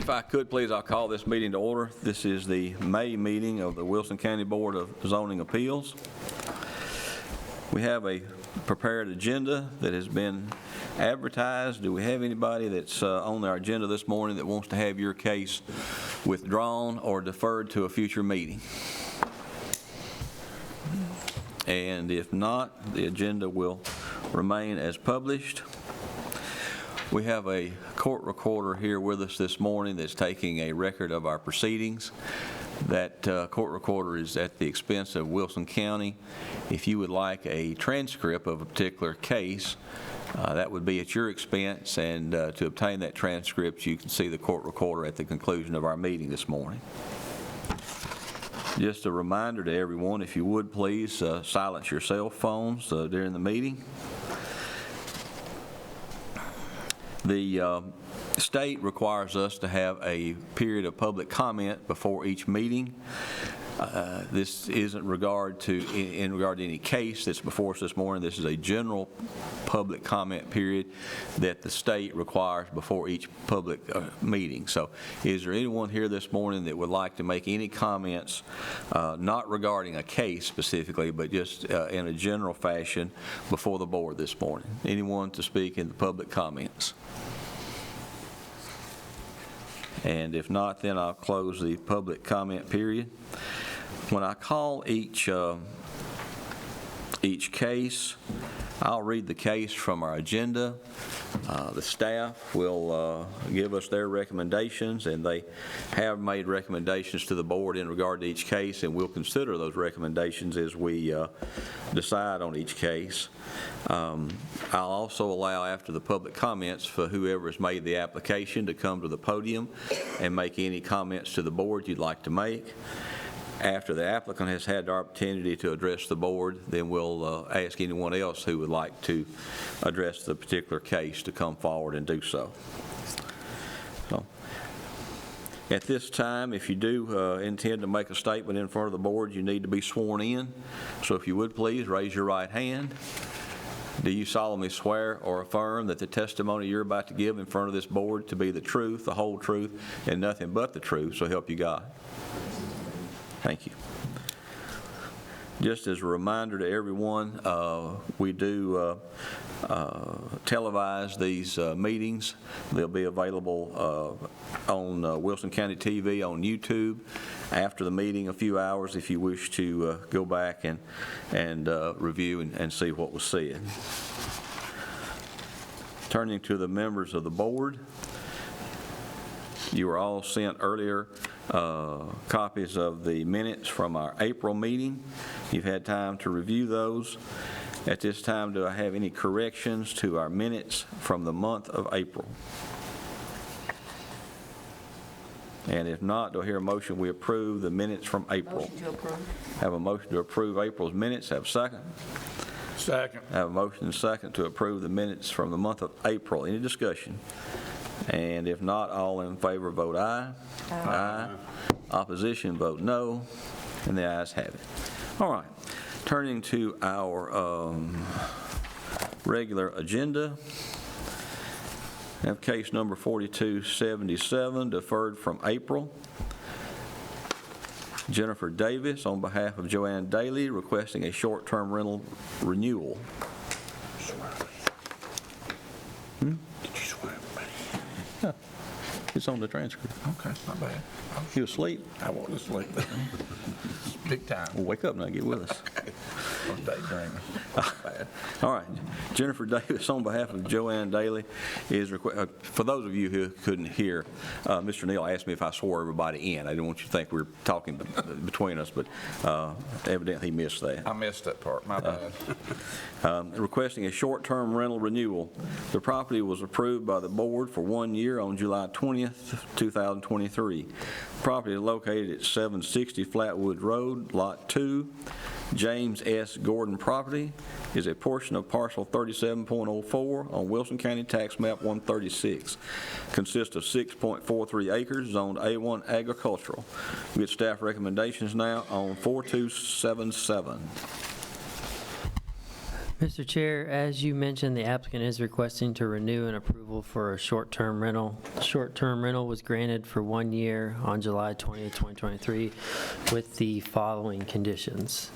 If I could, please, I'll call this meeting to order. This is the May meeting of the Wilson County Board of Zoning Appeals. We have a prepared agenda that has been advertised. Do we have anybody that's on our agenda this morning that wants to have your case withdrawn or deferred to a future meeting? And if not, the agenda will remain as published. We have a court recorder here with us this morning that's taking a record of our proceedings. That court recorder is at the expense of Wilson County. If you would like a transcript of a particular case, that would be at your expense, and to obtain that transcript, you can see the court recorder at the conclusion of our meeting this morning. Just a reminder to everyone, if you would please silence your cell phones during the meeting. The state requires us to have a period of public comment before each meeting. This isn't in regard to any case that's before us this morning. This is a general public comment period that the state requires before each public meeting. So is there anyone here this morning that would like to make any comments, not regarding a case specifically, but just in a general fashion before the board this morning? Anyone to speak in the public comments? And if not, then I'll close the public comment period. When I call each case, I'll read the case from our agenda. The staff will give us their recommendations, and they have made recommendations to the board in regard to each case, and we'll consider those recommendations as we decide on each case. I'll also allow, after the public comments, for whoever has made the application to come to the podium and make any comments to the board you'd like to make. After the applicant has had the opportunity to address the board, then we'll ask anyone else who would like to address the particular case to come forward and do so. At this time, if you do intend to make a statement in front of the board, you need to be sworn in. So if you would please raise your right hand. Do you solemnly swear or affirm that the testimony you're about to give in front of this board to be the truth, the whole truth, and nothing but the truth, so help you God? Thank you. Just as a reminder to everyone, we do televise these meetings. They'll be available on Wilson County TV on YouTube after the meeting, a few hours, if you wish to go back and review and see what was said. Turning to the members of the board, you were all sent earlier copies of the minutes from our April meeting. You've had time to review those. At this time, do I have any corrections to our minutes from the month of April? And if not, do I hear a motion we approve the minutes from April? Motion to approve. Have a motion to approve April's minutes. Have a second? Second. Have a motion and second to approve the minutes from the month of April. Any discussion? And if not, all in favor vote aye. Aye. Opposition vote no. And the ayes have it. All right. Turning to our regular agenda. We have case number 4277, deferred from April. Jennifer Davis, on behalf of Joanne Daly, requesting a short-term rental renewal. Did you swear everybody? Yeah, it's on the transcript. Okay, not bad. You asleep? I want to sleep. Big time. Well, wake up now, get with us. I was daydreaming. Bad. All right. Jennifer Davis, on behalf of Joanne Daly, is for those of you who couldn't hear, Mr. Neal asked me if I swore everybody in. I didn't want you to think we were talking between us, but evidently he missed that. I missed that part. My bad. Requesting a short-term rental renewal. The property was approved by the board for 1 year on July 20th, 2023. The property is located at 760 Flatwood Road, Lot 2. James S. Gordon property is a portion of parcel 37.04 on Wilson County Tax Map 136. Consists of 6.43 acres, zoned A1 agricultural. We get staff recommendations now on 4277. Mr. Chair, as you mentioned, the applicant is requesting to renew an approval for a short-term rental. Short-term rental was granted for 1 year on July 20th, 2023, with the following conditions.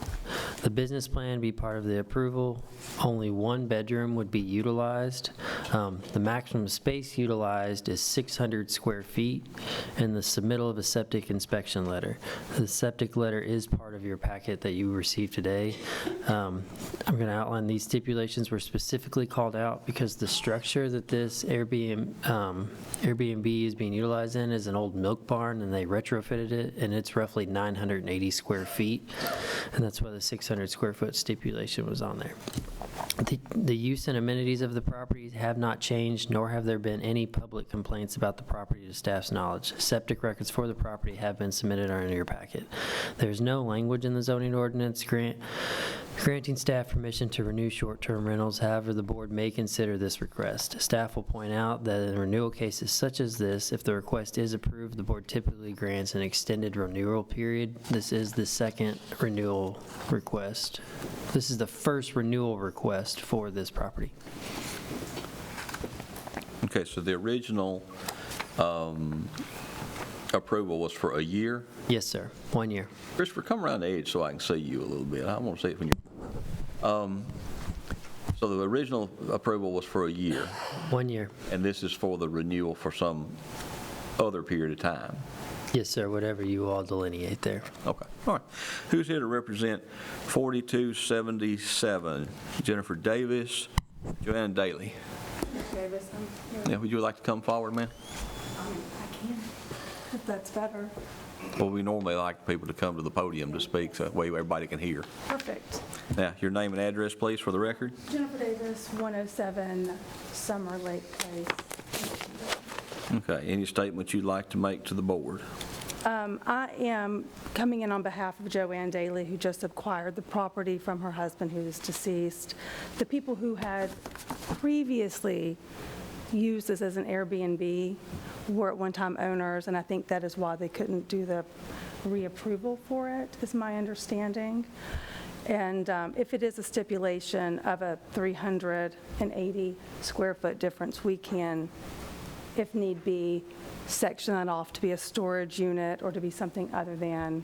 The business plan be part of the approval. Only one bedroom would be utilized. The maximum space utilized is 600 square feet, and the submittal of a septic inspection letter. The septic letter is part of your packet that you received today. I'm going to outline these stipulations were specifically called out because the structure that this Airbnb is being utilized in is an old milk barn, and they retrofitted it, and it's roughly 980 square feet, and that's why the 600 square foot stipulation was on there. The use and amenities of the property have not changed, nor have there been any public complaints about the property to staff's knowledge. Septic records for the property have been submitted are in your packet. There's no language in the zoning ordinance granting staff permission to renew short-term rentals. However, the board may consider this request. Staff will point out that in renewal cases such as this, if the request is approved, the board typically grants an extended renewal period. This is the second renewal request. This is the first renewal request for this property. Okay, so the original approval was for a year? Yes, sir. 1 year. Christopher, come around the edge so I can see you a little bit. I want to see it when you. So the original approval was for a year, 1 year. and this is for the renewal for some other period of time. Yes, sir. Whatever you all delineate there. Okay, all right. Who's here to represent 4277? Jennifer Davis, Joanne Daly. Davis, I'm here. Yeah, would you like to come forward, ma'am? I can, if that's better. Well, we normally like people to come to the podium to speak, so that way everybody can hear. Perfect. Now, your name and address, please, for the record. Jennifer Davis, 107 Summer Lake Place. Okay, any statement you'd like to make to the board? I am coming in on behalf of Joanne Daly, who just acquired the property from her husband, who is deceased. The people who had previously used this as an Airbnb were at one time owners, and I think that is why they couldn't do the reapproval for it, is my understanding. And if it is a stipulation of a 380 square foot difference, we can, if need be, section that off to be a storage unit or to be something other than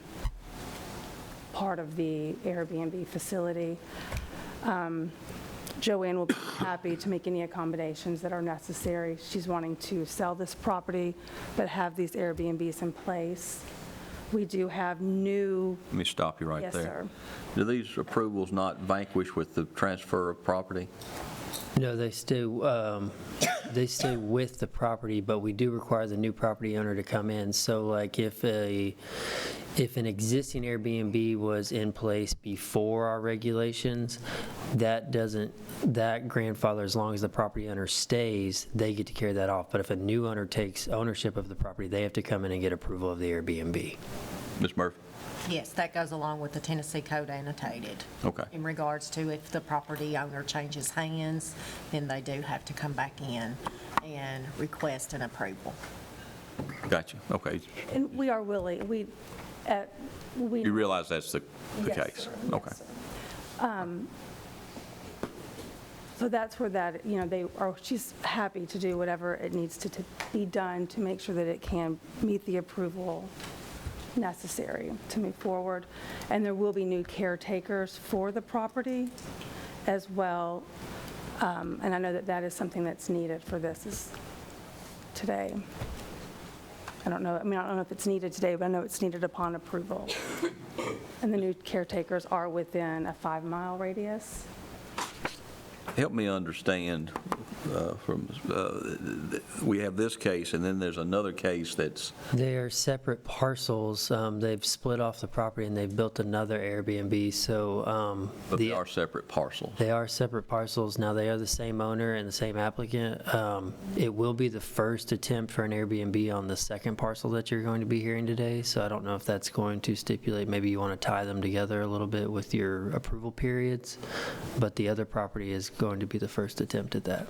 part of the Airbnb facility. Joanne will be happy to make any accommodations that are necessary. She's wanting to sell this property, but have these Airbnbs in place. We do have new, Let me stop you right yes, there. sir. Do these approvals not vanquish with the transfer of property? No, they stay with the property, but we do require the new property owner to come in. So like if an existing Airbnb was in place before our regulations, that grandfather, as long as the property owner stays, they get to carry that off. But if a new owner takes ownership of the property, they have to come in and get approval of the Airbnb. Ms. Murphy? Yes, that goes along with the Tennessee Code annotated. Okay. In regards to if the property owner changes hands, then they do have to come back in and request an approval. Gotcha, okay. And we are willing, we. You realize that's the Yes, case? sir. Yes, Okay. sir. So that's where that, she's happy to do whatever it needs to be done to make sure that it can meet the approval necessary to move forward. And there will be new caretakers for the property as well. And I know that that is something that's needed for this today. I don't know if it's needed today, but I know it's needed upon approval. And the new caretakers are within a 5-mile radius. Help me understand, we have this case, and then there's another case that's, They are separate parcels. They've split off the property and they've built another Airbnb, so. but they are separate parcels. They are separate parcels. Now, they are the same owner and the same applicant. It will be the first attempt for an Airbnb on the second parcel that you're going to be hearing today, so I don't know if that's going to stipulate, maybe you want to tie them together a little bit with your approval periods, but the other property is going to be the first attempt at that.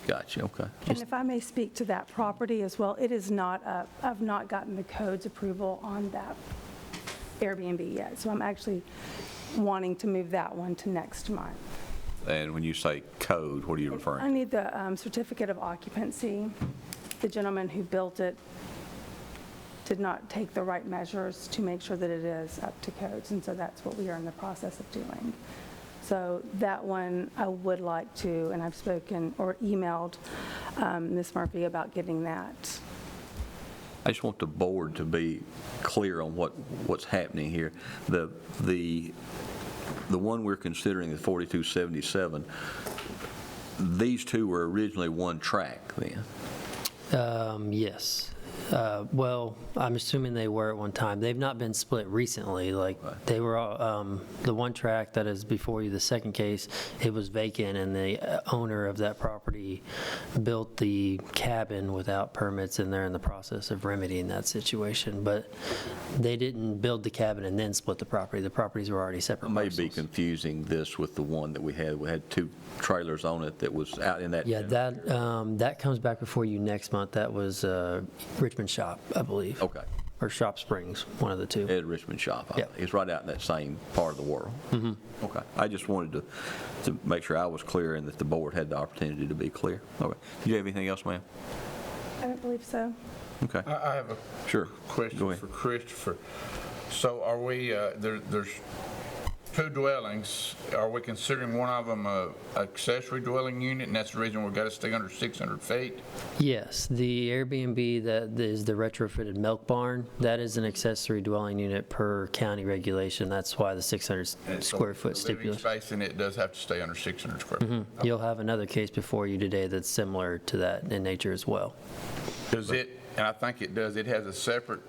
Gotcha, okay. And if I may speak to that property as well, it is not, I've not gotten the code's approval on Airbnb yet. So I'm actually wanting to move that one to next month. And when you say code, what are you I referring need the certificate of occupancy. The gentleman who built it did not take the right measures to make sure that it is up to codes, and so that's what we are in the process of doing. So that one, I would like to, and I've spoken or emailed Ms. Murphy about getting that. I just want the board to be clear on what's happening here. The one we're considering, the 4277, these two were originally one track then? Yes. Well, I'm assuming they were at one time. They've not been split recently. Like, they were all, the one track that is before you, the second case, it was vacant, and the owner of that property built the cabin without permits, and they're in the process of remedying that situation. But they didn't build the cabin and then split the property. The properties were already separate I may parcels. be confusing this with the one that we had. We had two trailers on it that was out in that. Yeah, that comes back before you next month. That was Richmond Shop, I believe. Okay. Or Shop Springs, one of the two. At Richmond Shop. Yeah. It's right out in that same part of the world. Okay. I just wanted to make sure I was clear and that the board had the opportunity to be clear. Okay. Do you have anything else, ma'am? I don't believe so. Okay. I have a Sure. Go question ahead. for Christopher. So are we, there's two dwellings, are we considering one of them a accessory dwelling unit, and that's the reason we've got to stay under 600 feet? Yes, the Airbnb that is the retrofitted milk barn, that is an accessory dwelling unit per county regulation. That's why the 600 And so square foot the living stipulation. space in it does have to stay under 600 square feet. You'll have another case before you today that's similar to that in nature as well. Does it, and I think it does, it has a separate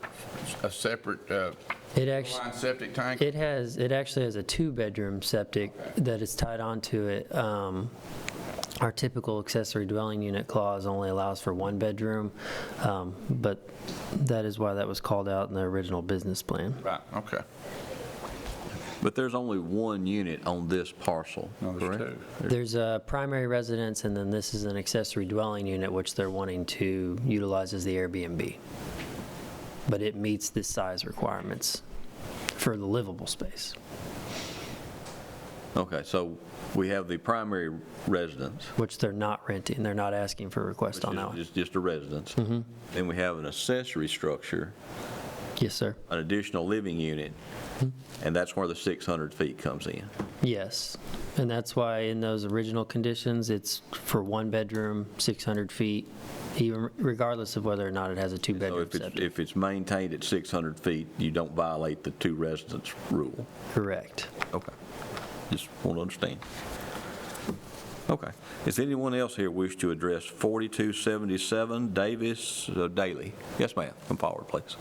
It actually, line septic tank? it actually has a 2-bedroom septic that is tied onto it. Our typical accessory dwelling unit clause only allows for 1 bedroom, but that is why that was called out in the original business plan. Right, okay. But there's only one unit on this parcel, No, there's correct? two. There's a primary residence, and then this is an accessory dwelling unit, which they're wanting to utilize as the Airbnb. But it meets the size requirements for the livable space. Okay, so we have the primary residence. Which they're not renting. They're not asking for a request on that one. It's just a residence. Then we have an accessory structure, Yes, sir. an additional living unit, and that's where the 600 feet comes in. Yes. And that's why in those original conditions, it's for 1 bedroom, 600 feet, even regardless of whether or not it has a So 2-bedroom septic. if it's maintained at 600 feet, you don't violate the 2 residence rule. Correct. Okay. Just want to understand. Okay. Is anyone else here wish to address 4277 Davis Daly? Yes, ma'am. Come forward, please.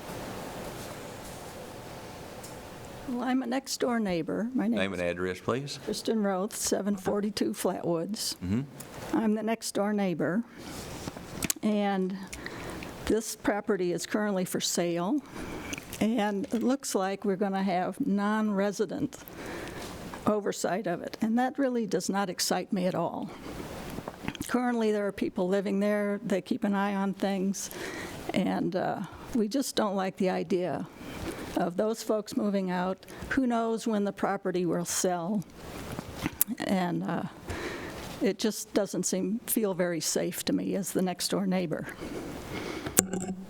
Well, I'm a next-door neighbor. My Name name and is address, please. Kristen Roth, 742 Flatwoods. I'm the next-door neighbor, and this property is currently for sale, and it looks like we're going to have non-resident oversight of it, and that really does not excite me at all. Currently, there are people living there, they keep an eye on things, and we just don't like the idea of those folks moving out. Who knows when the property will sell? And it just doesn't feel very safe to me as the next-door neighbor.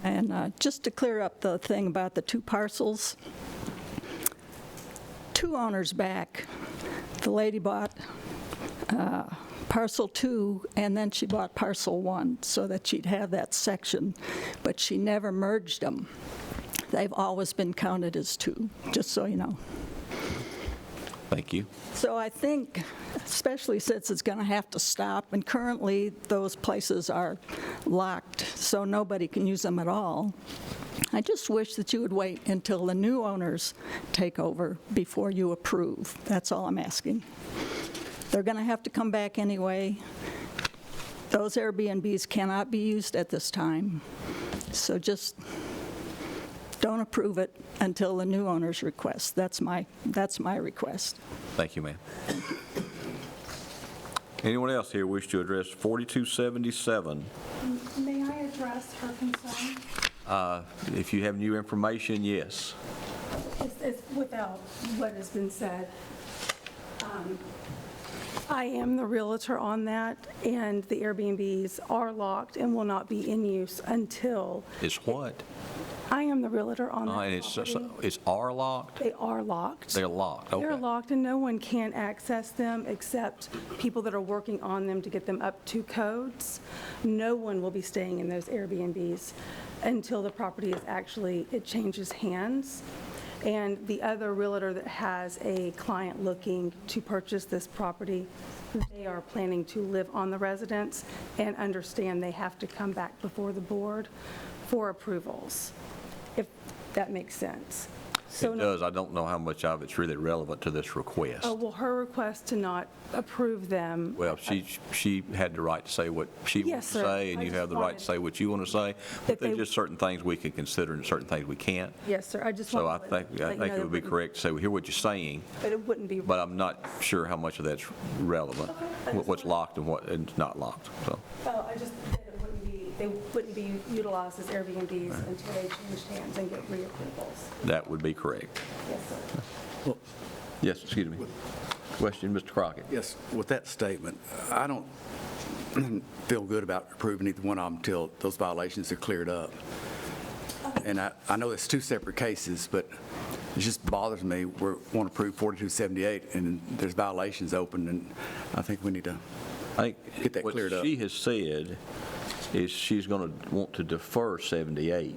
And just to clear up the thing about the 2 parcels, 2 owners back, the lady bought parcel 2, and then she bought parcel 1 so that she'd have that section, but she never merged them. They've always been counted as 2, just so you know. Thank you. So I think, especially since it's going to have to stop, and currently those places are locked, so nobody can use them at all, I just wish that you would wait until the new owners take over before you approve. That's all I'm asking. They're going to have to come back anyway. Those Airbnbs cannot be used at this time, so just don't approve it until the new owners request. That's my request. Thank you, ma'am. Anyone else here wish to address 4277? May I address her concern? If you have new information, yes. without what has been said, I am the realtor on that, and the Airbnbs are locked and will not be in use until, It's what? I am the realtor on And that property. it's are locked? They are locked. They're locked, okay. They're locked, and no one can access them except people that are working on them to get them up to codes. No one will be staying in those Airbnbs until the property is actually, it changes hands. And the other realtor that has a client looking to purchase this property, they are planning to live on the residence and understand they have to come back before the board for approvals, if that makes sense. So It does. I don't know how much of it's really relevant to this request. Oh, well, her request to not approve them. Well, she had the right to say what she Yes, wants to sir. say, and I you just have the right wanted to say what you want to say. that But there's they- just certain things we can consider and certain things we can't. Yes, sir, I just So I want to think it would be correct to say, we hear what you're saying, But it wouldn't be. but I'm not sure how much of that's relevant, what's locked and what is not locked, so. Oh, I just, that it wouldn't be, they wouldn't be utilized as Airbnbs until they changed hands and get reapprovals. That would be correct. Yes, sir. Yes, excuse me. Question, Mr. Crockett? Yes, with that statement, I don't feel good about approving either one of them until those violations are cleared up. And I know it's two separate cases, but it just bothers me. We want to approve 4278, and there's violations open, and I think we need to, I think Get that cleared up. what she has said is she's going to want to defer 78.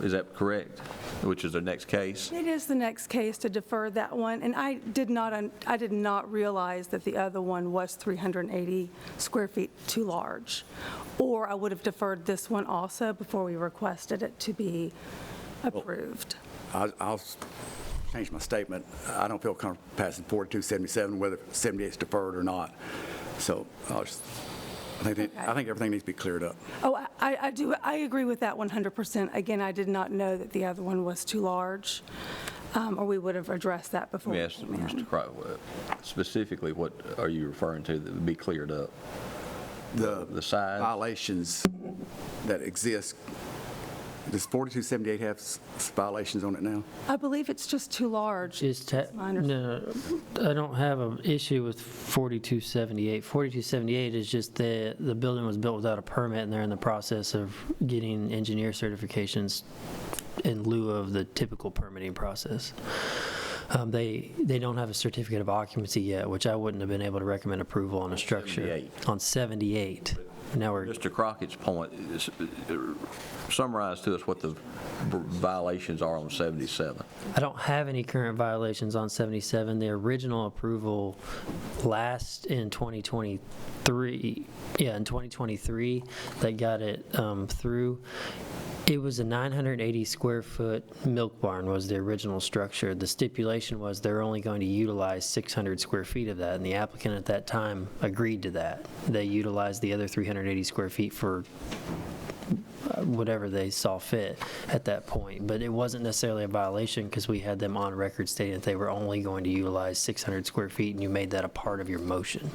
Is that correct? Which is the next case? It is the next case to defer that one, and I did not realize that the other one was 380 square feet too large. Or I would have deferred this one also before we requested it to be approved. I'll change my statement. I don't feel comfortable passing 4277, whether 78 is deferred or not. So I think everything needs to be cleared up. Oh, I do, I agree with that 100%. Again, I did not know that the other one was too large, or we would have addressed that before. Let me we ask came in. Mr. Crockett, specifically, what are you referring to that would be cleared up? The size? Violations that exist. Does 4278 have violations on it now? I believe it's just too large. Just, my understanding. no, I don't have an issue with 4278. 4278 is just the building was built without a permit, and they're in the process of getting engineer certifications in lieu of the typical permitting process. They don't have a certificate of occupancy yet, which I wouldn't have been able to recommend approval on a structure. 78. On 78. Now we're, Mr. Crockett's point is, summarize to us what the violations are on 77. I don't have any current violations on 77. The original approval last in 2023, in 2023, that got it through. It was a 980 square foot milk barn was the original structure. The stipulation was they're only going to utilize 600 square feet of that, and the applicant at that time agreed to that. They utilized the other 380 square feet for whatever they saw fit at that point. But it wasn't necessarily a violation because we had them on record stating that they were only going to utilize 600 square feet, and you made that a part of your motion.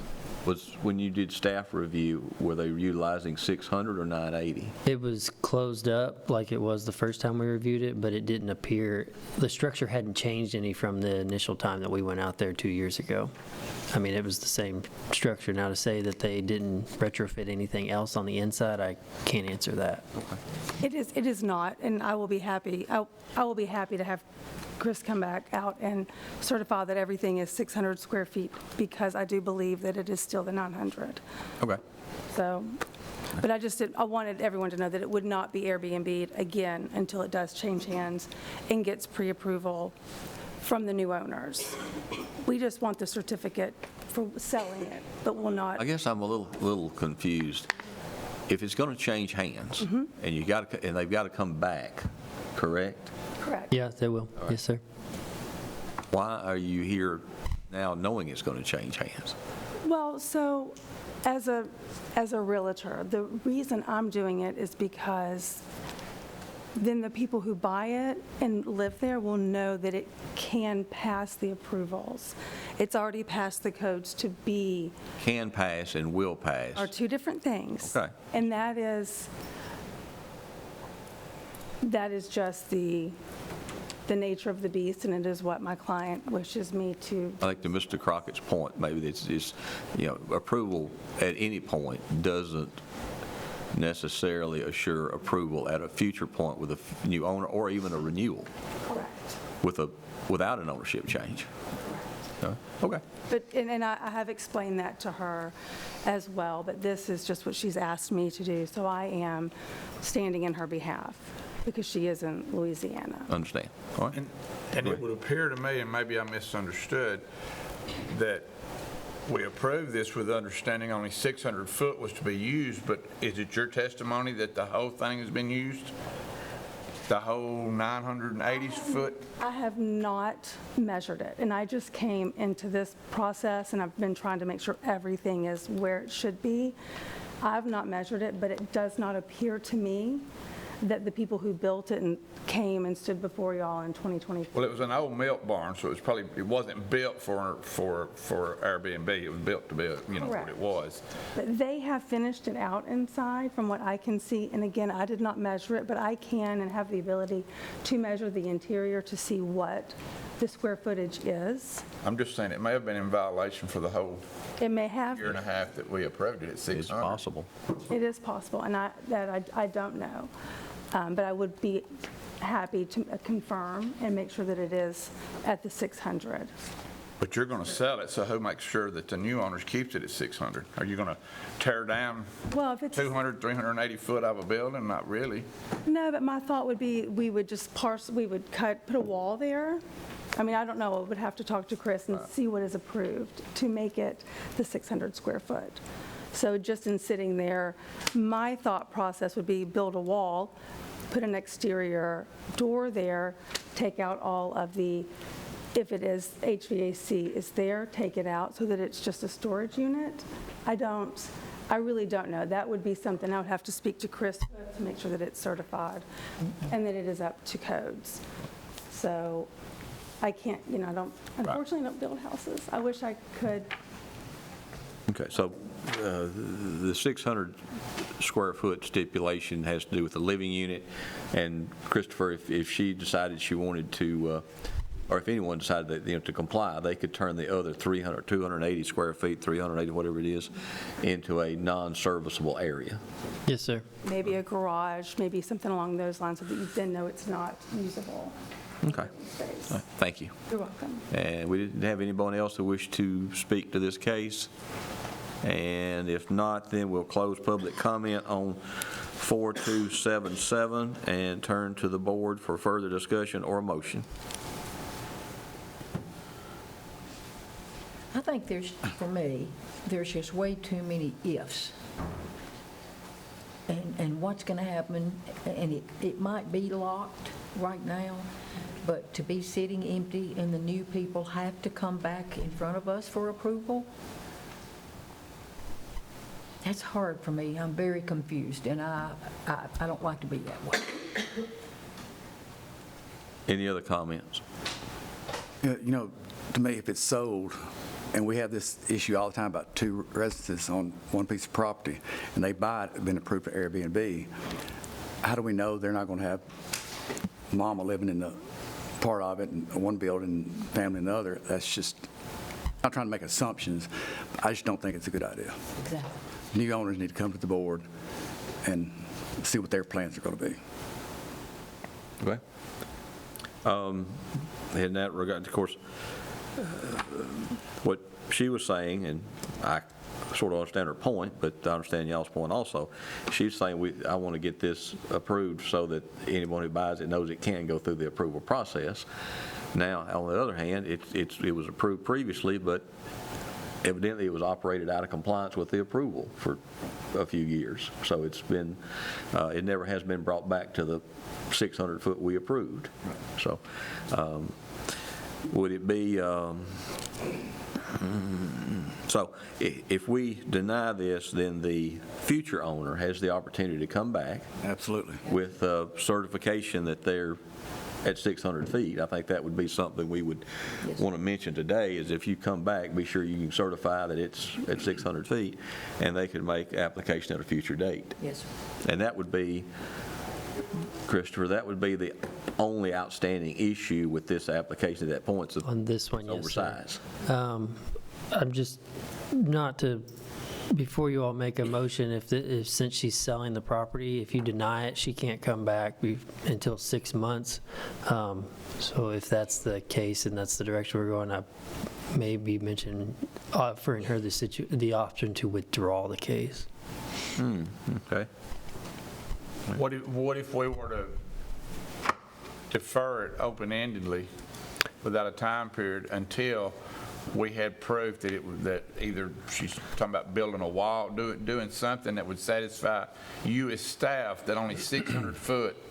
Was, when you did staff review, were they utilizing 600 or 980? It was closed up like it was the first time we reviewed it, but it didn't appear, the structure hadn't changed any from the initial time that we went out there 2 years ago. I mean, it was the same structure. Now, to say that they didn't retrofit anything else on the inside, I can't answer that. It is not, and I will be happy, I will be happy to have Chris come back out and certify that everything is 600 square feet, because I do believe that it is still the 900. Okay. So, but I wanted everyone to know that it would not be Airbnb again until it does change hands and gets pre-approval from the new owners. We just want the certificate for selling it, but will not. I guess I'm a little confused. If it's going to change hands, and they've got to come back, correct? Correct. Yeah, they will. Yes, sir. Why are you here now knowing it's going to change hands? Well, so as a realtor, the reason I'm doing it is because then the people who buy it and live there will know that it can pass the approvals. It's already passed the codes to be, Can pass and will pass. are two different things. Okay. And that is just the the nature of the beast, and it is what my client wishes me to. I think to Mr. Crockett's point, maybe it's, approval at any point doesn't necessarily assure approval at a future point with a new owner or even a renewal Correct. without an ownership change. Okay. But, and I have explained that to her as well, but this is just what she's asked me to do, so I am standing in her behalf, because she is in Louisiana. Understand. All right. And it would appear to me, and maybe I misunderstood, that we approved this with understanding only 600 foot was to be used, but is it your testimony that the whole thing has been used? The whole 980 foot? I have not measured it, and I just came into this process, and I've been trying to make sure everything is where it should be. I've not measured it, but it does not appear to me that the people who built it and came and stood before y'all in 2024. Well, it was an old milk barn, so it wasn't built for Airbnb. It was built to be, what Correct. it was. But they have finished it out inside, from what I can see. And again, I did not measure it, but I can and have the ability to measure the interior to see what the square footage is. I'm just saying, it may have been in violation for the whole It may have, year and a half that we approved it at 600. It's possible. it is possible, and I don't know. But I would be happy to confirm and make sure that it is at the 600. But you're going to sell it, so who makes sure that the new owners keeps it at 600? Are you going to tear down Well, if it's, 200, 380 foot of a building? Not really. no, but my thought would be, we would just we would put a wall there. I mean, I don't know, I would have to talk to Chris and see what is approved to make it the 600 square foot. So just in sitting there, my thought process would be build a wall, put an exterior door there, take out all of the, if it is HVAC is there, take it out so that it's just a storage unit. I really don't know. That would be something I would have to speak to Chris with to make sure that it's certified and that it is up to codes. So I can't, I don't, unfortunately don't build houses. I wish I could. Okay, so the 600 square foot stipulation has to do with the living unit, and Christopher, if she decided she wanted to, or if anyone decided that, to comply, they could turn the other 280 square feet, 380, whatever it is, into a non-serviceable area. Yes, sir. Maybe a garage, maybe something along those lines, so that you then know it's not usable Okay, space. all right, thank you. You're welcome. And we didn't have anyone else who wished to speak to this case? And if not, then we'll close public comment on 4277 and turn to the board for further discussion or motion. I think for me, there's just way too many ifs. And what's going to happen, and it might be locked right now, but to be sitting empty and the new people have to come back in front of us for approval, that's hard for me. I'm very confused, and I don't like to be that way. Any other comments? To me, if it's sold, and we have this issue all the time about two residences on one piece of property, and they buy it, been approved for Airbnb, how do we know they're not going to have mama living in the part of it, in one building, family in the other? That's just, I'm not trying to make assumptions, but I just don't think it's a good idea. Exactly. New owners need to come to the board and see what their plans are going to be. Okay. In that regard, of course, what she was saying, and I sort of understand her point, but I understand y'all's point also. She's saying, I want to get this approved so that anyone who buys it knows it can go through the approval process. Now, on the other hand, it was approved previously, but evidently it was operated out of compliance with the approval for a few years. So it's been, it never has been brought back to the 600 foot we approved. So would it be, so if we deny this, then the future owner has the opportunity to come back Absolutely. with certification that they're at 600 feet. I think that would be something we would want to mention today, is if you come back, be sure you can certify that it's at 600 feet, and they could make application at a future date. Yes, sir. And that would be Christopher, that would be the only outstanding issue with this application at that point. It's On this one, yes, sir. oversize. I'm just, not to, before you all make a motion, if since she's selling the property, if you deny it, she can't come back until 6 months. So if that's the case and that's the direction we're going, I maybe mention offering her the option to withdraw the case. Okay. What if we were to defer it open-endedly without a time period until we had proof that either she's talking about building a wall, doing something that would satisfy you as staff that only 600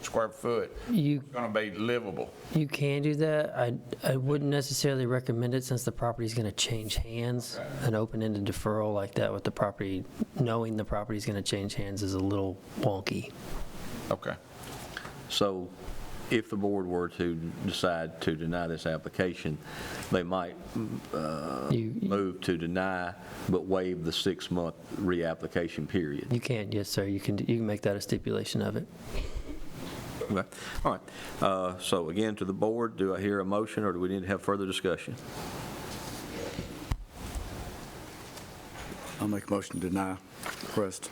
square foot is going to be livable? You can do that. I wouldn't necessarily recommend it since the property's going to change hands. An open-ended deferral like that with the property, knowing the property's going to change hands is a little wonky. Okay. So if the board were to decide to deny this application, they might move to deny but waive the 6-month reapplication period. You can, yes, sir. You can make that a stipulation of it. Okay. All right. So again, to the board, do I hear a motion or do we need to have further discussion? I'll make a motion to deny request.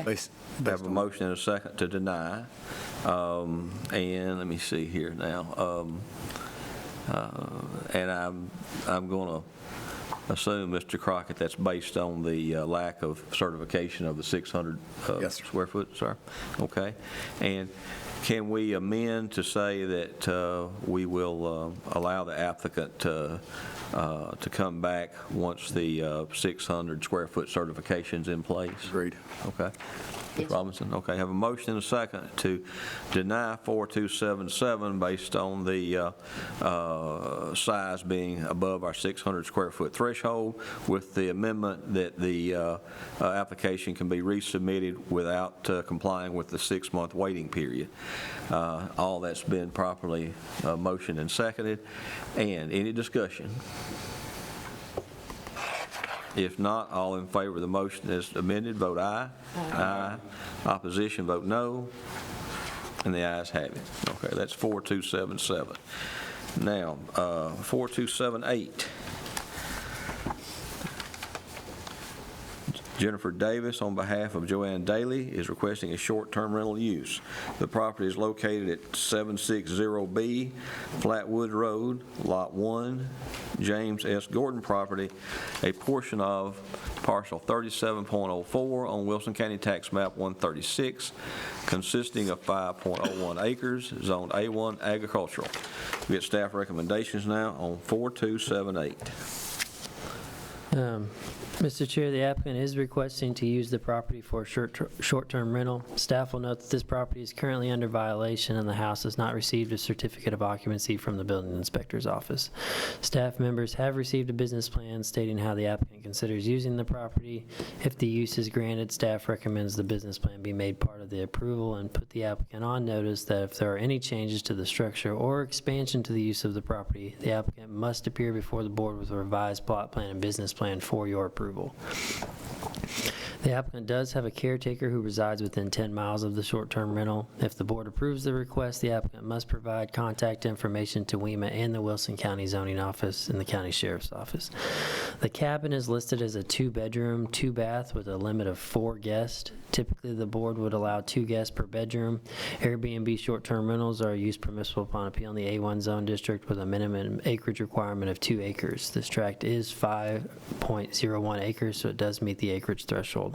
Based Have a motion and a second to deny. And let me see here now. And I'm going to assume, Mr. Crockett, that's based on the lack of certification of the 600 Yes, sir. square foot, sir? Okay. And can we amend to say that we will allow the applicant to come back once the 600 square foot certification's in place? Agreed. Okay. Ms. Robinson, okay, have a motion and a second to deny 4277 based on the size being above our 600 square foot threshold, with the amendment that the application can be resubmitted without complying with the 6-month waiting period. All that's been properly motioned and seconded. And any discussion? If not, all in favor of the motion as amended, vote aye. Aye. Opposition, vote no. And the ayes have it. Okay, that's 4277. Now, 4278. Jennifer Davis, on behalf of Joanne Daly, is requesting a short-term rental use. The property is located at 760B Flatwood Road, Lot 1, James S. Gordon property, a portion of parcel 37.04 on Wilson County Tax Map 136, consisting of 5.01 acres, zoned A1 agricultural. We get staff recommendations now on 4278. Mr. Chair, the applicant is requesting to use the property for short-term rental. Staff will note that this property is currently under violation and the house has not received a certificate of occupancy from the building inspector's office. Staff members have received a business plan stating how the applicant considers using the property. If the use is granted, staff recommends the business plan be made part of the approval and put the applicant on notice that if there are any changes to the structure or expansion to the use of the property, the applicant must appear before the board with a revised plot plan and business plan for your approval. The applicant does have a caretaker who resides within 10 miles of the short-term rental. If the board approves the request, the applicant must provide contact information to WEMA and the Wilson County Zoning Office and the County Sheriff's Office. The cabin is listed as a 2-bedroom, 2-bath with a limit of 4 guests. Typically, the board would allow 2 guests per bedroom. Airbnb short-term rentals are used permissible upon appeal in the A1 zone district with a minimum acreage requirement of 2 acres. This tract is 5.01 acres, so it does meet the acreage threshold.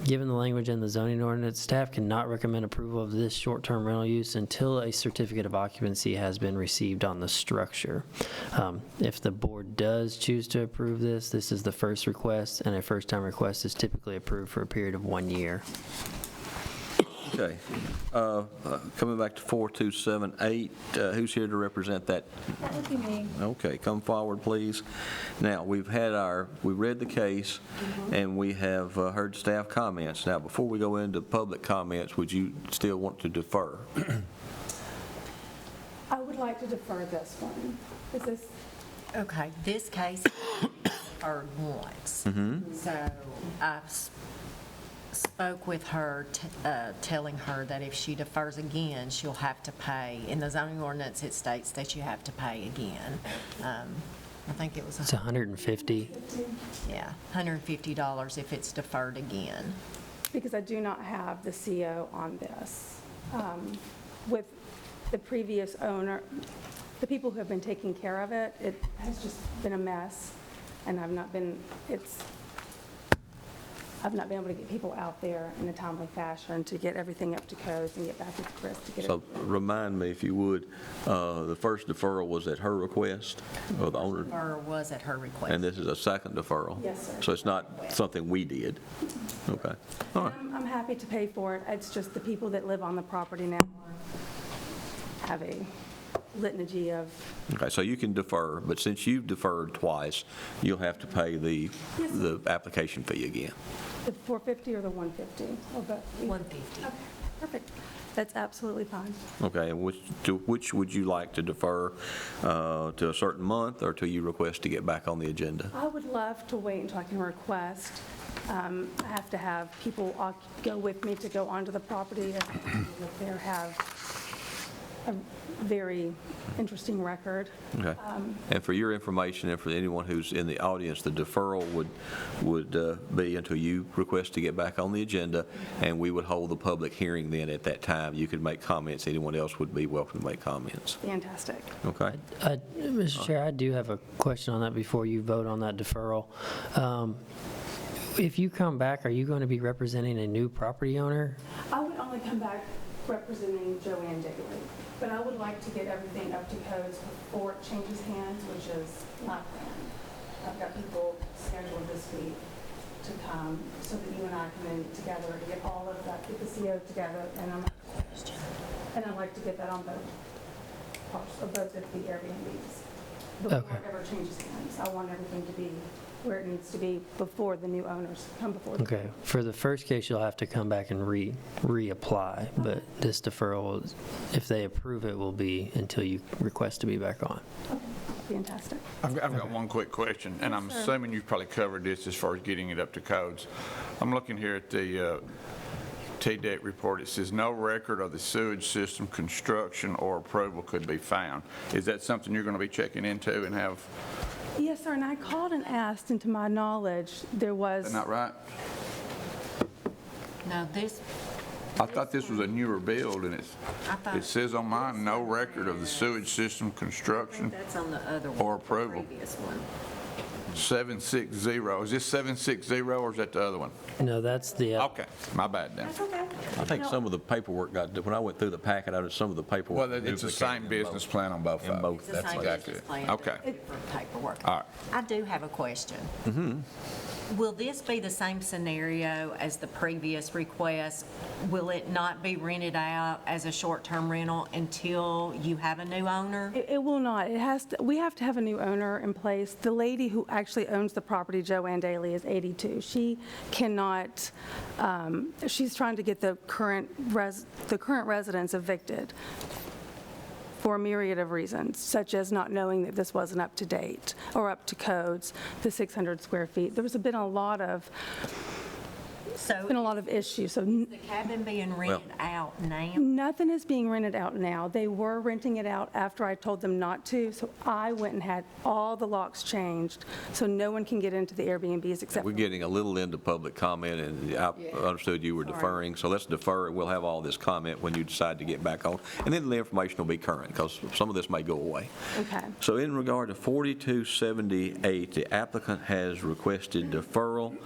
Given the language in the zoning ordinance, staff cannot recommend approval of this short-term rental use until a certificate of occupancy has been received on the structure. If the board does choose to approve this, this is the first request, and a first-time request is typically approved for a period of 1 year. Okay. Coming back to 4278, who's here to represent that? Okay, come forward, please. Now, we've read the case, and we have heard staff comments. Now, before we go into public comments, would you still want to defer? I would like to defer this one. Is this, Okay, this case heard once. So spoke with her, telling her that if she defers again, she'll have to pay. In the zoning ordinance, it states that you have to pay again. I think it was, It's 150. yeah, $150 if it's deferred again. Because I do not have the CO on this. With the previous owner, the people who have been taking care of it, it has just been a mess, and I've not been able to get people out there in a timely fashion to get everything up to codes and get back with Chris to get it. So remind me, if you would, the first deferral was at her request, or the owner? Or was at her request. And this is a second deferral? Yes, sir. So it's not something we did? Okay. All right. I'm happy to pay for it. It's just the people that live on the property now have a litany of, Okay, so you can defer, but since you've deferred twice, you'll have to pay the application fee again. the 450 or the 150, or both? 150. Okay, perfect. That's absolutely fine. Okay, and which would you like to defer to a certain month, or till you request to get back on the agenda? I would love to wait until I can request. I have to have people go with me to go onto the property, and people there have a very interesting record. Okay. And for your information, and for anyone who's in the audience, the deferral would be until you request to get back on the agenda, and we would hold the public hearing then. At that time, you could make comments. Anyone else would be welcome to make comments. Fantastic. Okay? Mr. Chair, I do have a question on that before you vote on that deferral. If you come back, are you going to be representing a new property owner? I would only come back representing Joanne Daly, but I would like to get everything up to codes before it changes hands, which is not planned. I've got people scheduled this week to come so that you and I can then together to get all of that, get the CO together, and I'd like to get that on both parts, of both of the Airbnbs. Before Okay. it ever changes hands. I want everything to be where it needs to be before the new owners come before. the Okay, for the first case, you'll have to come back and reapply, but this deferral, if they approve it, will be until you request to be back on. Fantastic. I've got one quick question, and I'm assuming you've probably covered this as far as getting it up to codes. I'm looking here at the TDEC report. It says no record of the sewage system construction or approval could be found. Is that something you're going to be checking into and have, Yes, sir, and I called and asked, and to my knowledge, there was. is that not right? No, this, I thought this was a newer build, and I thought. it says on mine, no record of the sewage system construction That's on the other one. or approval. Previous one. 760. Is this 760 or is that the other one? No, that's the, Okay, my bad then. That's okay. I think some of the paperwork when I went through the packet, I noticed some of the paperwork. Well, it's the same business plan on both In of them. both. It's the That's same exactly business it. plan. Okay. Different paperwork. All right. I do have a question. Will this be the same scenario as the previous request? Will it not be rented out as a short-term rental until you have a new owner? It will not. It has to, we have to have a new owner in place. The lady who actually owns the property, Joanne Daly, is 82. She cannot, she's trying to get the current residents evicted for a myriad of reasons, such as not knowing that this wasn't up to date or up to codes, the 600 square feet. There's been a lot of issues. So The cabin being rented out now? nothing is being rented out now. They were renting it out after I told them not to, so I went and had all the locks changed, so no one can get into the Airbnbs except. We're getting a little into public comment, and I understood you were deferring, so let's defer. We'll have all this comment when you decide to get back on, and then the information will be current, because some of this may go away. Okay. So in regard to 4278, the applicant has requested deferral,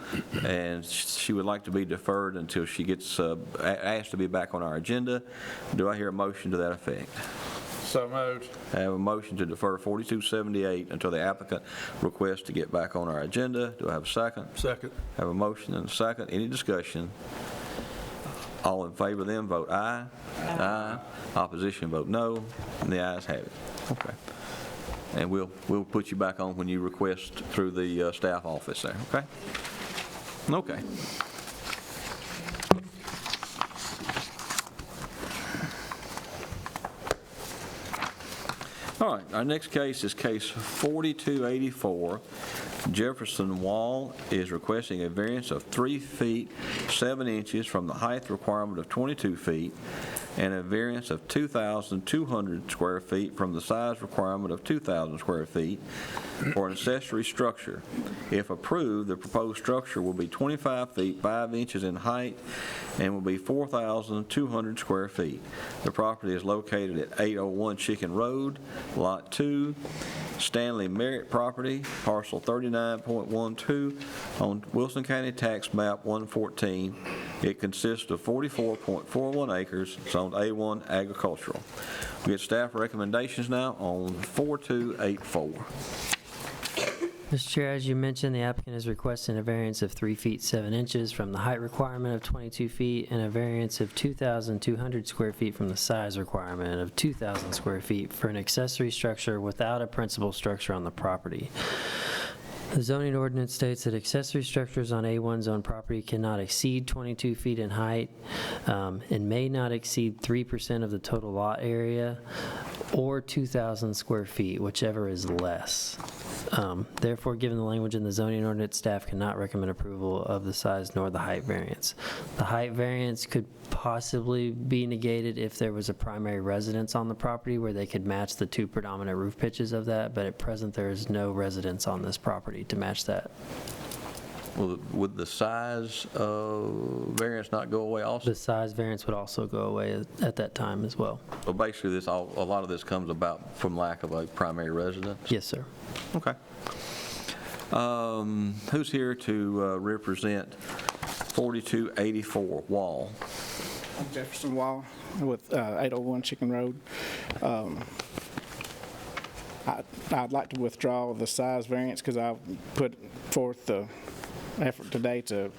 and she would like to be deferred until she gets asked to be back on our agenda. Do I hear a motion to that effect? So moved. I have a motion to defer 4278 until the applicant requests to get back on our agenda. Do I have a second? Second. I have a motion and a second. Any discussion? All in favor then, vote aye. Aye. Opposition, vote no. And the ayes have it. Okay. And we'll put you back on when you request through the staff office there, okay? Okay. All right, our next case is case 4284 Jefferson Wall is requesting a variance of 3 feet 7 inches from the height requirement of 22 feet and a variance of 2,200 square feet from the size requirement of 2,000 square feet for an accessory structure. If approved, the proposed structure will be 25 feet 5 inches in height and will be 4,200 square feet. The property is located at 801 Chicken Road, Lot 2, Stanley Merritt property, parcel 39.12 on Wilson County Tax Map 114. It consists of 44.41 acres, zoned A1 agricultural. We get staff recommendations now on 4284. Mr. Chair, as you mentioned, the applicant is requesting a variance of 3 feet 7 inches from the height requirement of 22 feet and a variance of 2,200 square feet from the size requirement of 2,000 square feet for an accessory structure without a principal structure on the property. The zoning ordinance states that accessory structures on A1 zone property cannot exceed 22 feet in height and may not exceed 3% of the total lot area or 2,000 square feet, whichever is less. Therefore, given the language in the zoning ordinance, staff cannot recommend approval of the size nor the height variance. The height variance could possibly be negated if there was a primary residence on the property where they could match the 2 predominant roof pitches of that, but at present there is no residence on this property to match that. Well, would the size variance not go away also? The size variance would also go away at that time as well. So basically, a lot of this comes about from lack of a primary residence? Yes, sir. Okay. Who's here to represent 4284 Wall? I'm Jefferson Wall with 801 Chicken Road. I'd like to withdraw the size variance because I put forth the effort today to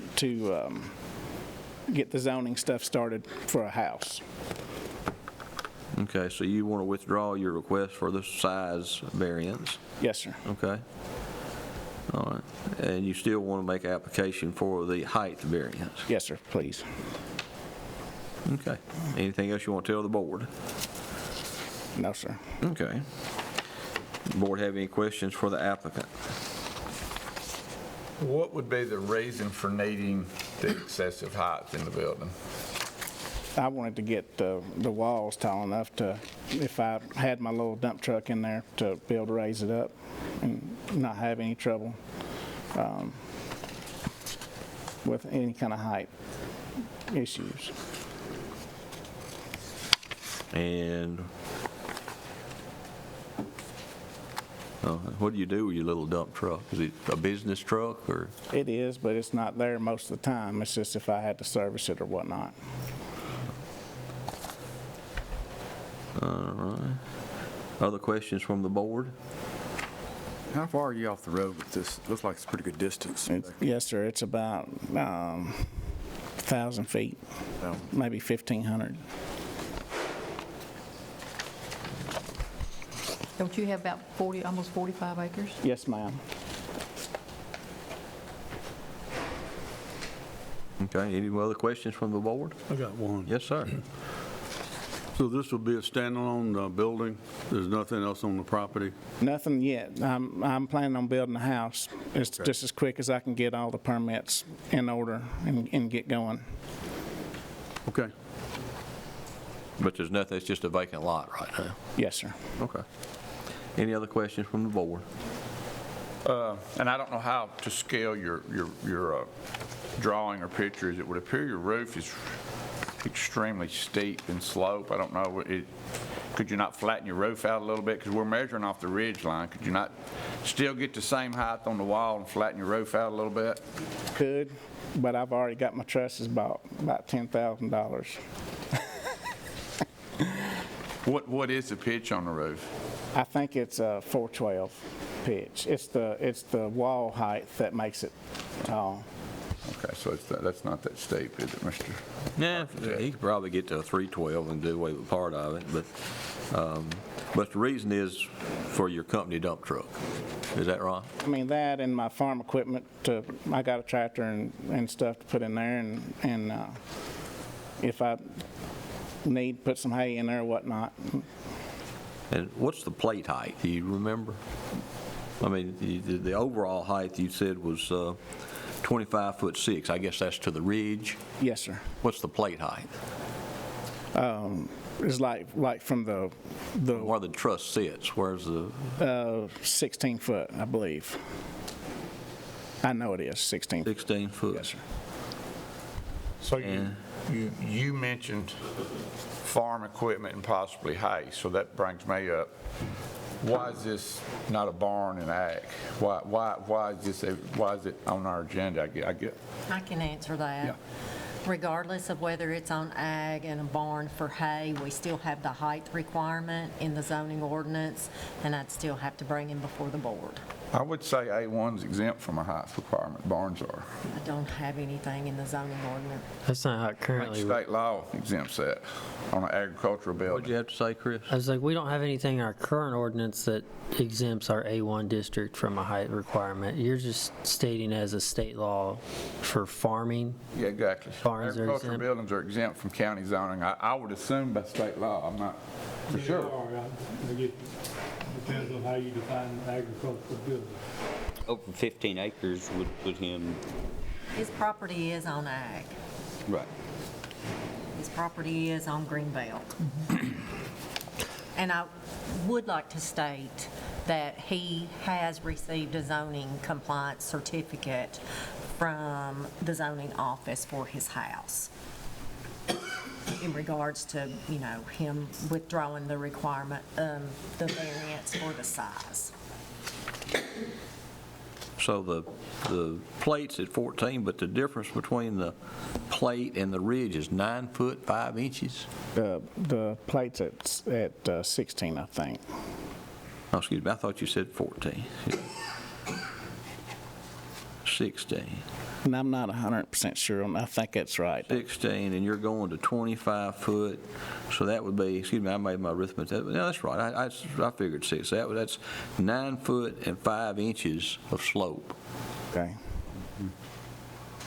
get the zoning stuff started for a house. Okay, so you want to withdraw your request for the size variance? Yes, sir. Okay. All right. And you still want to make application for the height variance? Yes, sir, please. Okay. Anything else you want to tell the board? No, sir. Okay. Board have any questions for the applicant? What would be the reason for needing the excessive height in the building? I wanted to get the walls tall enough to, if I had my little dump truck in there, to be able to raise it up and not have any trouble with any kind of height issues. And what do you do with your little dump truck? Is it a business truck or? It is, but it's not there most of the time. It's just if I had to service it or whatnot. All right. Other questions from the board? How far are you off the road with this? Looks like it's a pretty good distance. Yes, sir. It's about 1,000 feet, maybe 1,500. Don't you have about 40, almost 45 acres? Yes, ma'am. Okay, any other questions from the board? I got one. Yes, sir. So this will be a standalone building? There's nothing else on the property? Nothing yet. I'm planning on building a house. It's just as quick as I can get all the permits in order and get going. Okay. But there's nothing, it's just a vacant lot right now? Yes, sir. Okay. Any other questions from the board? And I don't know how to scale your drawing or pictures. It would appear your roof is extremely steep and slope. I don't know, could you not flatten your roof out a little bit? Because we're measuring off the ridge line. Could you not still get the same height on the wall and flatten your roof out a little bit? Could, but I've already got my trusses about $10,000. What is the pitch on the roof? I think it's a 412 pitch. It's the wall height that makes it tall. Okay, so that's not that steep, is it, Mr.? Yeah, he could probably get to a 312 and do away with part of it, but the reason is for your company dump truck. Is that right? I mean, that and my farm equipment, I got a tractor and stuff to put in there, and if I need to put some hay in there or whatnot. And what's the plate height? Do you remember? I mean, the overall height you said was 25'6". I guess that's to the ridge. Yes, sir. What's the plate height? It's like from the Where the truss sits, where's the 16 foot, I believe. I know it is 16. 16 foot? Yes, sir. So you mentioned farm equipment and possibly hay, so that brings me up. Why is this not a barn and ag? Why is it on our agenda? I get. I can answer that. Yeah. Regardless of whether it's on ag and a barn for hay, we still have the height requirement in the zoning ordinance, and I'd still have to bring him before the board. I would say A1's exempt from a height requirement, barns are. I don't have anything in the zoning ordinance. That's not how it currently. State law exempts that on an agricultural What'd building. you have to say, Chris? I was like, we don't have anything in our current ordinance that exempts our A1 district from a height requirement. You're just stating as a state law for farming. Yeah, exactly. Barns are Agricultural exempt. buildings are exempt from county zoning. I would assume by state law, I'm not for sure. I get, depends on how you define agricultural building. Over 15 acres would put him, His property is on ag. right. His property is on Greenbelt. And I would like to state that he has received a zoning compliance certificate from the zoning office for his house in regards to, him withdrawing the requirement, the variance for the size. So the plate's at 14, but the difference between the plate and the ridge is 9 foot 5 inches? The plate's at 16, I think. Oh, excuse me, I thought you said 14. 16. And I'm not 100% sure on. I think that's right. 16, and you're going to 25 foot, so that would be, excuse me, I made my arithmetic. No, that's right, I figured 6. That's 9 foot and 5 inches of slope. Okay.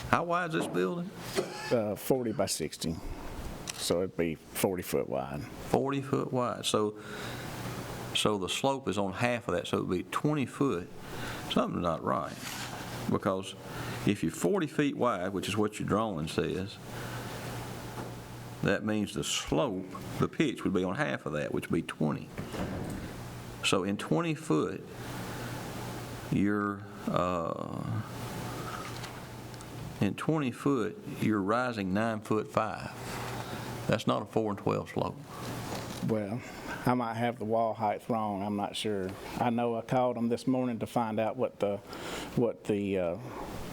How wide is this building? 40 by 60. So it'd be 40 foot wide. 40 foot wide. So the slope is on half of that, so it would be 20 foot. Something's not right, because if you're 40 feet wide, which is what your drawing says, that means the slope, the pitch would be on half of that, which would be 20. So in 20 foot, you're rising 9 foot 5. That's not a 4 and 12 slope. Well, I might have the wall height wrong. I'm not sure. I know I called them this morning to find out what the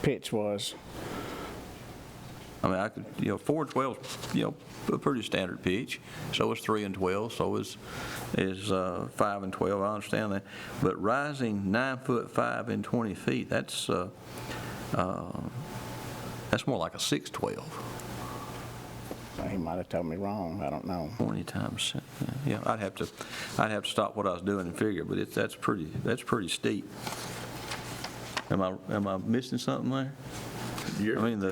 pitch was. I mean, I could, 4 and 12 is, a pretty standard pitch. So is 3 and 12. So is 5 and 12. I understand that. But rising 9 foot 5 and 20 feet, that's more like a 612. He might have told me wrong. I don't know. 20 times, yeah. I'd have to stop what I was doing and figure. But that's pretty steep. Am I missing something there? I mean,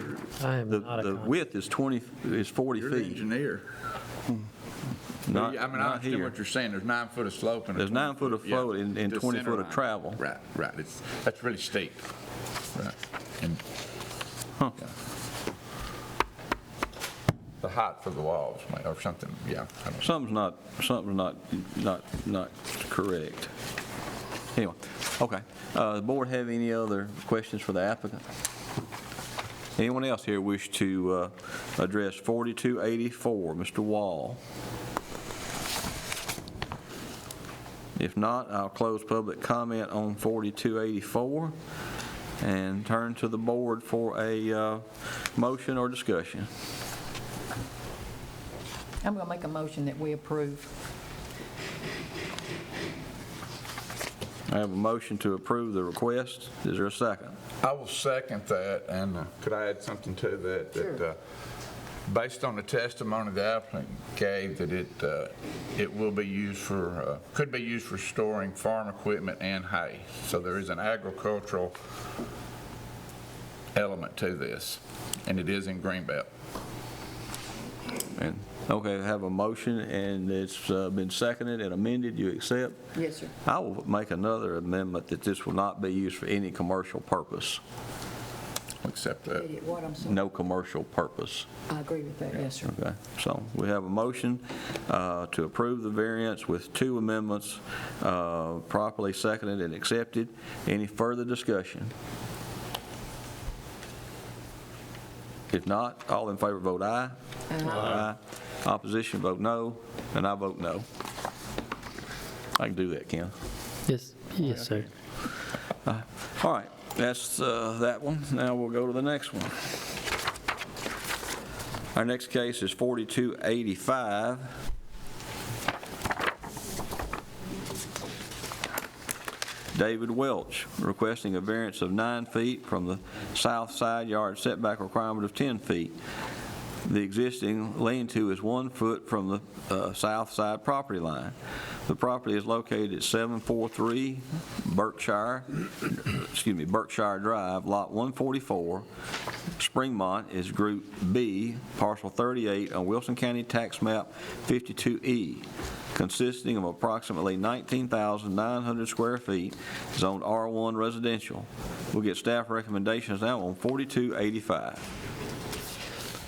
I am not a the con- width is 40 You're the feet. engineer. Not, I not understand here. what you're saying. There's 9 foot of slope and There's 9 foot of yeah, float and the 20 center foot of line. travel. Right. That's really steep. Right. And Huh. yeah. The height for the walls, or something. Yeah. I don't know. Something's not correct. Anyway, okay. The board have any other questions for the applicant? Anyone else here wish to address 4284, Mr. Wall? If not, I'll close public comment on 4284 and turn to the board for a motion or discussion. I'm going to make a motion that we approve. I have a motion to approve the request. Is there a second? I will second that, and could I add something to that? That based on the testimony the applicant gave, that it will be used for, could be used for storing farm equipment and hay. So there is an agricultural element to this, and it is in Greenbelt. And, okay, I have a motion, and it's been seconded and amended. You accept? Yes, sir. I will make another amendment that this will not be used for any commercial purpose. Accept that. What, I'm sorry? No commercial purpose. I agree with that, yes, sir. Okay, so we have a motion to approve the variance with 2 amendments properly seconded and accepted. Any further discussion? If not, all in favor vote aye. Aye. Opposition vote no, and I vote no. I can do that, Ken. Yes, yes, sir. All right, that's that one. Now we'll go to the next one. Our next case is 4285. David Welch, requesting a variance of 9 feet from the south side yard setback requirement of 10 feet. The existing lean-to is 1 foot from the south side property line. The property is located at 743 Berkshire Drive, Lot 144. Springmont is Group B, Parcel 38 on Wilson County Tax Map 52E, consisting of approximately 19,900 square feet, zoned R1 residential. We'll get staff recommendations now on 4285.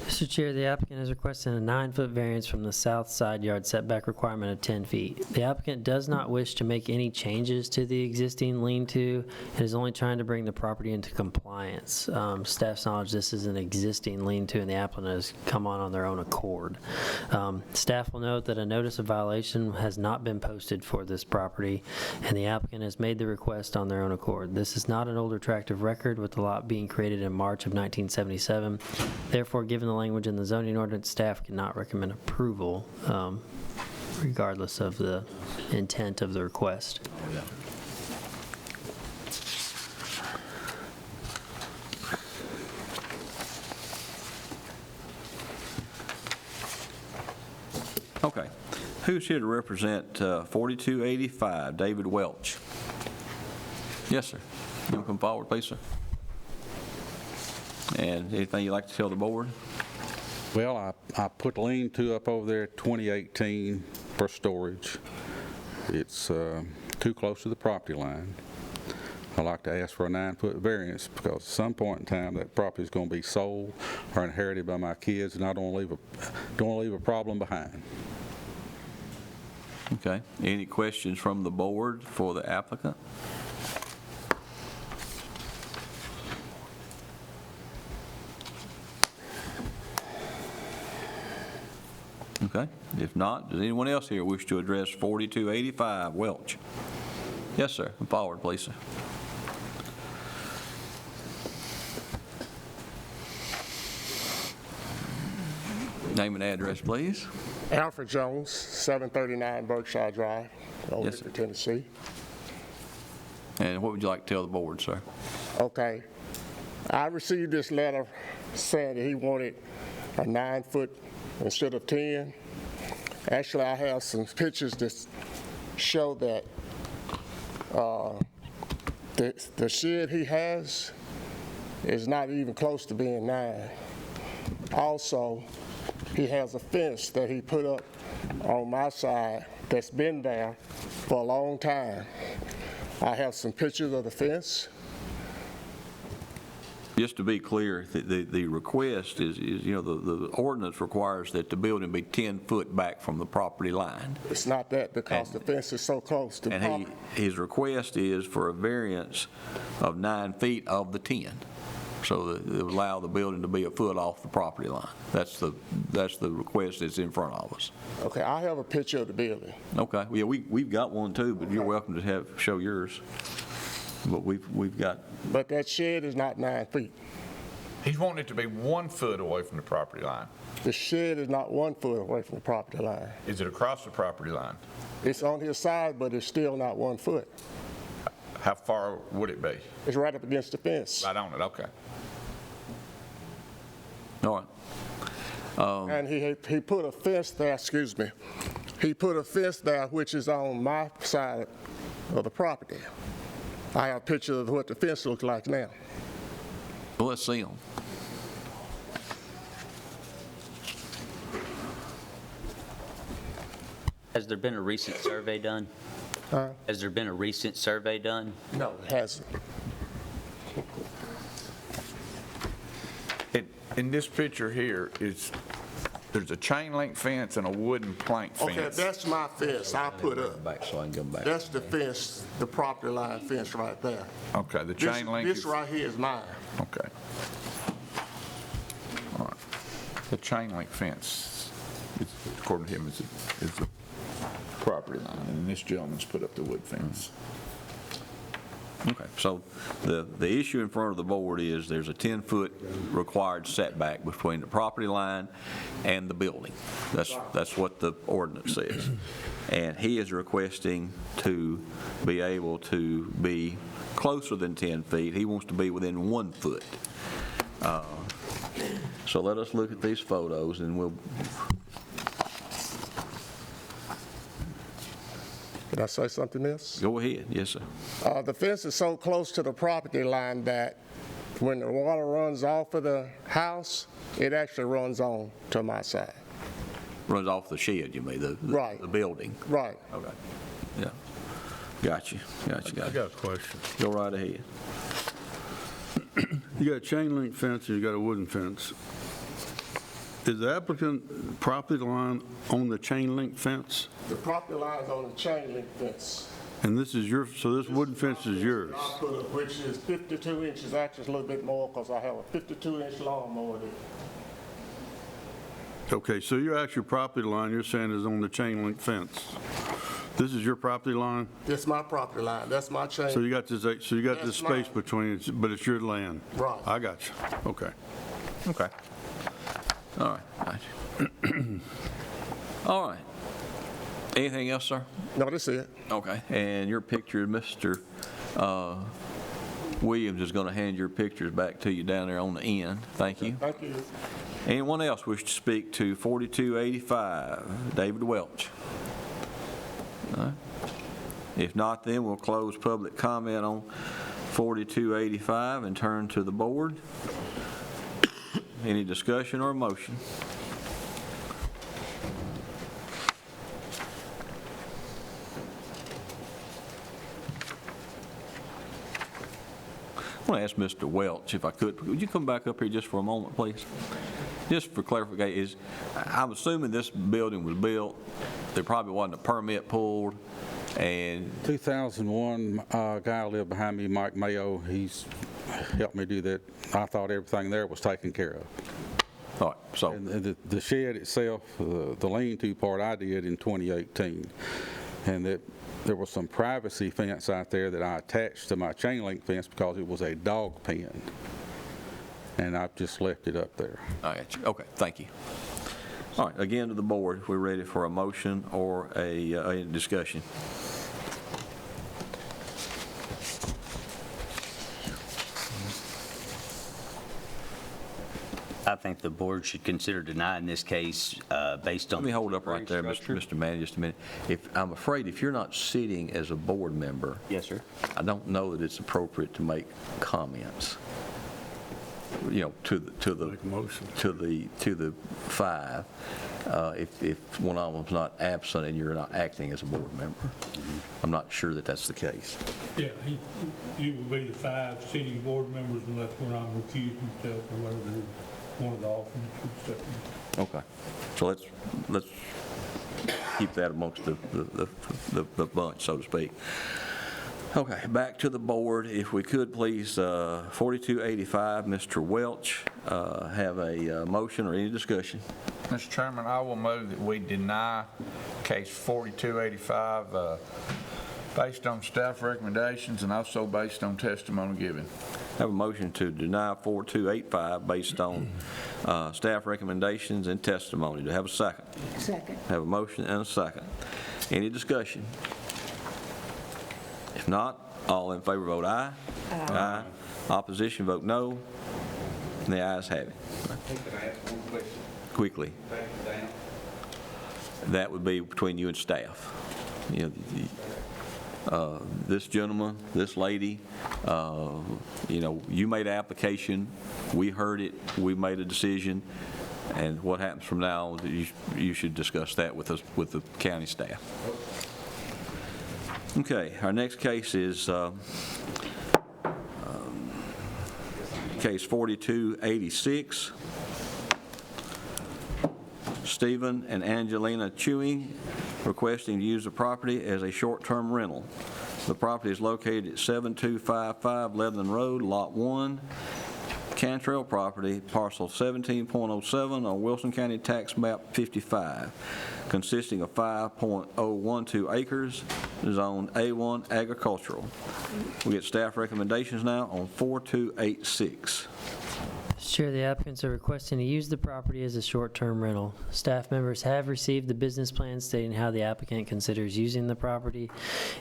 Mr. Chair, the applicant is requesting a 9-foot variance from the south side yard setback requirement of 10 feet. The applicant does not wish to make any changes to the existing lean-to and is only trying to bring the property into compliance. Staff's knowledge, this is an existing lean-to, and the applicant has come on their own accord. Staff will note that a notice of violation has not been posted for this property, and the applicant has made the request on their own accord. This is not an older tract of record, with the lot being created in March of 1977. Therefore, given the language in the zoning ordinance, staff cannot recommend approval regardless of the intent of the request. Okay. Who's here to represent 4285, David Welch? Yes, sir. You want to come forward, please, sir? And anything you'd like to tell the board? Well, I put lean-to up over there 2018 for storage. It's too close to the property line. I'd like to ask for a 9-foot variance because at some point in time that property is going to be sold or inherited by my kids, and I don't want to leave a problem behind. Okay. Any questions from the board for the applicant? Okay. If not, does anyone else here wish to address 4285 Welch? Yes, sir. Come forward, please, sir. Name and address, please. Alfred Jones, 739 Berkshire Drive, Old Yes, Hickory, Tennessee. And what would you like to tell the board, sir? Okay. I received this letter saying that he wanted a 9-foot instead of 10. Actually, I have some pictures that show that the shed he has is not even close to being 9. Also, he has a fence that he put up on my side that's been there for a long time. I have some pictures of the fence. Just to be clear, the request is, you know, the ordinance requires that the building be 10 foot back from the property line. It's not that because the fence is so close to the property. And his request is for a variance of 9 feet of the 10, so that it would allow the building to be a foot off the property line. That's the request that's in front of us. Okay, I have a picture of the building. Okay, yeah, we've got one too, but you're welcome to show yours. But we've got. But that shed is not 9 feet. He's wanting it to be 1 foot away from the property line. The shed is not 1 foot away from the property line. Is it across the property line? It's on his side, but it's still not 1 foot. How far would it be? It's right up against the fence. Right on it, okay. All right. And he put a fence there, excuse me. He put a fence there which is on my side of the property. I have pictures of what the fence looks like now. Well, let's see them. Has there been a recent survey done? Has there been a recent survey done? No, it hasn't. In this picture here, there's a chain link fence and a wooden plank fence. Okay, that's my fence I put up. Back so I can come back. That's the fence, the property line fence right there. Okay, the chain link is... This right here is mine. Okay. All right. The chain link fence, according to him, is the property line, and this gentleman's put up the wood fence. Okay, so the issue in front of the board is there's a 10-foot required setback between the property line and the building. That's what the ordinance says. And he is requesting to be able to be closer than 10 feet. He wants to be within 1 foot. So let us look at these photos and we'll... Can I say something else? Go ahead, yes, sir. The fence is so close to the property line that when the water runs off of the house, it actually runs on to my side. Runs off the shed, you mean, Right. the building? Right. Okay, yeah. Got you. I got a question. Go right ahead. You got a chain link fence and you got a wooden fence. Is the applicant property line on the chain link fence? The property line's on the chain link fence. And this is your, so this wooden fence is yours? I put up, which is 52 inches, actually a little bit more because I have a 52-inch lawnmower there. Okay, so your actual property line, you're saying is on the chain link fence. This is your property line? That's my property line, that's my chain. So you got this, so you got this That's space mine. between, but it's your land? Right. I got you. Okay. Okay. All right, got you. All right. Anything else, sir? No, that's it. Okay, and your picture, Mr. Williams is going to hand your pictures back to you down there on the end. Thank you. Thank you. Anyone else wish to speak to 4285, David Welch? All right. If not, then we'll close public comment on 4285 and turn to the board. Any discussion or motion? I want to ask Mr. Welch, if I could, would you come back up here just for a moment, please? Just for clarification, I'm assuming this building was built, there probably wasn't a permit pulled, and 2001, guy lived behind me, Mike Mayo, he's helped me do that. I thought everything there was taken care of. all right, so, And the shed itself, the lean-to part I did in 2018, and that there was some privacy fence out there that I attached to my chain link fence because it was a dog pen, and I've just left it up there. I got you. Okay, thank you. All right, again to the board, we're ready for a motion or a discussion. I think the board should consider denying this case based on... Let me hold up right there, Structure. Mr. Manning, just a minute. I'm afraid if you're not sitting as a board member, Yes, sir. I don't know that it's appropriate to make comments, you know, to Make a motion. the five, if one of them's not absent and you're not acting as a board member. I'm not sure that that's the case. Yeah, you will be the 5 sitting board members unless when I'm recused myself or whatever, one of the alternates would step in. Okay, so let's keep that amongst the bunch, so to speak. Okay, back to the board, if we could please, 4285, Mr. Welch, have a motion or any discussion? Mr. Chairman, I will move that we deny case 4285 based on staff recommendations and also based on testimony given. Have a motion to deny 4285 based on staff recommendations and testimony. Do I have a second? Second. Have a motion and a second. Any discussion? If not, all in favor vote aye. Aye. Opposition vote no. And the ayes have it. Quickly. That would be between you and staff. You know, this gentleman, this lady, you know, you made an application, we heard it, we made a decision. And what happens from now, you should discuss that with the county staff. Okay, our next case is case 4286. Stephen and Angelina Chewing requesting to use the property as a short-term rental. The property is located at 7255 Lebanon Road, Lot 1, Cantrell property, parcel 17.07 on Wilson County Tax Map 55, consisting of 5.012 acres, zoned A1 agricultural. We get staff recommendations now on 4286. Mr. Chair, the applicants are requesting to use the property as a short-term rental. Staff members have received the business plan stating how the applicant considers using the property.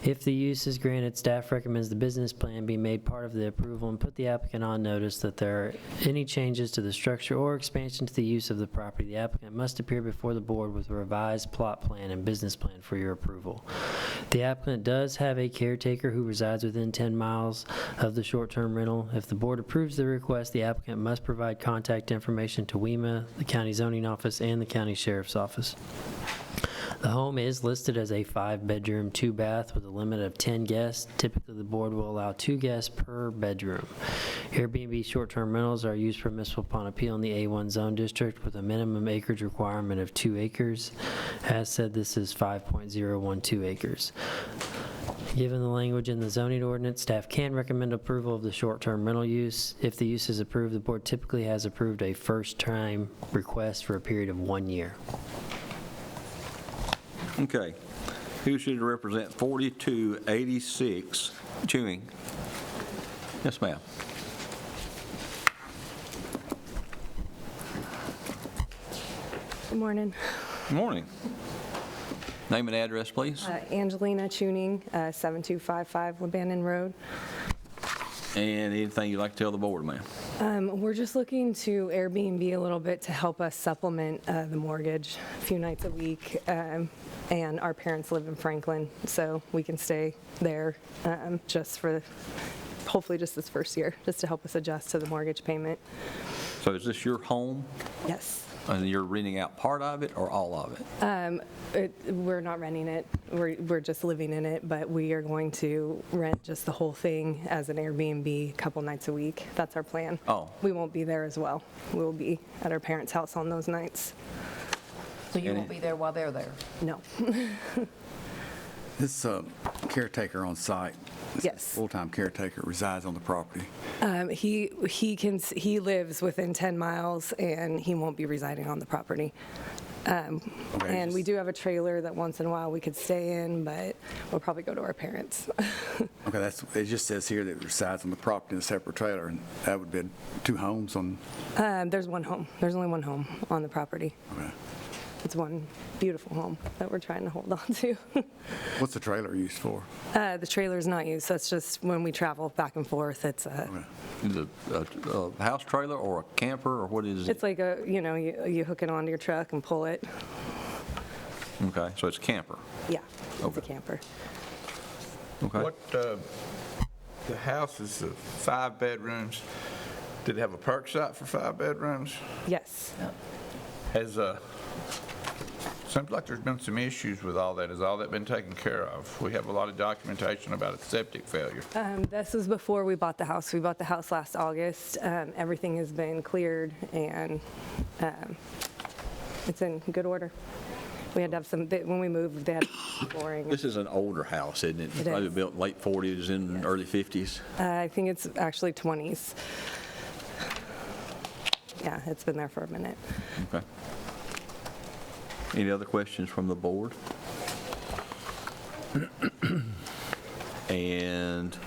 If the use is granted, staff recommends the business plan be made part of the approval and put the applicant on notice that there are any changes to the structure or expansion to the use of the property. The applicant must appear before the board with a revised plot plan and business plan for your approval. The applicant does have a caretaker who resides within 10 miles of the short-term rental. If the board approves the request, the applicant must provide contact information to WEMA, the county zoning office, and the county sheriff's office. The home is listed as a 5-bedroom, 2-bath with a limit of 10 guests. Typically, the board will allow 2 guests per bedroom. Airbnb short-term rentals are used permissible upon appeal in the A1 zone district with a minimum acreage requirement of 2 acres. As said, this is 5.012 acres. Given the language in the zoning ordinance, staff can recommend approval of the short-term rental use. If the use is approved, the board typically has approved a first-time request for a period of 1 year. Okay. Who should represent 4286 Chewing? Yes, ma'am. Good morning. Good morning. Name and address, please. Angelina Tuning, 7255 Lebanon Road. And anything you'd like to tell the board, ma'am? We're just looking to Airbnb a little bit to help us supplement the mortgage a few nights a week. And our parents live in Franklin, so we can stay there just for, hopefully just this first year, just to help us adjust to the mortgage payment. So is this your home? Yes. And you're renting out part of it or all of it? We're not renting it. We're just living in it, but we are going to rent just the whole thing as an Airbnb a couple nights a week. That's our plan. Oh. We won't be there as well. We will be at our parents' house on those nights. So you won't be there while they're there? No. This caretaker on site, Yes. full-time caretaker, resides on the property. He lives within 10 miles, and he won't be residing on the property. And we do have a trailer that once in a while we could stay in, but we'll probably go to our parents. Okay, it just says here that it resides on the property in a separate trailer, and that would be 2 homes on. There's one home. There's only one home on the property. Okay. It's one beautiful home that we're trying to hold on to. What's the trailer used for? The trailer's not used. That's just when we travel back and forth. It's Is it a house trailer or a camper, or what is it? It's like you hook it onto your truck and pull it. Okay, so it's a camper. Yeah, it's a camper. Okay. What, the house is 5 bedrooms. Did it have a perk shop for 5 bedrooms? Yes. Seems like there's been some issues with all that. Has all that been taken care of? We have a lot of documentation about a septic failure. This was before we bought the house. We bought the house last August. Everything has been cleared, and it's in good order. We had to have when we moved, they had flooring. This is an older house, isn't it? It Probably is. built late 40s and early 50s. I think it's actually 20s. Yeah, it's been there for a minute. Okay. Any other questions from the board? And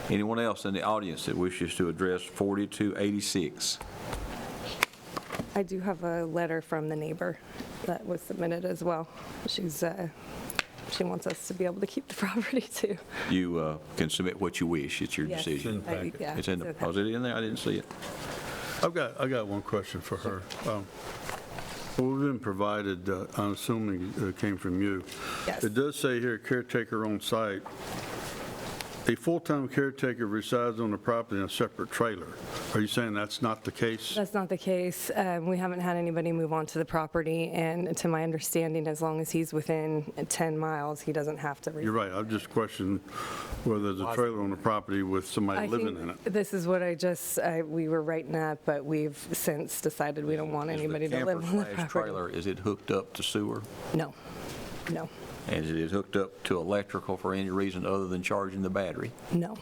anyone else in the audience that wishes to address 4286? I do have a letter from the neighbor that was submitted as well. She wants us to be able to keep the property too. You can submit what you wish. It's your Yes. decision. Yeah, It's in the, okay. was it in there? I didn't see it. I got one question for her. Well, we've been provided, I'm assuming it came from you. Yes. It does say here, caretaker on site. A full-time caretaker resides on the property in a separate trailer. Are you saying that's not the case? That's not the case. We haven't had anybody move onto the property, and to my understanding, as long as he's within 10 miles, he doesn't have to. You're right, I've just questioned whether there's a trailer on the property with somebody I living think in it. this is what we were writing at, but we've since decided we don't want anybody to live on the property. Trailer, is it hooked up to sewer? No, no, And is it hooked up to electrical for any reason other than charging the battery? no,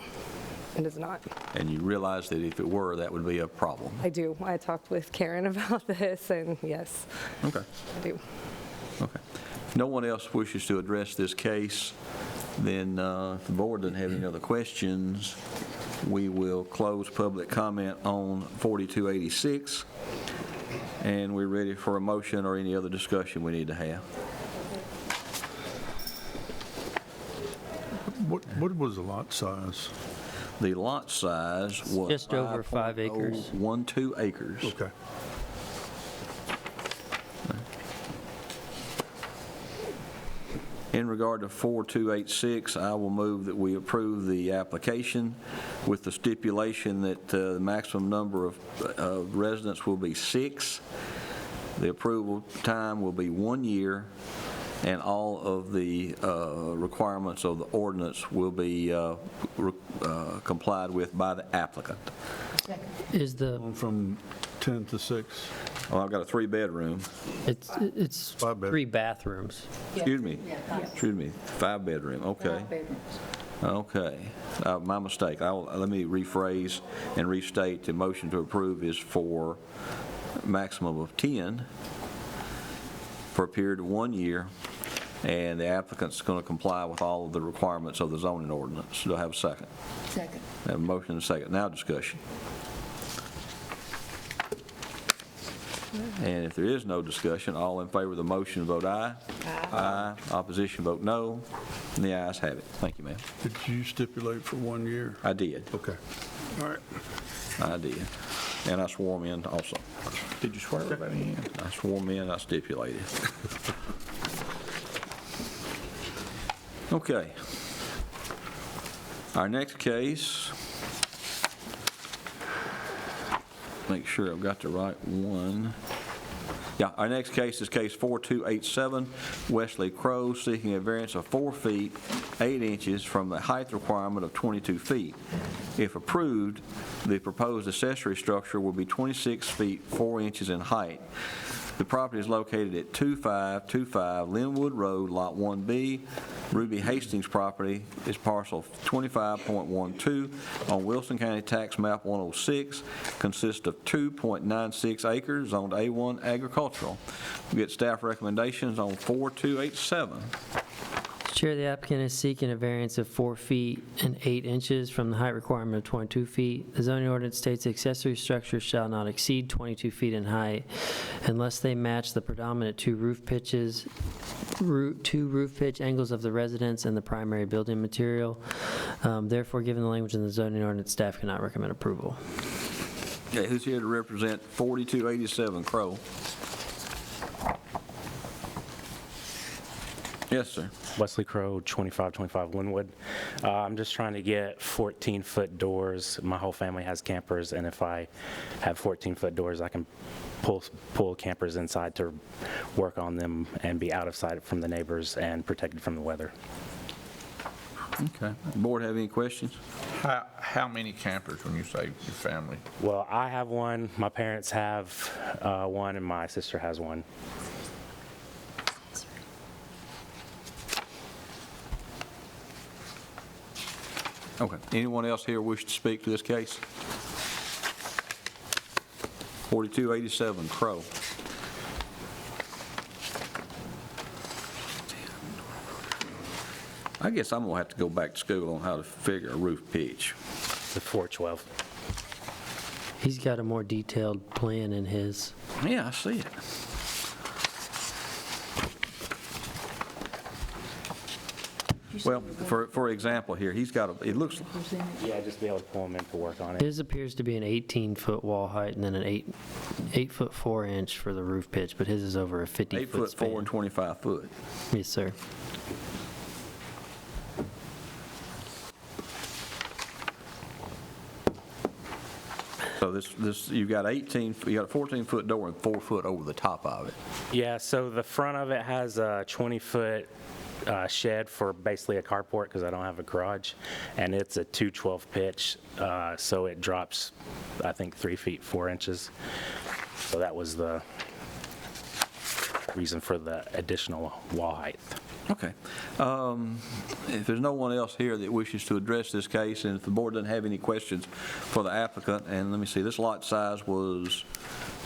it is not. And you realize that if it were, that would be a problem? I do. I talked with Karen about this, and yes, Okay. I do. Okay. If no one else wishes to address this case, then if the board doesn't have any other questions, we will close public comment on 4286, and we're ready for a motion or any other discussion we need to have. What was the lot size? The lot size was Just over 5 acres. 5.012 acres. Okay. In regard to 4286, I will move that we approve the application with the stipulation that the maximum number of residents will be 6. The approval time will be 1 year, and all of the requirements of the ordinance will be complied with by the applicant. Is the, Going from 10 to 6? Well, I've got a 3-bedroom. it's 5 bedrooms. 3 bathrooms. Excuse me. 5-bedroom, okay. Okay, my mistake. Let me rephrase and restate. The motion to approve is for maximum of 10 for a period of 1 year, and the applicant's going to comply with all of the requirements of the zoning ordinance. Do I have a second? Second. I have a motion and a second. Now discussion. And if there is no discussion, all in favor of the motion vote aye. Aye. Opposition vote no. And the ayes have it. Thank you, ma'am. Did you stipulate for 1 year? I did. Okay. All right. I did. And I swore them in also. Did you swear everybody in? I swore them in, I stipulated. Okay. Our next case, make sure I've got the right one. Yeah, our next case is case 4287, Wesley Crowe seeking a variance of 4 feet, 8 inches from the height requirement of 22 feet. If approved, the proposed accessory structure will be 26 feet, 4 inches in height. The property is located at 2525 Linwood Road, Lot 1B. Ruby Hastings' property is parcel 25.12 on Wilson County Tax Map 106, consists of 2.96 acres, zoned A1 agricultural. We get staff recommendations on 4287. Chair, the applicant is seeking a variance of 4 feet and 8 inches from the height requirement of 22 feet. The zoning ordinance states accessory structures shall not exceed 22 feet in height unless they match the predominant two roof pitch angles of the residence and the primary building material. Therefore, given the language in the zoning ordinance, staff cannot recommend approval. Okay, who's here to represent 4287 Crowe? Yes, sir. Wesley Crowe, 2525 Linwood. I'm just trying to get 14-foot doors. My whole family has campers, and if I have 14-foot doors, I can pull campers inside to work on them and be out of sight from the neighbors and protected from the weather. Okay. Board have any questions? How many campers when you say your family? Well, I have one, my parents have one, and my sister has one. Okay. Anyone else here wish to speak to this case? 4287 Crowe. I guess I'm going to have to go back to school on how to figure a roof pitch. The 412. He's got a more detailed plan in his. Yeah, I see it. Well, for example here, he's got it looks, Yeah, just be able to pull them in to work on it. His appears to be an 18-foot wall height and then an 8-foot 4-inch for the roof pitch, but his is over a 50-foot 8 foot 4 and 25 foot. Yes, sir. So you got a 14-foot door and 4 foot over the top of it. Yeah, so the front of it has a 20-foot shed for basically a carport because I don't have a garage, and it's a 212 pitch, so it drops, I think, 3 feet 4 inches. So that was the reason for the additional wall height. Okay. If there's no one else here that wishes to address this case, and if the board doesn't have any questions for the applicant, and let me see, this lot size was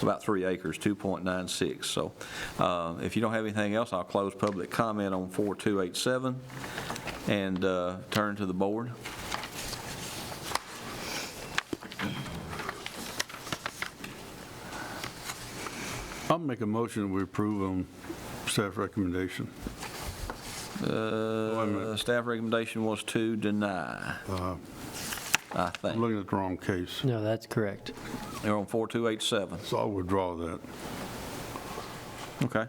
about 3 acres, 2.96. So if you don't have anything else, I'll close public comment on 4287 and turn to the board. I'll make a motion we approve on staff recommendation. Staff recommendation was to deny, I think. I'm looking at the wrong case. No, that's correct. They're on 4287. So I'll withdraw that. Okay.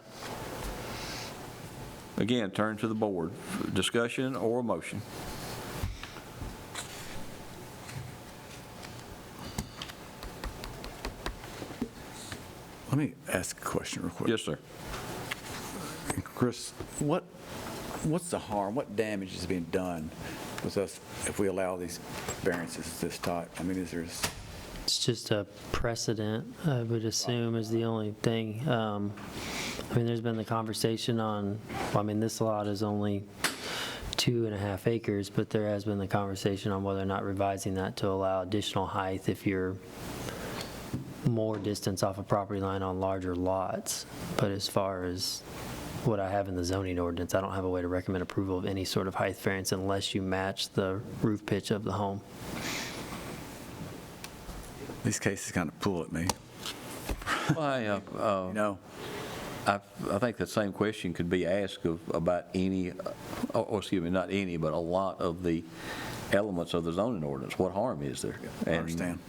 Again, turn to the board. Discussion or a motion? Let me ask a question real quick. Yes, sir. Chris, what's the harm, what damage is being done with us if we allow these variances of this type? I mean, It's just a precedent, I would assume, is the only thing. I mean, there's been the conversation on, well, I mean, this lot is only 2.5 acres, but there has been the conversation on whether or not revising that to allow additional height if you're more distance off a property line on larger lots. But as far as what I have in the zoning ordinance, I don't have a way to recommend approval of any sort of height variance unless you match the roof pitch of the home. these cases kind of pull at me. Well, I think the same question could be asked about any, or excuse me, not any, but a lot of the elements of the zoning ordinance. What harm is there? I understand.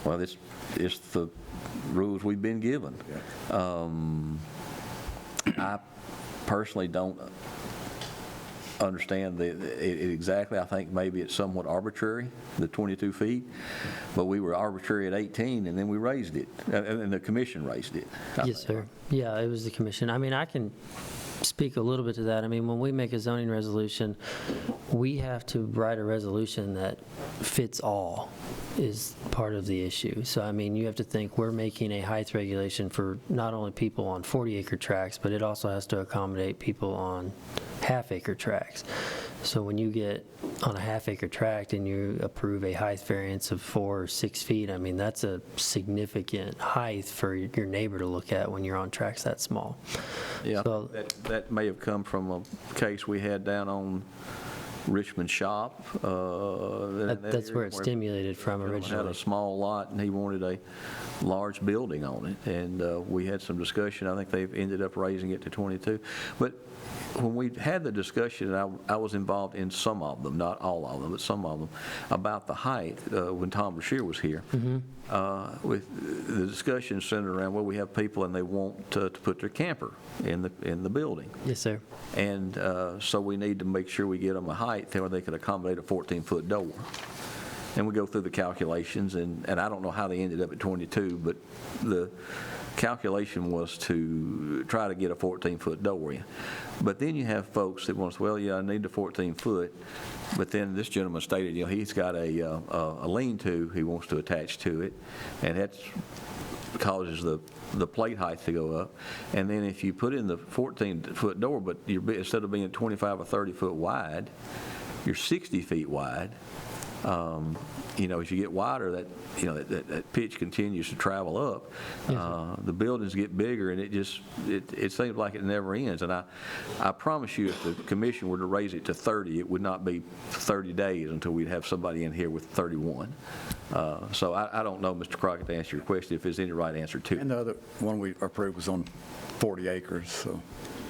Well, it's the rules we've been given. I personally don't understand it exactly. I think maybe it's somewhat arbitrary, the 22 feet, but we were arbitrary at 18, and then we raised it, and the commission raised it. Yes, sir. Yeah, it was the commission. I mean, I can speak a little bit to that. I mean, when we make a zoning resolution, we have to write a resolution that fits all, is part of the issue. So, I mean, you have to think we're making a height regulation for not only people on 40-acre tracts, but it also has to accommodate people on half-acre tracts. So when you get on a half-acre tract and you approve a height variance of 4 or 6 feet, I mean, that's a significant height for your neighbor to look at when you're on tracts that small. Yeah, So, that may have come from a case we had down on Richmond Shop. that's where it stimulated from Had originally. a small lot, and he wanted a large building on it, and we had some discussion. I think they've ended up raising it to 22. But when we had the discussion, and I was involved in some of them, not all of them, but some of them, about the height, when Tom Brashear was here, with the discussion centered around, well, we have people and they want to put their camper in the building. Yes, sir. And so we need to make sure we get them a height where they could accommodate a 14-foot door. And we go through the calculations, and I don't know how they ended up at 22, but the calculation was to try to get a 14-foot door in. But then you have folks that want to say, well, yeah, I need the 14-foot, but then this gentleman stated, you know, he's got a lean-to he wants to attach to it, and that causes the plate height to go up. And then if you put in the 14-foot door, but instead of being 25 or 30 foot wide, you're 60 feet wide. You know, as you get wider, that pitch continues to travel up. The buildings get bigger, and it seems like it never ends. And I promise you, if the commission were to raise it to 30, it would not be 30 days until we'd have somebody in here with 31. So I don't know, Mr. Crockett, to answer your question, if there's any right answer to it. And the other one we approved was on 40 acres, so.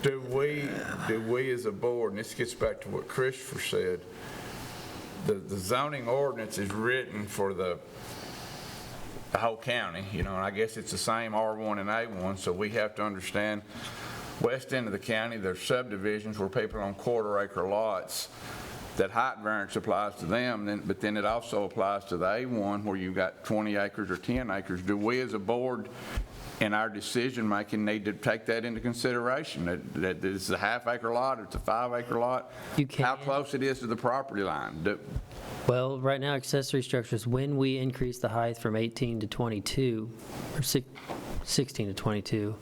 Do we as a board, and this gets back to what Christopher said, the zoning ordinance is written for the whole county, you know, and I guess it's the same R1 and A1, so we have to understand west end of the county, there's subdivisions where people are on quarter-acre lots, that height variance applies to them, but then it also applies to the A1 where you've got 20 acres or 10 acres. Do we as a board in our decision-making need to take that into consideration? That this is a half-acre lot, it's a 5-acre lot? You can. How close it is to the property line? Well, right now, accessory structures, when we increase the height from 18 to 22, or 16 to 22,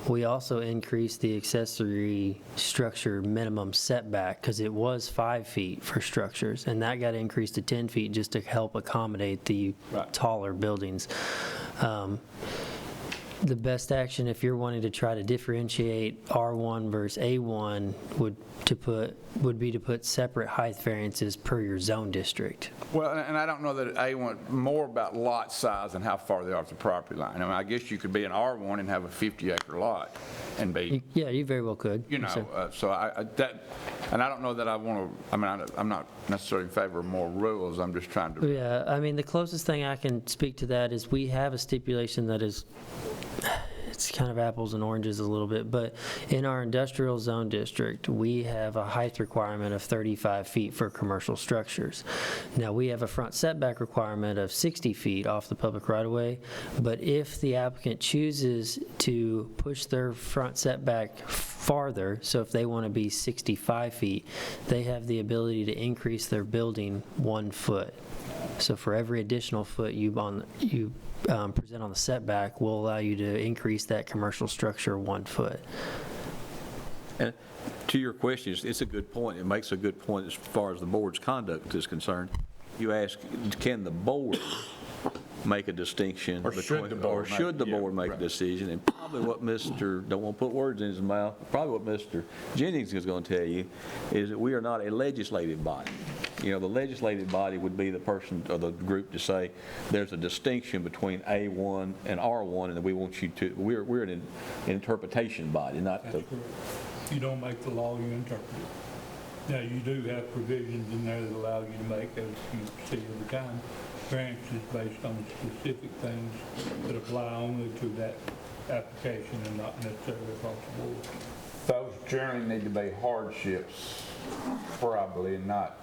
we also increased the accessory structure minimum setback, because it was 5 feet for structures, and that got increased to 10 feet just to help accommodate the taller buildings. The best action, if you're wanting to try to differentiate R1 versus A1, would be to put separate height variances per your zone district. Well, and I don't know that A1, more about lot size and how far they are off the property line. I mean, I guess you could be an R1 and have a 50-acre lot and be, Yeah, you very well could. you know, so and I don't know that I want to, I mean, I'm not necessarily in favor of more rules, I'm just trying to. Yeah, I mean, the closest thing I can speak to that is we have a stipulation that is, it's kind of apples and oranges a little bit, but in our industrial zone district, we have a height requirement of 35 feet for commercial structures. Now, we have a front setback requirement of 60 feet off the public right-of-way, but if the applicant chooses to push their front setback farther, so if they want to be 65 feet, they have the ability to increase their building 1 foot. So for every additional foot you present on the setback, will allow you to increase that commercial structure 1 foot. And to your question, it's a good point. It makes a good point as far as the board's conduct is concerned. You ask, can the board make a distinction? Or should the board Or should the make- yeah, board make a right. decision? And probably what don't want to put words in his mouth, probably what Mr. Jennings is going to tell you is that we are not a legislative body. You know, the legislative body would be the person or the group to say there's a distinction between A1 and R1, and that we want you to, we're an interpretation body, not the. That's correct. You don't make the law, you interpret it. Now, you do have provisions in there that allow you to make, as you see every time, variances based on specific things that apply only to that application and not necessarily across the board. Those generally need to be hardships, probably, and not,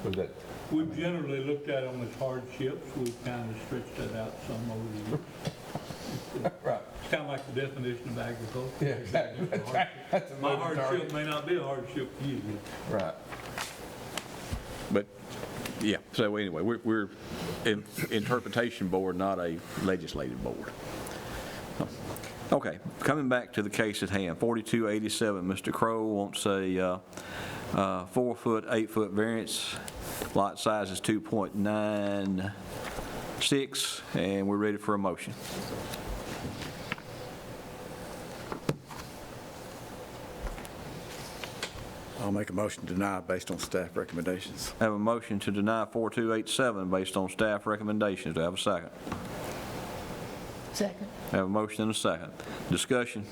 was that? We've generally looked at them as hardships. We've kind of stretched that out some over the years. Right. It's kind of like the definition of agriculture. Yeah, exactly. That's a My moving hardship target. may not be a hardship for you. Right. But, yeah, so anyway, we're an interpretation board, not a legislative board. Okay, coming back to the case at hand, 4287, Mr. Crow wants a 4-foot, 8-foot variance. Lot size is 2.96, and we're ready for a motion. I'll make a motion to deny based on staff recommendations. I have a motion to deny 4287 based on staff recommendations. Do I have a second? Second. I have a motion and a second. Discussion?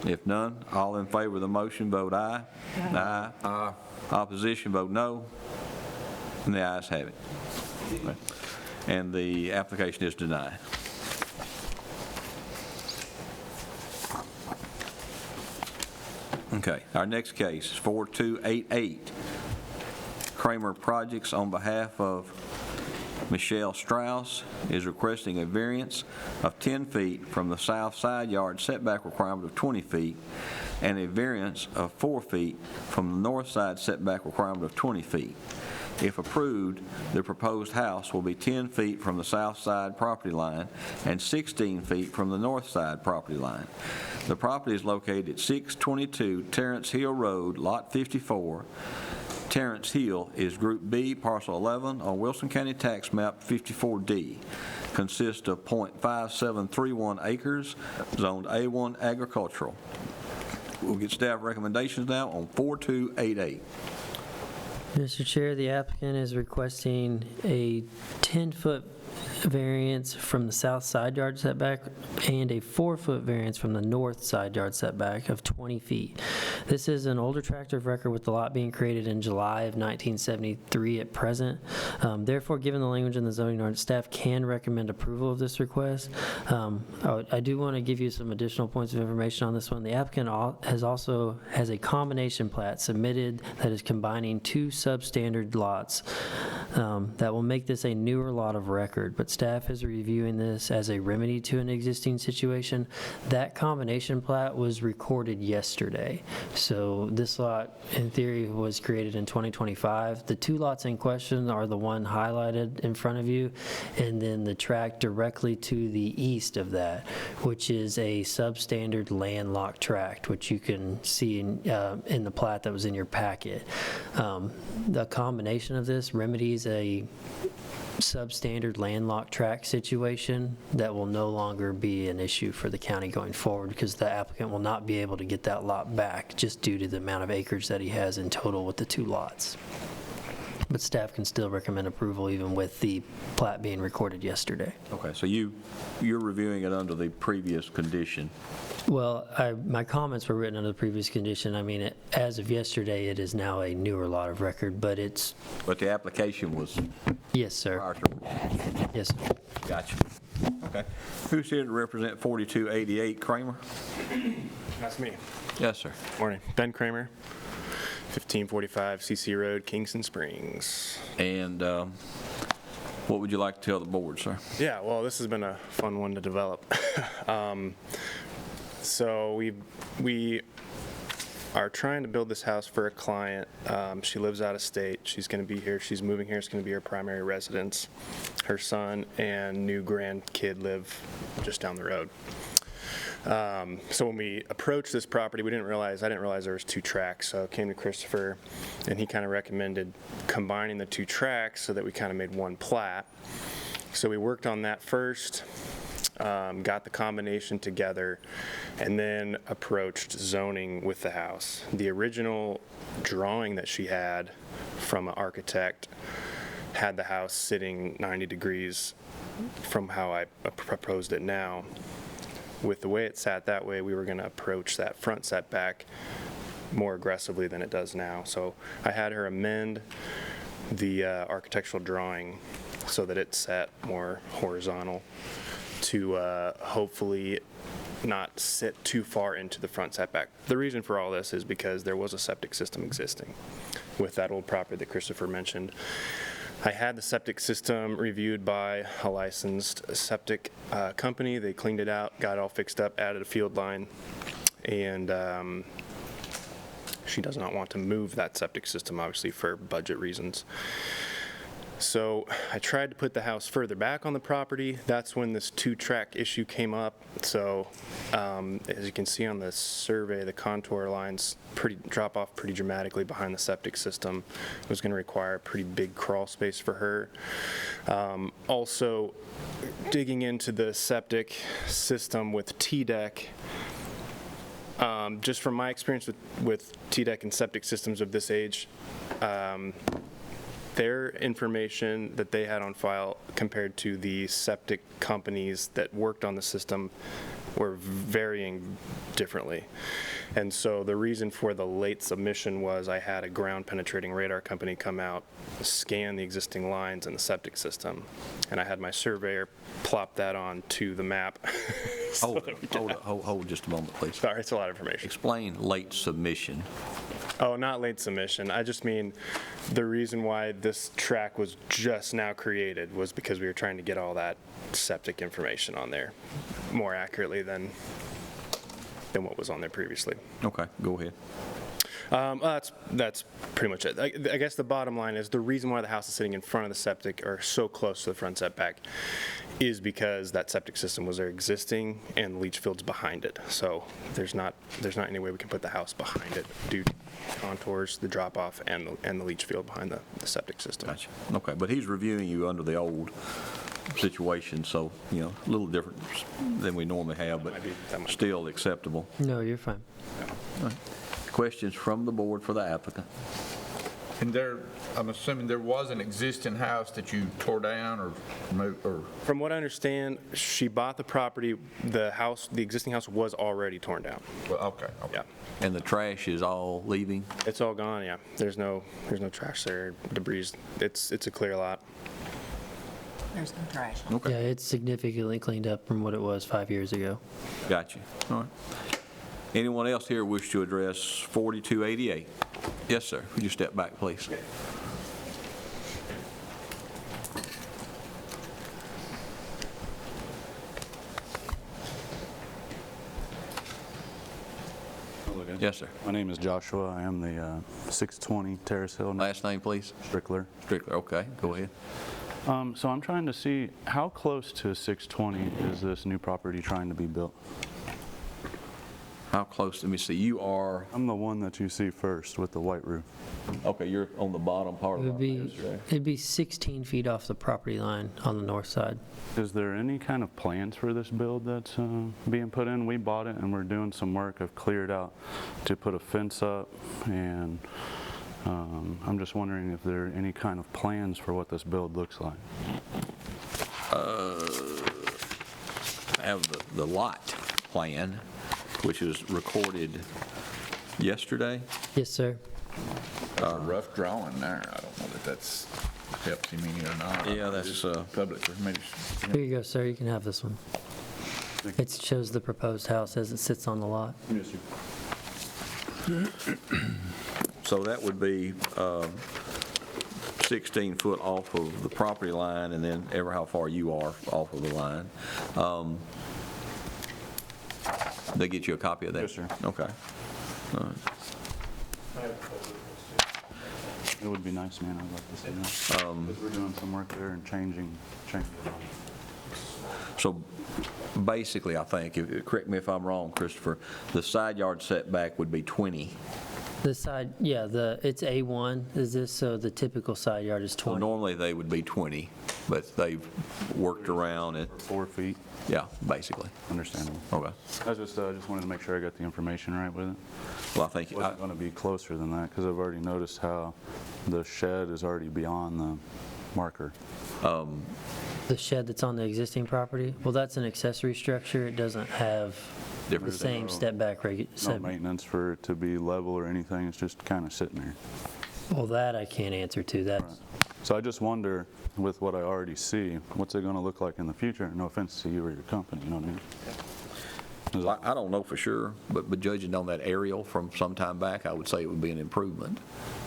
If none, all in favor of the motion, vote aye. Aye. Aye. Opposition, vote no. And the ayes have it. And the application is denied. Okay, our next case is 4288. Kramer Projects, on behalf of Michelle Strauss, is requesting a variance of 10 feet from the south side yard setback requirement of 20 feet and a variance of 4 feet from the north side setback requirement of 20 feet. If approved, the proposed house will be 10 feet from the south side property line and 16 feet from the north side property line. The property is located at 622 Terrence Hill Road, Lot 54. Terrence Hill is Group B, Parcel 11 on Wilson County Tax Map 54D. Consists of .5731 acres, zoned A1 agricultural. We'll get staff recommendations now on 4288. Mr. Chair, the applicant is requesting a 10-foot variance from the south side yard setback and a 4-foot variance from the north side yard setback of 20 feet. This is an older tract of record with the lot being created in July of 1973 at present. Therefore, given the language in the zoning ordinance, staff can recommend approval of this request. I do want to give you some additional points of information on this one. The applicant has a combination plat submitted that is combining 2 substandard lots that will make this a newer lot of record, but staff is reviewing this as a remedy to an existing situation. That combination plat was recorded yesterday. So this lot, in theory, was created in 2025. The 2 lots in question are the one highlighted in front of you, and then the tract directly to the east of that, which is a substandard landlocked tract, which you can see in the plat that was in your packet. The combination of this remedies a substandard landlocked tract situation that will no longer be an issue for the county going forward, because the applicant will not be able to get that lot back just due to the amount of acreage that he has in total with the 2 lots. But staff can still recommend approval even with the plat being recorded yesterday. Okay, so you're reviewing it under the previous condition. Well, my comments were written under the previous condition. I mean, as of yesterday, it is now a newer lot of record, but it's... But the application was... Yes, sir. Prior to... Yes, sir. Gotcha. Okay. Who's here to represent 4288 Kramer? That's me. Yes, sir. Morning. Ben Kramer, 1545 CC Road, Kingston Springs. And what would you like to tell the board, sir? Yeah, well, this has been a fun one to develop. So we are trying to build this house for a client. She lives out of state. She's going to be here. She's moving here. It's going to be her primary residence. Her son and new grandkid live just down the road. So when we approached this property, I didn't realize there was 2 tracks. So I came to Christopher, and he kind of recommended combining the 2 tracks so that we kind of made one plat. So we worked on that first, got the combination together, and then approached zoning with the house. The original drawing that she had from an architect had the house sitting 90 degrees from how I proposed it now. With the way it sat that way, we were going to approach that front setback more aggressively than it does now. So I had her amend the architectural drawing so that it sat more horizontal to hopefully not sit too far into the front setback. The reason for all this is because there was a septic system existing with that old property that Christopher mentioned. I had the septic system reviewed by a licensed septic company. They cleaned it out, got it all fixed up, added a field line, and she does not want to move that septic system, obviously, for budget reasons. So I tried to put the house further back on the property. That's when this 2-track issue came up. So as you can see on the survey, the contour lines drop off pretty dramatically behind the septic system. It was going to require a pretty big crawl space for her. Also, digging into the septic system with T-deck, just from my experience with T-deck and septic systems of this age, their information that they had on file compared to the septic companies that worked on the system were varying differently. And so the reason for the late submission was I had a ground penetrating radar company come out, scan the existing lines in the septic system, and I had my surveyor plop that onto the map. Hold just a moment, please. Sorry, it's a lot of information. Explain late submission. Oh, not late submission. I just mean the reason why this track was just now created was because we were trying to get all that septic information on there more accurately than what was on there previously. Okay, go ahead. That's pretty much it. I guess the bottom line is the reason why the house is sitting in front of the septic or so close to the front setback is because that septic system was there existing and leach fields behind it. So there's not any way we can put the house behind it due to contours, the drop off, and the leach field behind the septic system. Gotcha. Okay, but he's reviewing you under the old situation, so, a little different than we normally have, but still acceptable. No, you're fine. All right. Questions from the board for the applicant? And I'm assuming there was an existing house that you tore down or moved, or? From what I understand, she bought the property, the existing house was already torn down. Well, okay. Yeah. And the trash is all leaving? It's all gone, yeah. There's no trash there, debris. It's a clear lot. There's no trash. Yeah, it's significantly cleaned up from what it was 5 years ago. Got you. All right. Anyone else here wish to address 4288? Yes, sir. Would you step back, please? Yes, sir. My name is Joshua. I am the 620 Terrace Hill. Last name, please? Strickler. Strickler, okay. Go ahead. So I'm trying to see, how close to 620 is this new property trying to be built? How close? Let me see. You are? I'm the one that you see first with the white roof. Okay, you're on the bottom part of the It'd be 16 feet off the property line on the north side. Is there any kind of plans for this build that's being put in? We bought it and we're doing some work. I've cleared out to put a fence up, and I'm just wondering if there are any kind of plans for what this build looks like. I have the lot plan, which was recorded yesterday. Yes, sir. That's a rough drawing there. I don't know that that's helps him any or not. Yeah, that's public for me. Here you go, sir. You can have this one. It shows the proposed house as it sits on the lot. Yes, sir. So that would be 16 foot off of the property line, and then ever how far you are off of the line. They get you a copy of that? Yes, sir. Okay. All right. It would be nice, man. I'd like to see that. Because we're doing some work there and changing it. So basically, I think, correct me if I'm wrong, Christopher, the side yard setback would be 20. The side, yeah, it's A1 is this, so the typical side yard is So 20. normally they would be 20, but they've worked around it. 4 feet. Yeah, basically. Understandable. Okay. I just wanted to make sure I got the information right with it. Well, I think It wasn't going to be closer than that, because I've already noticed how the shed is already beyond the marker. The shed that's on the existing property, well, that's an accessory structure. It doesn't have the There's same no- step back. No maintenance for it to be level or anything, it's just kind of sitting there. Well, that I can't answer to. That's So I just wonder, with what I already see, what's it going to look like in the future? No offense to you or your company, you know what I mean? I don't know for sure, but judging on that aerial from some time back, I would say it would be an improvement.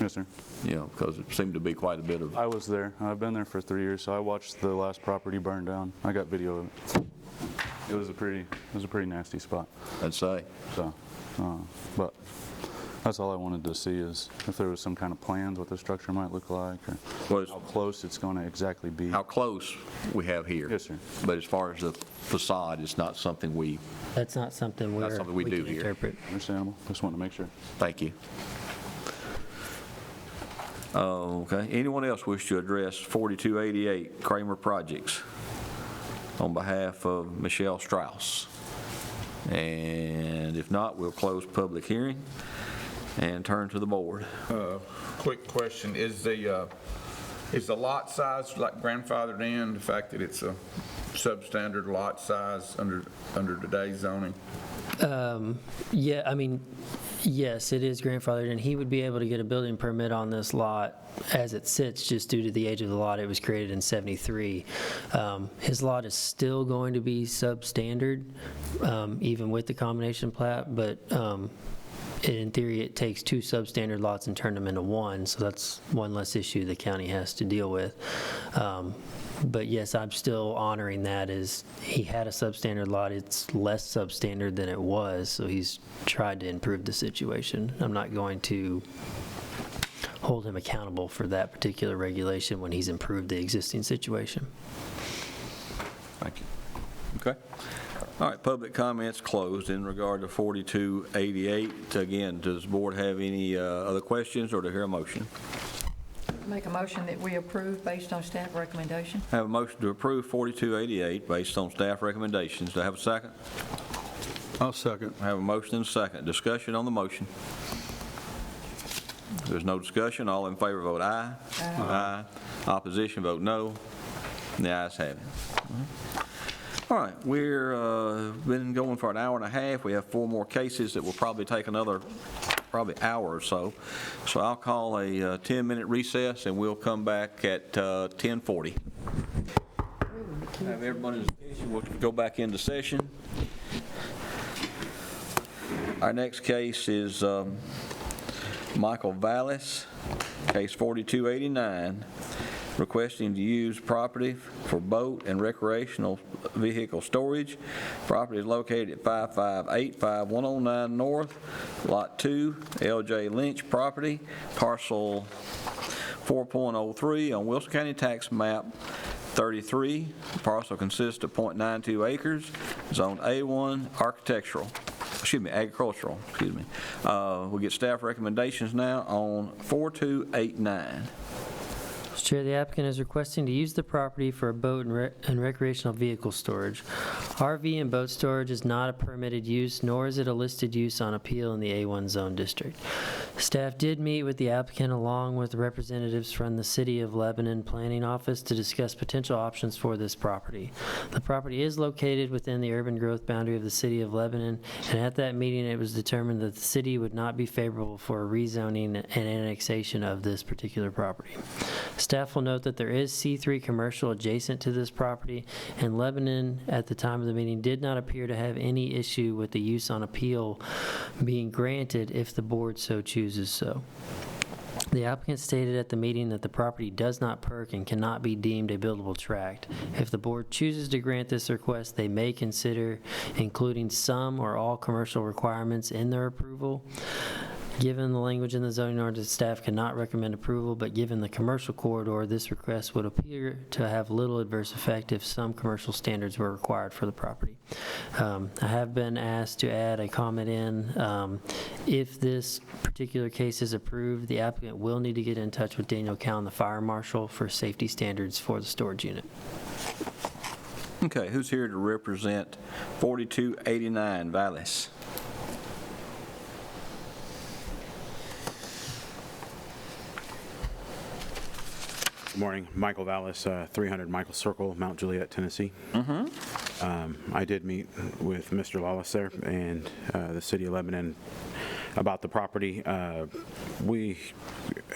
Yes, sir. You know, because it seemed to be quite a bit of, I was there. I've been there for 3 years, so I watched the last property burn down. I got video of it. It was a pretty nasty spot. I'd say. So, but that's all I wanted to see, is if there was some kind of plans what the structure might look like, or how close it's going to exactly be. How close we have here. Yes, sir. But as far as the facade, it's not something we That's not something That's something we do can here. interpret. Understandable. Just wanted to make sure. Thank you. Okay. Anyone else wish to address 4288 Kramer Projects on behalf of Michelle Strauss? And if not, we'll close public hearing and turn to the board. Quick question, is the lot size like grandfathered in, the fact that it's a substandard lot size under today's zoning? Yeah, I mean, yes, it is grandfathered, and he would be able to get a building permit on this lot as it sits, just due to the age of the lot. It was created in '73. His lot is still going to be substandard, even with the combination plat, but in theory, it takes 2 substandard lots and turn them into 1, so that's one less issue the county has to deal with. But yes, I'm still honoring that. As he had a substandard lot, it's less substandard than it was, so he's tried to improve the situation. I'm not going to hold him accountable for that particular regulation when he's improved the existing situation. Thank you. Okay. All right, public comments closed in regard to 4288. Again, does the board have any other questions or to hear a motion? Make a motion that we approve based on staff recommendation. Have a motion to approve 4288 based on staff recommendations. Do I have a second? I'll second. I have a motion and a second. Discussion on the motion. There's no discussion. All in favor vote aye. Aye. Opposition vote no. The ayes have it. All right, been going for an hour and a half. We have 4 more cases that will probably take another hour or so. So I'll call a 10-minute recess, and we'll come back at 10:40. Have everybody's attention. We'll go back into session. Our next case is Michael Vallis, case 4289, requesting to use property for boat and recreational vehicle storage. Property is located at 5585 109 North, Lot 2, L.J. Lynch property, parcel 4.03 on Wilson County Tax Map 33. The parcel consists of .92 acres, Zone A1, agricultural. We'll get staff recommendations now on 4289. Mr. Chair, the applicant is requesting to use the property for a boat and recreational vehicle storage. RV and boat storage is not a permitted use, nor is it a listed use on appeal in the A1 zone district. Staff did meet with the applicant along with representatives from the City of Lebanon Planning Office to discuss potential options for this property. The property is located within the urban growth boundary of the City of Lebanon, and at that meeting it was determined that the city would not be favorable for a rezoning and annexation of this particular property. Staff will note that there is C3 commercial adjacent to this property, and Lebanon at the time of the meeting did not appear to have any issue with the use on appeal being granted if the board so chooses so. The applicant stated at the meeting that the property does not perk and cannot be deemed a buildable tract. If the board chooses to grant this request, they may consider including some or all commercial requirements in their approval. Given the language in the zoning ordinance, staff cannot recommend approval, but given the commercial corridor, this request would appear to have little adverse effect if some commercial standards were required for the property. I have been asked to add a comment in. If this particular case is approved, the applicant will need to get in touch with Daniel Cowan, the fire marshal, for safety standards for the storage unit. Okay, who's here to represent 4289 Vallis? Good morning. Michael Vallis, 300 Michael Circle, Mount Juliet, Tennessee. I did meet with Mr. Lawless there and the City of Lebanon about the property. We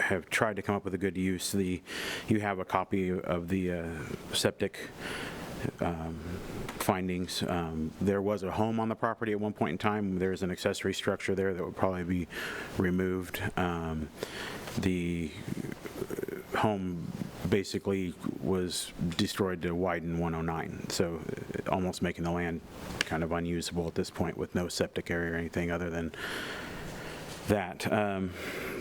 have tried to come up with a good use. You have a copy of the septic findings. There was a home on the property at one point in time. There's an accessory structure there that would probably be removed. The home basically was destroyed to widen 109, so almost making the land kind of unusable at this point with no septic area or anything other than that.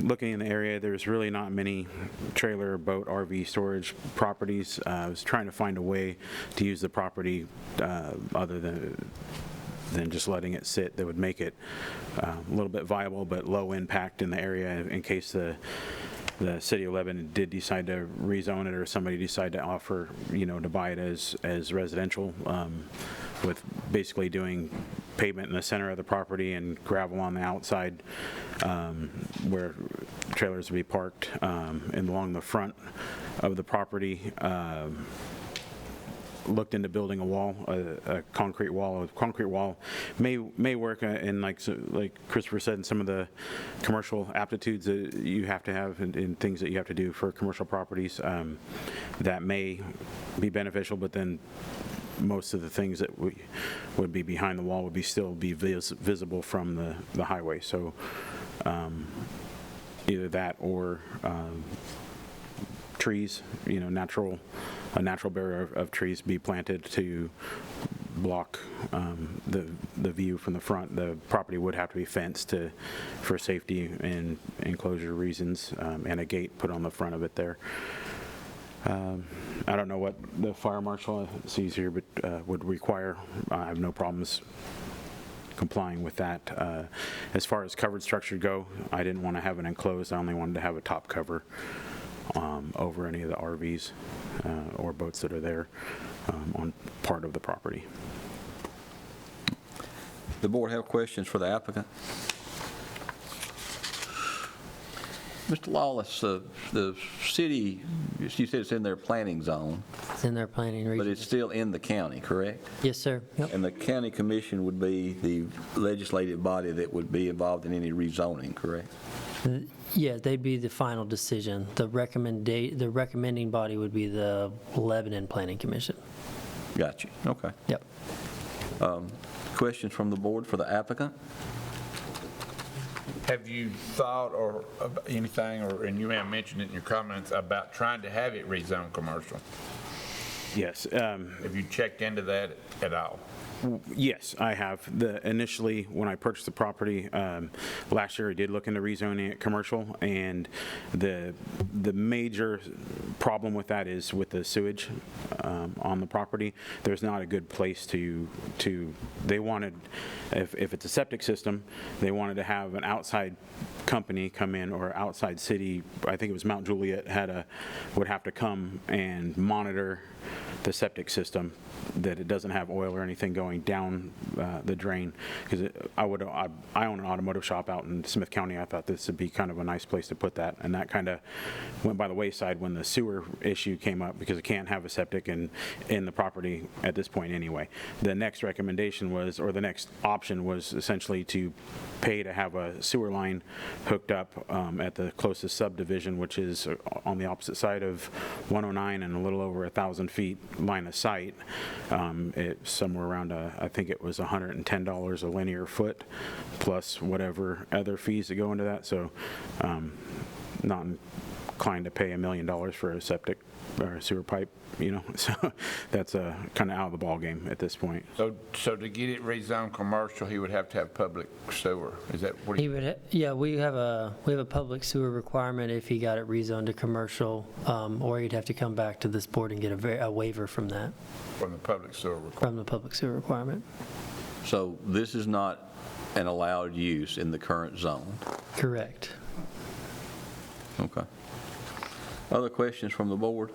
Looking in the area, there's really not many trailer, boat, RV storage properties. I was trying to find a way to use the property other than just letting it sit that would make it a little bit viable but low impact in the area in case the City of Lebanon did decide to rezone it or somebody decide to offer, to buy it as residential, with basically doing pavement in the center of the property and gravel on the outside where trailers would be parked, and along the front of the property. Looked into building a wall, a concrete wall. A concrete wall may work in like Christopher said, in some of the commercial aptitudes that you have to have and things that you have to do for commercial properties. That may be beneficial, but then most of the things that would be behind the wall would still be visible from the highway. So either that or trees, a natural barrier of trees be planted to block the view from the front. The property would have to be fenced for safety and enclosure reasons, and a gate put on the front of it there. I don't know what the fire marshal sees here, but would require. I have no problems complying with that. As far as covered structure go, I didn't want to have it enclosed. I only wanted to have a top cover over any of the RVs or boats that are there on part of the property. The board have questions for the applicant? Mr. Lawless, the city, you said it's in their planning zone, It's in their planning region. but it's still in the county, correct? Yes, sir. Yep. And the county commission would be the legislative body that would be involved in any rezoning, correct? Yeah, they'd be the final decision. The recommending body would be the Lebanon Planning Commission. Got you, okay. Yep. Questions from the board for the applicant? Have you thought or anything, and you may have mentioned it in your comments, about trying to have it rezoned commercial? Yes. Have you checked into that at all? Yes, I have. Initially, when I purchased the property last year, I did look into rezoning it commercial, and the major problem with that is with the sewage on the property. There's not a good place to they wanted, if it's a septic system, they wanted to have an outside company come in, or outside city, I think it was Mount Juliet, would have to come and monitor the septic system, that it doesn't have oil or anything going down the drain. Because I own an automotive shop out in Smith County. I thought this would be kind of a nice place to put that, and that kind of went by the wayside when the sewer issue came up, because it can't have a septic in the property at this point anyway. The next recommendation was, or the next option was, essentially to pay to have a sewer line hooked up at the closest subdivision, which is on the opposite side of 109 and a little over 1,000 feet line of sight. It's somewhere around, I think it was $110 a linear foot, plus whatever other fees that go into that. So not inclined to pay $1 million for a septic or a sewer pipe, so that's kind of out of the ballgame at this point. So to get it rezoned commercial, he would have to have public sewer. Is that what He would, yeah, we have a public sewer requirement if he got it rezoned to commercial, or he'd have to come back to this board and get a waiver from that. From the public sewer requirement? From the public sewer requirement. So this is not an allowed use in the current zone? Correct. Okay. Other questions from the board?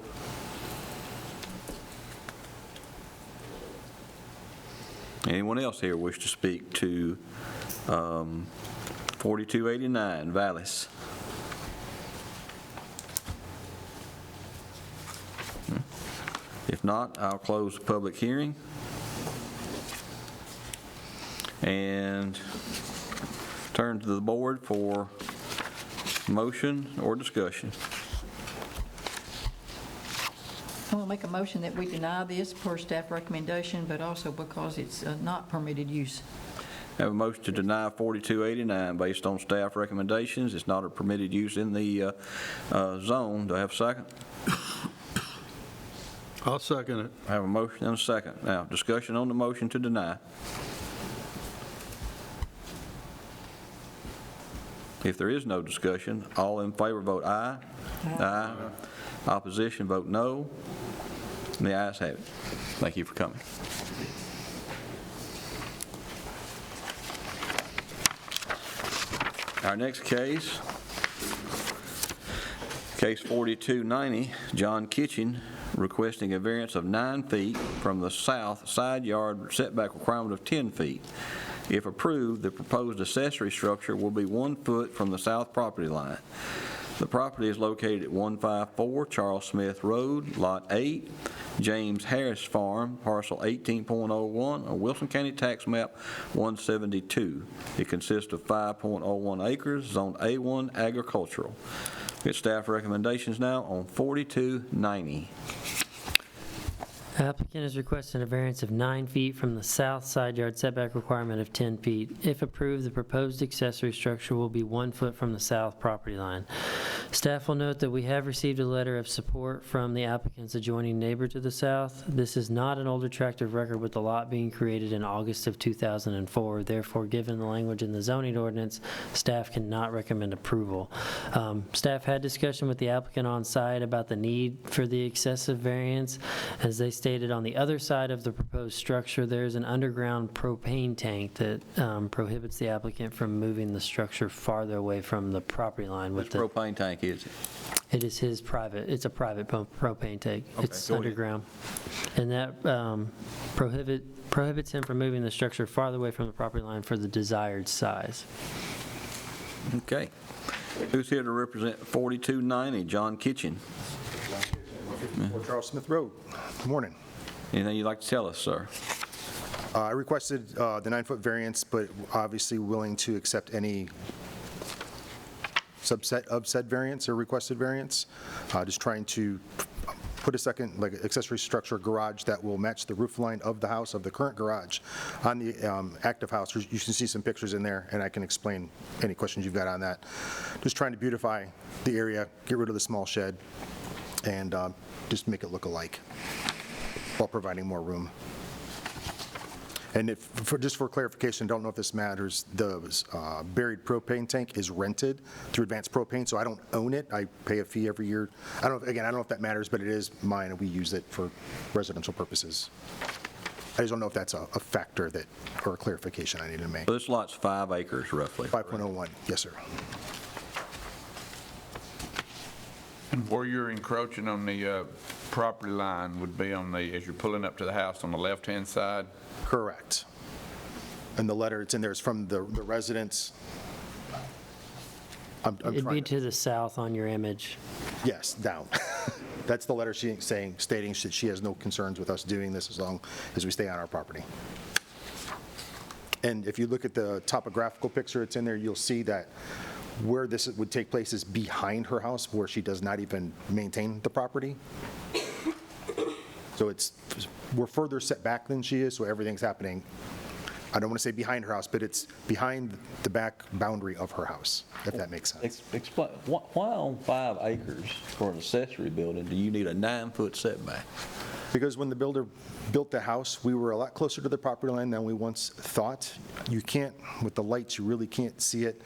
Anyone else here wish to speak to 4289 Vallis? If not, I'll close the public hearing and turn to the board for motion or discussion. I will make a motion that we deny this per staff recommendation, but also because it's not permitted use. Have a motion to deny 4289 based on staff recommendations. It's not a permitted use in the zone. Do I have a second? I'll second it. I have a motion and a second. Now, discussion on the motion to deny. If there is no discussion, all in favor vote aye. Aye. Opposition vote no. And the ayes have it. Thank you for coming. Our next case, case 4290, John Kitchen, requesting a variance of 9 feet from the south side yard setback requirement of 10 feet. If approved, the proposed accessory structure will be 1 foot from the south property line. The property is located at 154 Charles Smith Road, Lot 8, James Harris Farm, parcel 18.01 on Wilson County Tax Map 172. It consists of 5.01 acres, Zone A1 agricultural. Get staff recommendations now on 4290. Applicant is requesting a variance of 9 feet from the south side yard setback requirement of 10 feet. If approved, the proposed accessory structure will be 1 foot from the south property line. Staff will note that we have received a letter of support from the applicant's adjoining neighbor to the south. This is not an older tract of record, with the lot being created in August of 2004. Therefore, given the language in the zoning ordinance, staff cannot recommend approval. Staff had discussion with the applicant on site about the need for the excessive variance. As they stated, on the other side of the proposed structure, there's an underground propane tank that prohibits the applicant from moving the structure farther away from the property line. Which propane tank is it? It is his private, it's a private propane tank. Okay, It's go ahead. underground. And that prohibits him from moving the structure farther away from the property line for the desired size. Okay. Who's here to represent 4290 John Kitchen? Charles Smith Road. Good morning. Anything you'd like to tell us, sir? I requested the 9-foot variance, but obviously willing to accept any subset of said variance or requested variance. Just trying to put a second, like, accessory structure garage that will match the roof line of the house, of the current garage, on the active house. You can see some pictures in there, and I can explain any questions you've got on that. Just trying to beautify the area, get rid of the small shed, and just make it look alike while providing more room. And just for clarification, don't know if this matters, the buried propane tank is rented through Advanced Propane, so I don't own it. I pay a fee every year. I don't know if that matters, but it is mine, and we use it for residential purposes. I just don't know if that's a factor that, or a clarification I need to make. So this lot's 5 acres roughly. 5.01, yes, sir. And where you're encroaching on the property line would be on the, as you're pulling up to the house on the left-hand side? Correct. And the letter, it's in there, is from the residents. It'd be to the south on your image. Yes, down. That's the letter stating that she has no concerns with us doing this as long as we stay on our property. And if you look at the topographical picture, it's in there, you'll see that where this would take place is behind her house, where she does not even maintain the property. So we're further set back than she is, so everything's happening, I don't want to say behind her house, but it's behind the back boundary of her house, if that makes sense. Explain, why on 5 acres for an accessory building do you need a 9-foot setback? Because when the builder built the house, we were a lot closer to the property line than we once thought. You can't, with the lights, you really can't see it.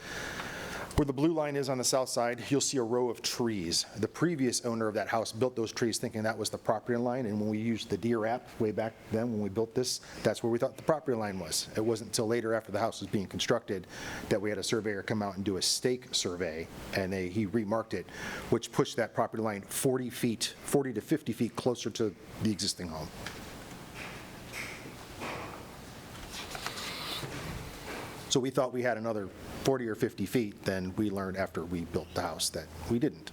Where the blue line is on the south side, you'll see a row of trees. The previous owner of that house built those trees thinking that was the property line, and when we used the Deere app way back then, when we built this, that's where we thought the property line was. It wasn't until later, after the house was being constructed, that we had a surveyor come out and do a stake survey, and he remarked it, which pushed that property line 40 to 50 feet closer to the existing home. So we thought we had another 40 or 50 feet, then we learned after we built the house that we didn't.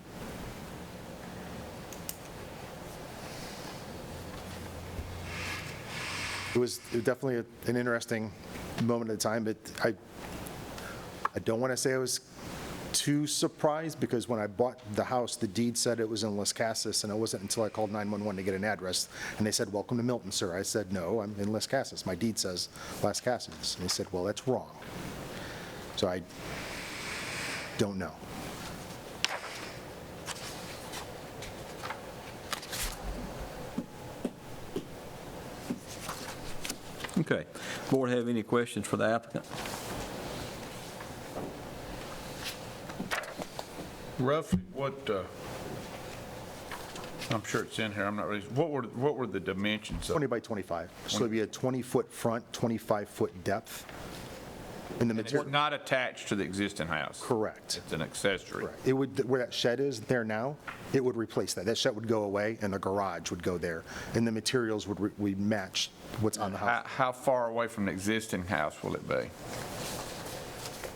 It was definitely an interesting moment at the time, but I don't want to say I was too surprised, because when I bought the house, the deed said it was in Las Casas, and it wasn't until I called 911 to get an address, and they said, "Welcome to Milton, sir." I said, "No, I'm in Las Casas. My deed says Las Casas." And they said, "Well, that's wrong." So I don't know. Okay. Board have any questions for the applicant? Roughly, what, I'm sure it's in here, I'm not really, what were the dimensions of? 20 by 25. So it'd be a 20-foot front, 25-foot depth. And the material. It's not attached to the existing house? Correct. It's an accessory? It would, where that shed is there now, it would replace that. That shed would go away, and the garage would go there. And the materials would match what's on the house. How far away from the existing house will it be?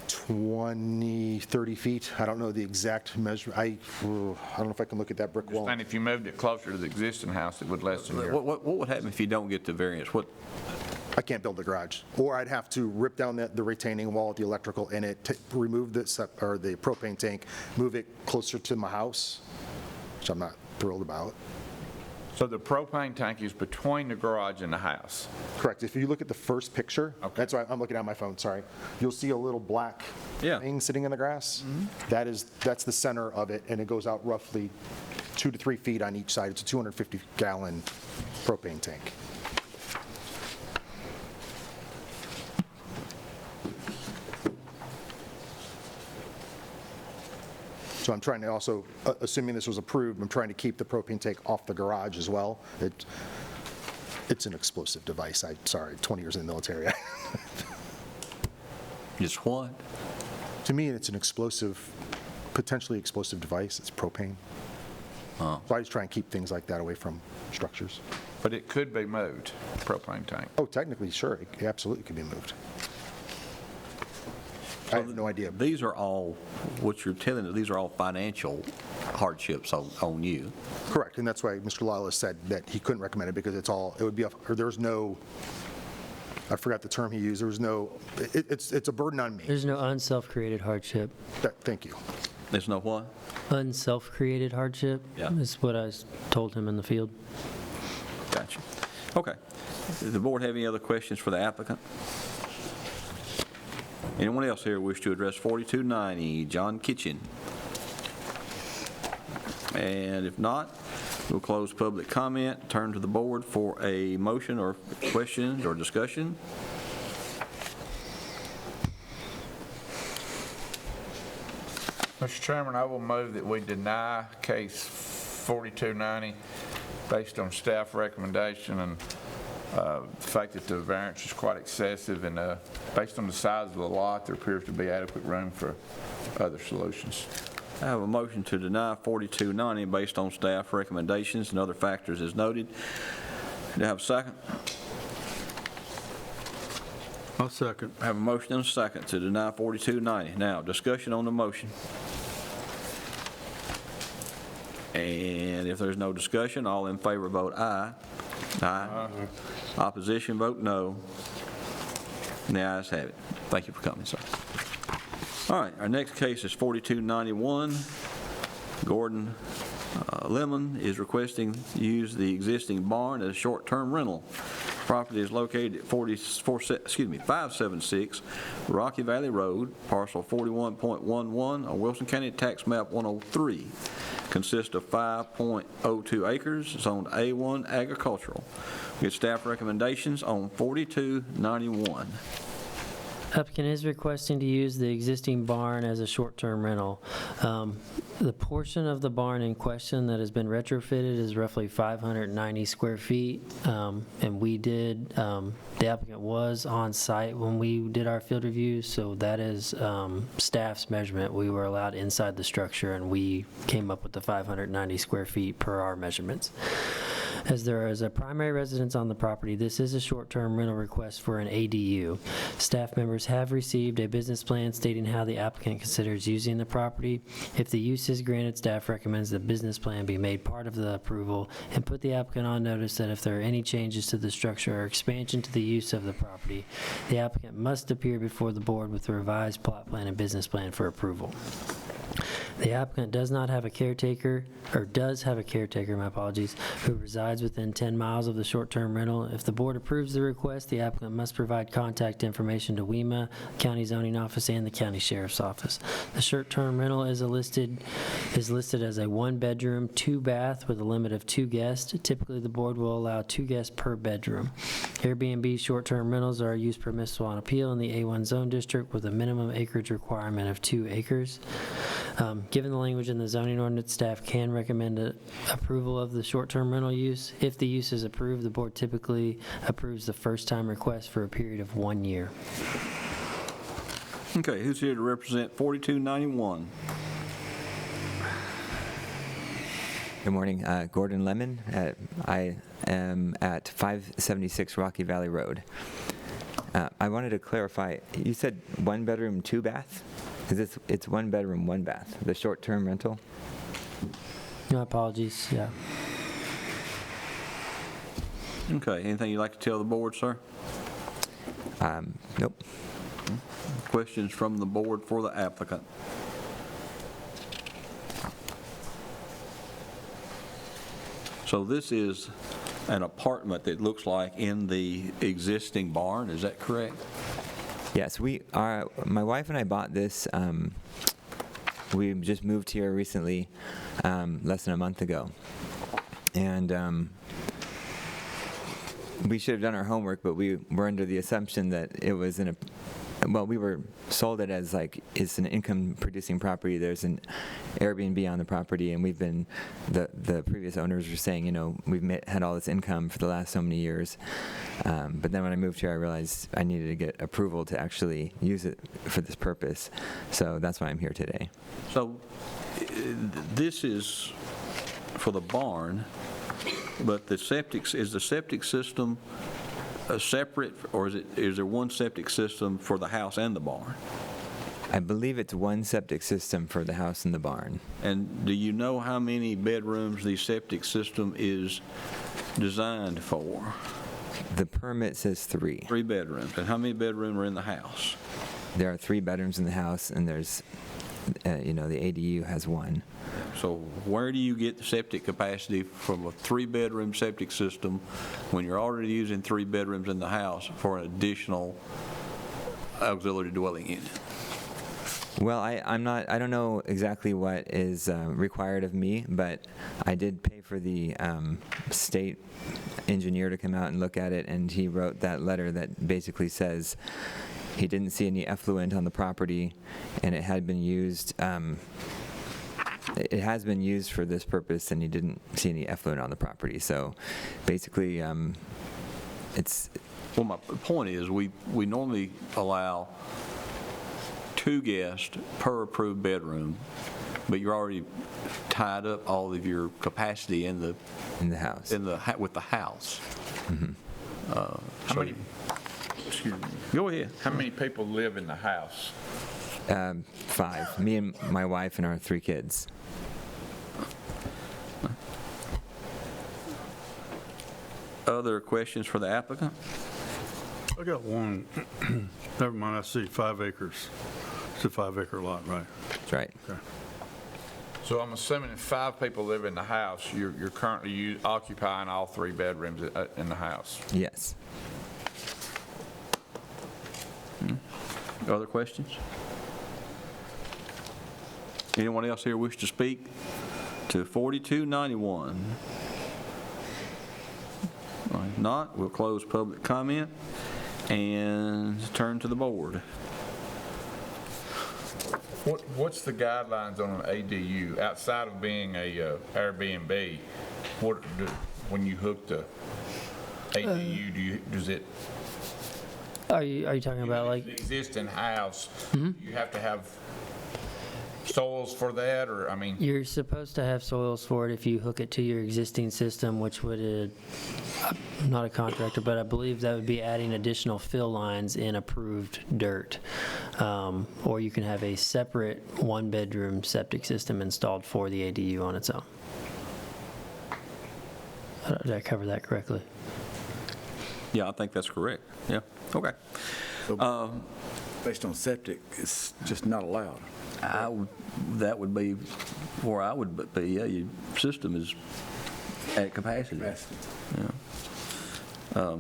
20, 30 feet. I don't know the exact measure. I don't know if I can look at that brick wall. And if you moved it closer to the existing house, it would lessen your... What would happen if you don't get the variance? I can't build a garage. Or I'd have to rip down the retaining wall, the electrical in it, remove the propane tank, move it closer to my house, which I'm not thrilled about. So the propane tank is between the garage and the house? Correct. If you look at the first picture, that's why I'm looking at my phone, sorry. You'll see a little black thing sitting in the grass. That's the center of it, and it goes out roughly 2 to 3 feet on each side. It's a 250-gallon propane tank. So I'm trying to also, assuming this was approved, I'm trying to keep the propane tank off the garage as well. It's an explosive device. I'm sorry, 20 years in the military. It's what? To me, it's an explosive, potentially explosive device. It's propane. So I just try and keep things like that away from structures. But it could be moved, propane tank? Oh, technically, sure. It absolutely could be moved. I have no idea. These are all, what you're telling us, these are all financial hardships on you. Correct, and that's why Mr. Lawless said that he couldn't recommend it, because it's all, it would be, or there's no, I forgot the term he used, there was no, it's a burden on me. There's no unself-created hardship. Thank you. There's no what? Unself-created hardship is what I told him in the field. Gotcha. Okay. Does the board have any other questions for the applicant? Anyone else here wish to address 4290 John Kitchen? And if not, we'll close public comment, turn to the board for a motion or questions or discussion. Mr. Chairman, I will move that we deny case 4290 based on staff recommendation and the fact that the variance is quite excessive, and based on the size of the lot, there appears to be adequate room for other solutions. I have a motion to deny 4290 based on staff recommendations and other factors as noted. Do I have a second? I'll second. I have a motion and a second to deny 4290. Now, discussion on the motion. And if there's no discussion, all in favor vote aye. Aye. Opposition vote no. And the ayes have it. Thank you for coming, sir. All right, our next case is 4291. Gordon Lemon is requesting to use the existing barn as a short-term rental. Property is located at 576 Rocky Valley Road, parcel 41.11 on Wilson County Tax Map 103. Consists of 5.02 acres, zoned A1 agricultural. Get staff recommendations on 4291. Applicant is requesting to use the existing barn as a short-term rental. The portion of the barn in question that has been retrofitted is roughly 590 square feet, and we did, the applicant was on site when we did our field review, so that is staff's measurement. We were allowed inside the structure, and we came up with the 590 square feet per our measurements. As there is a primary residence on the property, this is a short-term rental request for an ADU. Staff members have received a business plan stating how the applicant considers using the property. If the use is granted, staff recommends the business plan be made part of the approval and put the applicant on notice that if there are any changes to the structure or expansion to the use of the property, the applicant must appear before the board with a revised plot plan and business plan for approval. The applicant does not have a caretaker, or does have a caretaker, my apologies, who resides within 10 miles of the short-term rental. If the board approves the request, the applicant must provide contact information to WEMA, County Zoning Office, and the County Sheriff's Office. The short-term rental is listed as a one-bedroom, two-bath with a limit of 2 guests. Typically, the board will allow 2 guests per bedroom. Airbnb short-term rentals are used permissible on appeal in the A1 zone district with a minimum acreage requirement of 2 acres. Given the language in the zoning ordinance, staff can recommend approval of the short-term rental use. If the use is approved, the board typically approves the first-time request for a period of 1 year. Okay, who's here to represent 4291? Good morning, Gordon Lemon. I am at 576 Rocky Valley Road. I wanted to clarify, you said 1 bedroom, 2 bath? It's 1 bedroom, 1 bath, the short-term rental? No, apologies, yeah. Okay, anything you'd like to tell the board, sir? Nope. Questions from the board for the applicant? So this is an apartment that looks like in the existing barn, is that correct? Yes, my wife and I bought this, we just moved here recently, less than a month ago. And we should have done our homework, but we were under the assumption that it was we were sold it as like it's an income producing property. There's an Airbnb on the property, and we've been, the previous owners were saying, you know, we've had all this income for the last so many years. But then when I moved here, I realized I needed to get approval to actually use it for this purpose. So that's why I'm here today. So this is for the barn, but is the septic system separate, or is there one septic system for the house and the barn? I believe it's one septic system for the house and the barn. And do you know how many bedrooms the septic system is designed for? The permit says 3. 3 bedrooms. And how many bedrooms are in the house? There are 3 bedrooms in the house, and there's, the ADU has 1. So where do you get the septic capacity from a 3-bedroom septic system when you're already using 3 bedrooms in the house for an additional auxiliary dwelling unit? Well, I don't know exactly what is required of me, but I did pay for the state engineer to come out and look at it, and he wrote that letter that basically says he didn't see any effluent on the property, and it had been used, it has been used for this purpose, and he didn't see any effluent on the property. So basically, it's... Well, my point is we normally allow 2 guests per approved bedroom, but you're already tied up all of your capacity in the house, with the house. How many, excuse me. Go ahead. How many people live in the house? 5. Me and my wife and our 3 kids. Other questions for the applicant? I got one. Never mind, I see 5 acres. It's a 5-acre lot, right? That's right. Okay. So I'm assuming if 5 people live in the house, you're currently occupying all 3 bedrooms in the house? Yes. Other questions? Anyone else here wish to speak to 4291? If not, we'll close public comment and turn to the board. What's the guidelines on an ADU outside of being a Airbnb? When you hook the ADU, does it? Are you talking about like the existing house? You have to have soils for that, or I mean? You're supposed to have soils for it if you hook it to your existing system, which would, I'm not a contractor, but I believe that would be adding additional fill lines in approved dirt. Or you can have a separate 1-bedroom septic system installed for the ADU on its own. Did I cover that correctly? Yeah, I think that's correct. Yeah, okay. Based on septic, it's just not allowed. That would be where I would be. Yeah, your system is at capacity. Yeah.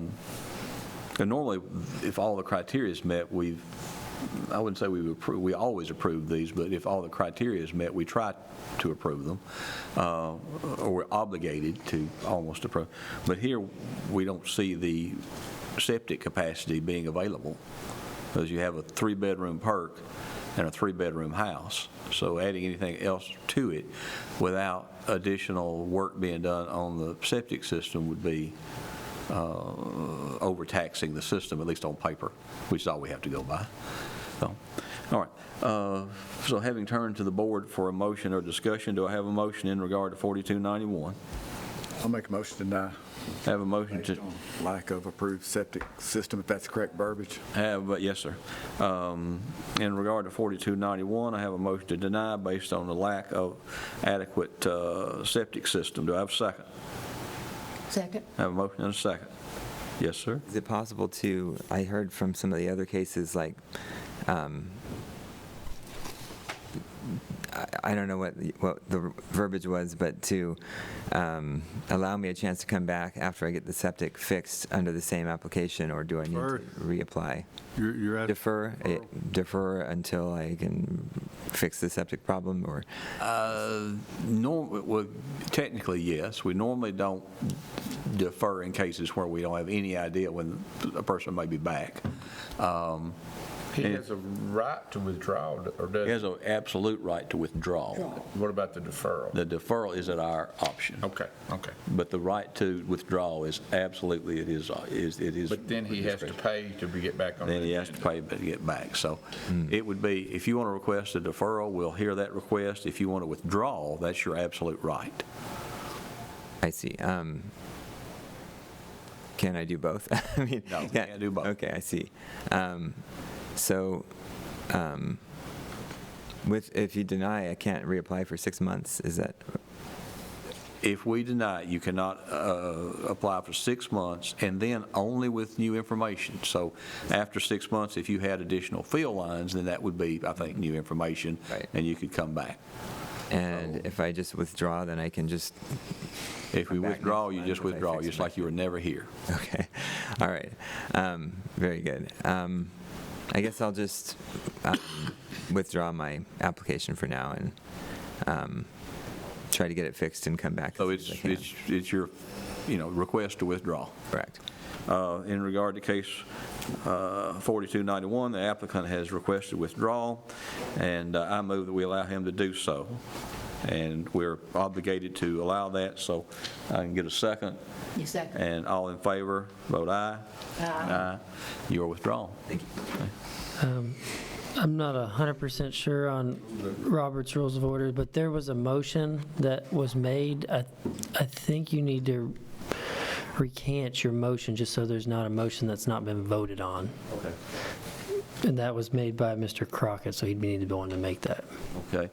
And normally, if all the criteria is met, I wouldn't say we always approve these, but if all the criteria is met, we try to approve them, or we're obligated to almost approve. But here, we don't see the septic capacity being available, because you have a 3-bedroom perk and a 3-bedroom house. So adding anything else to it without additional work being done on the septic system would be overtaxing the system, at least on paper, which is all we have to go by. So, all right. So having turned to the board for a motion or discussion, do I have a motion in regard to 4291? I'll make a motion to deny. Have a motion to... Lack of approved septic system, if that's the correct verbiage. Yes, sir. In regard to 4291, I have a motion to deny based on the lack of adequate septic system. Do I have a second? Second. I have a motion and a second. Yes, sir. Is it possible to, I heard from some of the other cases, like, I don't know what the verbiage was, but to allow me a chance to come back after I get the septic fixed under the same application, or do I need to reapply? You're at defer until I can fix the septic problem, or? Well, technically, yes. We normally don't defer in cases where we don't have any idea when a person may be back. He has a right to withdraw, or does he? He has an absolute right to withdraw. What about the deferral? The deferral is at our option. Okay. But the right to withdraw is absolutely it is. But then he has to pay to get back on. Then he has to pay to get back. So it would be, if you want to request a deferral, we'll hear that request. If you want to withdraw, that's your absolute right. I see. Can I do both? I mean, no, you can't do both. Okay, I see. So if you deny, I can't reapply for 6 months, is that? If we deny it, you cannot apply for 6 months, and then only with new information. So after 6 months, if you had additional field lines, then that would be, I think, new information, and you could come back. And if I just withdraw, then I can just. If we withdraw, you just withdraw, just like you were never here. Okay, all right, very good. I guess I'll just withdraw my application for now and try to get it fixed and come back. So it's your, request to withdraw. Correct. In regard to case 4291, the applicant has requested withdrawal, and I move that we allow him to do so. And we're obligated to allow that, so I can get a second. You second. And all in favor, vote aye. Aye. You are withdrawn. Thank you. I'm not 100% sure on Robert's Rules of Order, but there was a motion that was made. I think you need to recant your motion just so there's not a motion that's not been voted on. Okay. And that was made by Mr. Crockett, so he'd need to be one to make that. Okay.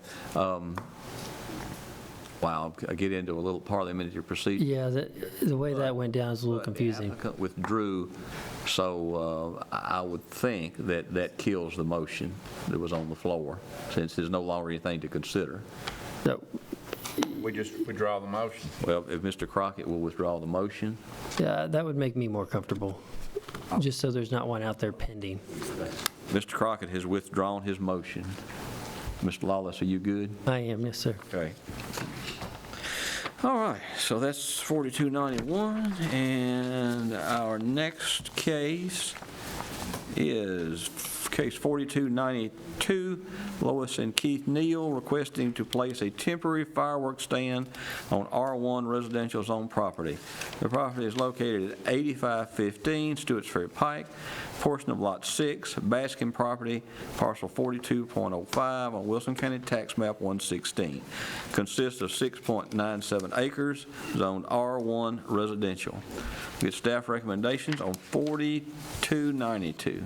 Wow, I get into a little parliamentary procedure. Yeah, the way that went down is a little confusing. The applicant withdrew, so I would think that kills the motion that was on the floor, since there's no longer anything to consider. We just withdraw the motion. Well, if Mr. Crockett will withdraw the motion. Yeah, that would make me more comfortable, just so there's not one out there pending. Mr. Crockett has withdrawn his motion. Mr. Lawless, are you good? I am, yes, sir. Okay. All right, so that's 4291, and our next case is case 4292, Lois and Keith Neal requesting to place a temporary fireworks stand on R1 residential zone property. The property is located at 8515 Stewart's Ferry Pike, portion of Lot 6, Baskin property, parcel 42.05 on Wilson County Tax Map 116. Consists of 6.97 acres, zoned R1 residential. Get staff recommendations on 4292.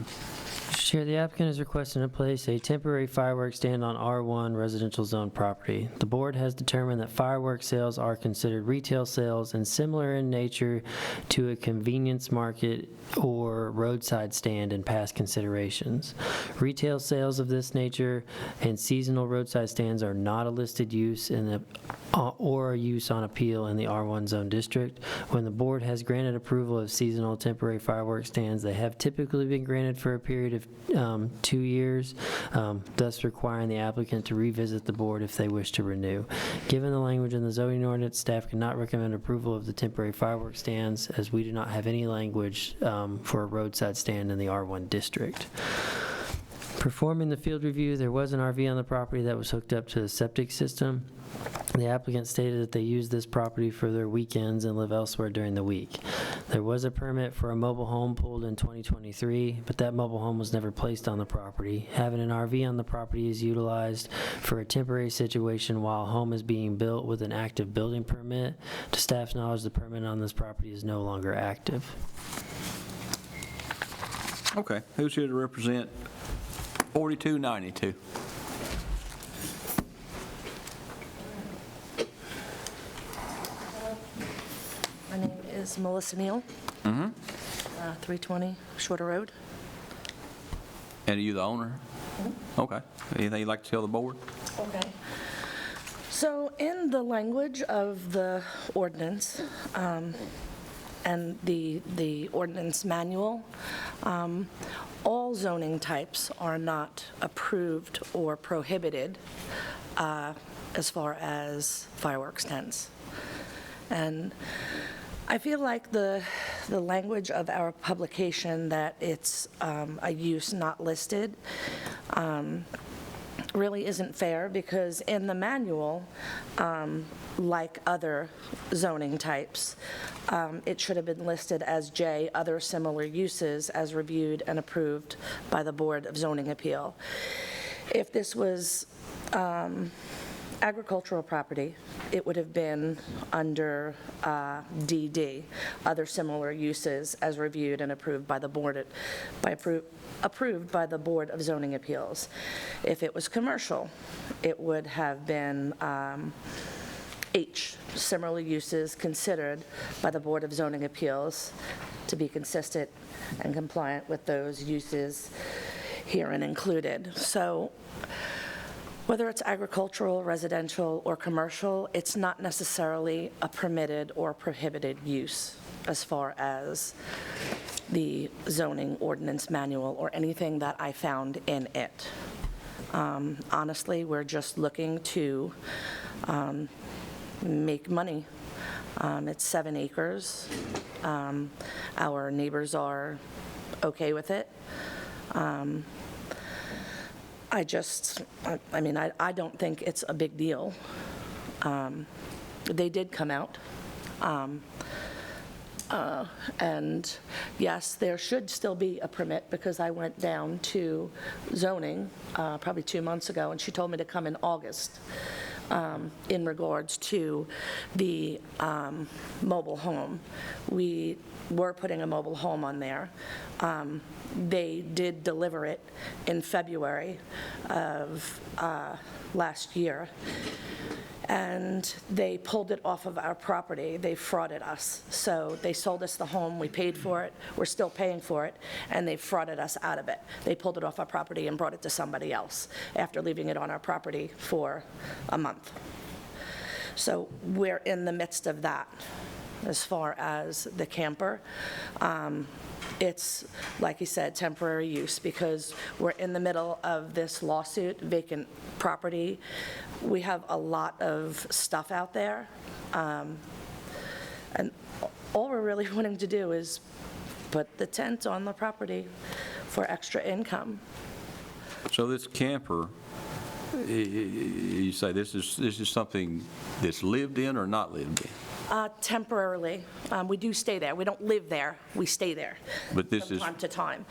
Chair, the applicant is requesting to place a temporary fireworks stand on R1 residential zone property. The board has determined that fireworks sales are considered retail sales and similar in nature to a convenience market or roadside stand in past considerations. Retail sales of this nature and seasonal roadside stands are not a listed use in the or a use on appeal in the R1 zone district. When the board has granted approval of seasonal temporary fireworks stands, they have typically been granted for a period of 2 years, thus requiring the applicant to revisit the board if they wish to renew. Given the language in the zoning ordinance, staff cannot recommend approval of the temporary fireworks stands as we do not have any language for a roadside stand in the R1 district. Performing the field review, there was an RV on the property that was hooked up to the septic system. The applicant stated that they use this property for their weekends and live elsewhere during the week. There was a permit for a mobile home pulled in 2023, but that mobile home was never placed on the property. Having an RV on the property is utilized for a temporary situation while a home is being built with an active building permit. To staff's knowledge, the permit on this property is no longer active. Okay, who's here to represent 4292? My name is Melissa Neal. 320 Shorter Road. And are you the owner? Okay. Anything you'd like to tell the board? Okay. So in the language of the ordinance and the ordinance manual, all zoning types are not approved or prohibited as far as fireworks tents. And I feel like the language of our publication that it's a use not listed really isn't fair, because in the manual, like other zoning types, it should have been listed as J, other similar uses as reviewed and approved by the Board of Zoning Appeal. If this was agricultural property, it would have been under DD, other similar uses as reviewed and approved by the board, approved by the Board of Zoning Appeals. If it was commercial, it would have been H, similar uses considered by the Board of Zoning Appeals to be consistent and compliant with those uses herein included. So whether it's agricultural, residential, or commercial, it's not necessarily a permitted or prohibited use as far as the zoning ordinance manual or anything that I found in it. Honestly, we're just looking to make money. It's 7 acres. Our neighbors are okay with it. I don't think it's a big deal. They did come out. And yes, there should still be a permit because I went down to zoning probably 2 months ago, and she told me to come in August in regards to the mobile home. We were putting a mobile home on there. They did deliver it in February of last year, and they pulled it off of our property. They frauded us. So they sold us the home, we paid for it, we're still paying for it, and they frauded us out of it. They pulled it off our property and brought it to somebody else after leaving it on our property for a month. So we're in the midst of that as far as the camper. It's, like you said, temporary use because we're in the middle of this lawsuit, vacant property. We have a lot of stuff out there. And all we're really wanting to do is put the tent on the property for extra income. So this camper, you say this is something that's lived in or not lived in? Temporarily. We do stay there. We don't live there. We stay there But this from is, time to time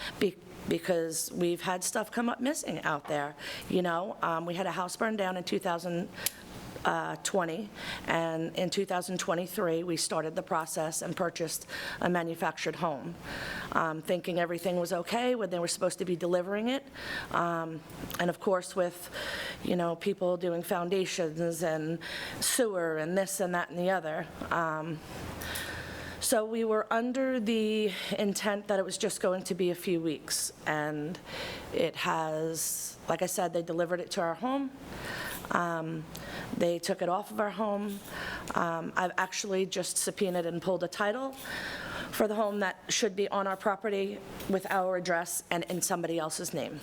because we've had stuff come up missing out there. You know, we had a house burn down in 2020, and in 2023, we started the process and purchased a manufactured home, thinking everything was okay when they were supposed to be delivering it. And of course, with, you know, people doing foundations and sewer and this and that and the other. So we were under the intent that it was just going to be a few weeks, and it has, like I said, they delivered it to our home. They took it off of our home. I've actually just subpoenaed and pulled a title for the home that should be on our property with our address and in somebody else's name.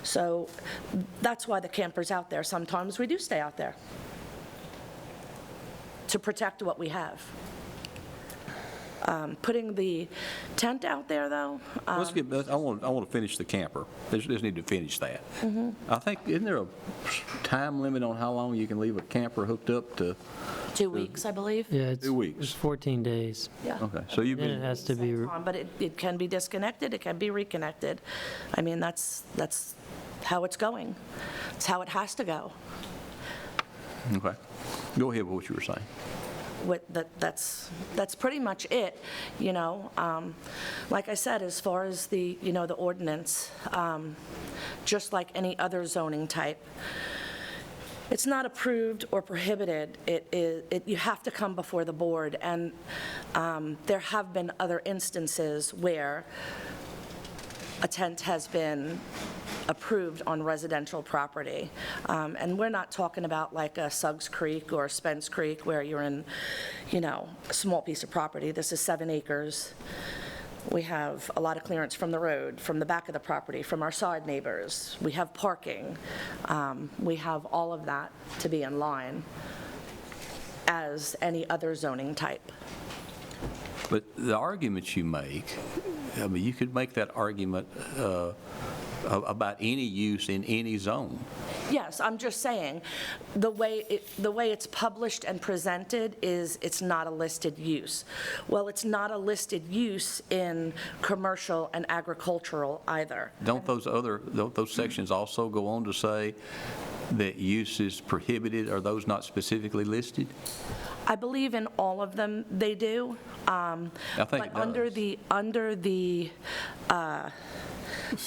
So that's why the camper's out there. Sometimes we do stay out there to protect what we have. Putting the tent out there, though. I want to finish the camper. Just need to finish that. I think, isn't there a time limit on how long you can leave a camper hooked up to? 2 weeks, I believe. Yeah, it's 2 weeks. It's 14 days. Yeah. Okay, so you've Then it been, has to be, But it can be disconnected, it can be reconnected. I mean, that's how it's going. It's how it has to go. okay. Go ahead with what you were saying. That's pretty much it, you know. Like I said, as far as the, you know, the ordinance, just like any other zoning type, it's not approved or prohibited. You have to come before the board, and there have been other instances where a tent has been approved on residential property. And we're not talking about like a Suggs Creek or Spence Creek where you're in, you know, a small piece of property. This is 7 acres. We have a lot of clearance from the road, from the back of the property, from our side neighbors. We have parking. We have all of that to be in line as any other zoning type. But the arguments you make, I mean, you could make that argument about any use in any zone. Yes, I'm just saying, the way it's published and presented is it's not a listed use. Well, it's not a listed use in commercial and agricultural either. Don't those sections also go on to say that uses prohibited, are those not specifically listed? I believe in all of them they do. I think it But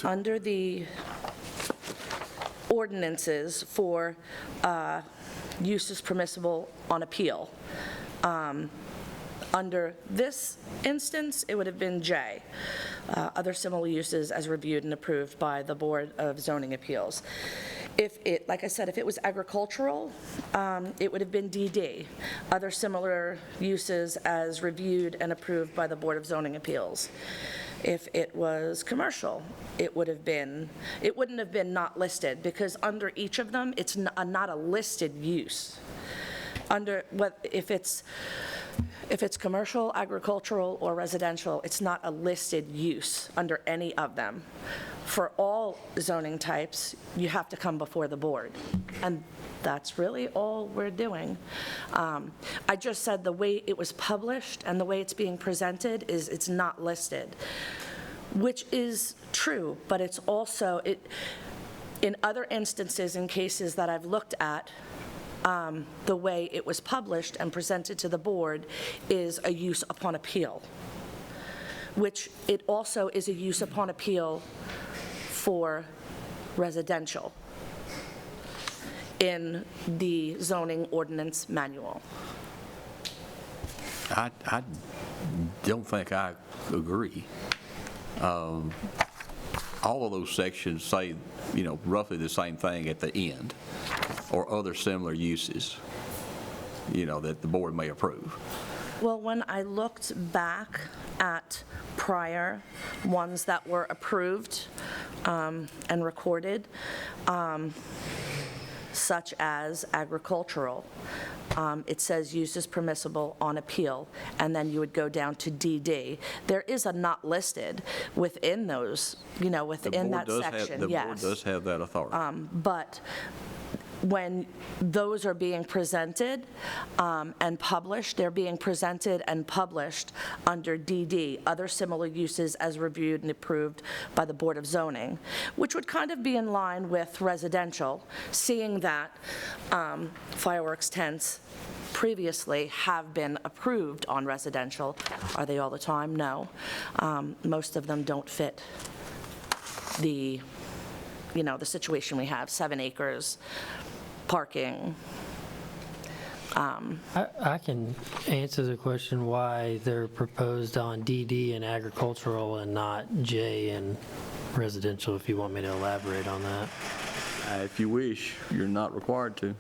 under the ordinances for uses permissible on appeal, under this instance, it would have been J, other similar uses as reviewed and approved by the Board of Zoning Appeals. If it, like I said, if it was agricultural, it would have been DD, other similar uses as reviewed and approved by the Board of Zoning Appeals. If it was commercial, it would have been, it wouldn't have been not listed, because under each of them, it's not a listed use. Under, if it's commercial, agricultural, or residential, it's not a listed use under any of them. For all zoning types, you have to come before the board, and that's really all we're doing. I just said the way it was published and the way it's being presented is it's not listed, which is true, but it's also, in other instances, in cases that I've looked at, the way it was published and presented to the board is a use upon appeal, which it also is a use upon appeal for residential in the zoning ordinance manual. I don't think I agree. All of those sections say, roughly the same thing at the end, or other similar uses, that the board may approve. Well, when I looked back at prior ones that were approved and recorded, such as agricultural, it says uses permissible on appeal, and then you would go down to DD. There is a not listed within those, within that section, The yes. board does have that authority. But when those are being presented and published, they're being presented and published under DD, other similar uses as reviewed and approved by the Board of Zoning, which would kind of be in line with residential, seeing that fireworks tents previously have been approved on residential. Are they all the time? No. Most of them don't fit the situation we have, 7 acres, parking. I can answer the question why they're proposed on DD and agricultural and not J and residential, if you want me to elaborate on that. If you wish, you're not required to.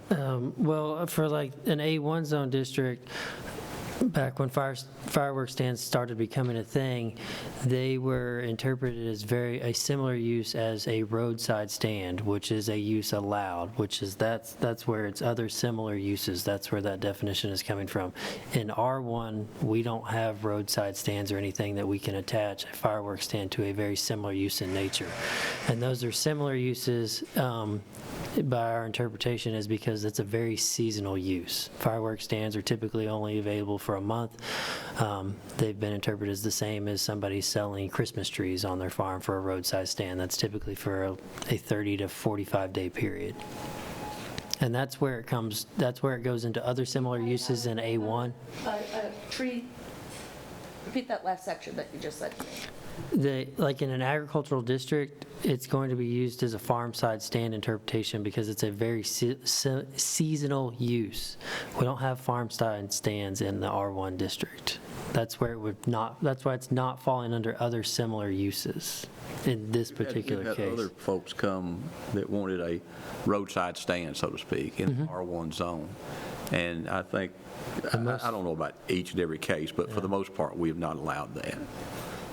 Well, for like an A1 zone district, back when fireworks stands started becoming a thing, they were interpreted as a similar use as a roadside stand, which is a use allowed, which is that's where it's other similar uses. That's where that definition is coming from. In R1, we don't have roadside stands or anything that we can attach a fireworks stand to a very similar use in nature. And those are similar uses by our interpretation is because it's a very seasonal use. Fireworks stands are typically only available for a month. They've been interpreted as the same as somebody selling Christmas trees on their farm for a roadside stand. That's typically for a 30 to 45 day period. And that's where it goes into other similar uses in A1. Tree, repeat that last section that you just said to me. Like in an agricultural district, it's going to be used as a farm side stand interpretation because it's a very seasonal use. We don't have farm side stands in the R1 district. That's where it would not, that's why it's not falling under other similar uses in this particular You've had case. other folks come that wanted a roadside stand, so to speak, in the R1 zone. And I think, I don't know about each and every case, but for the most part, we have not allowed that.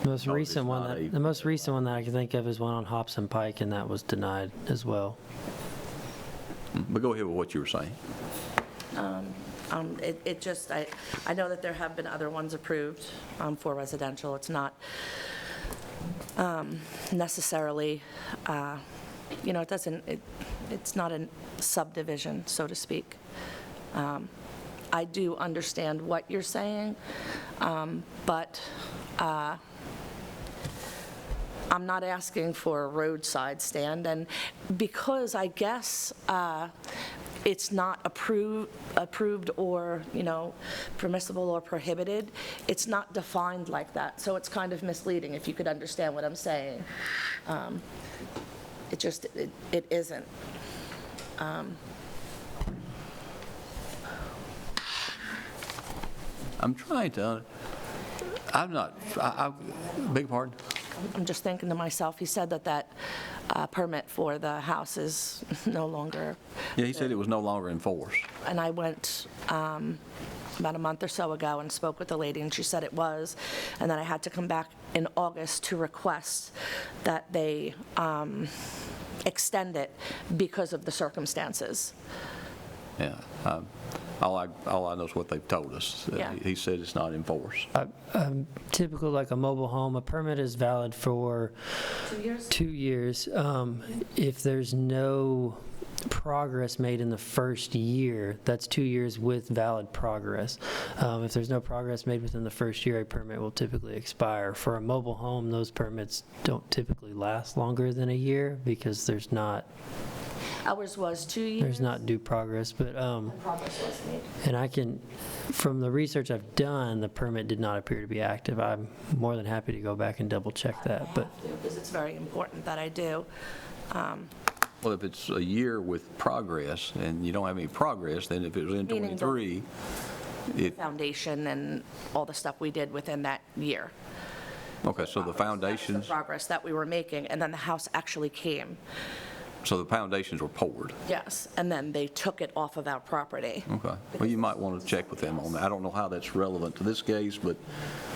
The most recent one that I can think of is one on Hobson Pike, and that was denied as well. But go ahead with what you were saying. It just, I know that there have been other ones approved for residential. It's not necessarily, it doesn't, it's not a subdivision, so to speak. I do understand what you're saying, but I'm not asking for a roadside stand, and because I guess it's not approved or, permissible or prohibited, it's not defined like that, so it's kind of misleading, if you could understand what I'm saying. It isn't. I'm trying to, beg your pardon? I'm just thinking to myself, he said that permit for the house is no longer, Yeah, he said it was no longer in force. and I went about a month or so ago and spoke with the lady, and she said it was, and then I had to come back in August to request that they extend it because of the circumstances. Yeah. All I know is what they've told us. Yeah. He said it's not in force. Typical, like a mobile home, a permit is valid for 2 years? 2 years. If there's no progress made in the first year, that's 2 years with valid progress. If there's no progress made within the first year, a permit will typically expire. For a mobile home, those permits don't typically last longer than a year because there's not Ours was 2 years. there's not due progress. But Progress was made. and I can, from the research I've done, the permit did not appear to be active. I'm more than happy to go back and double check that. But Because it's very important that I do. Well, if it's a year with progress and you don't have any progress, then if it was in Meaning the- 23, it, Foundation and all the stuff we did within that year. okay, so the foundations, The progress that we were making, and then the house actually came. so the foundations were poured. Yes, and then they took it off of our property Okay. Well, you might want to check with them on that. I don't know how that's relevant to this case, but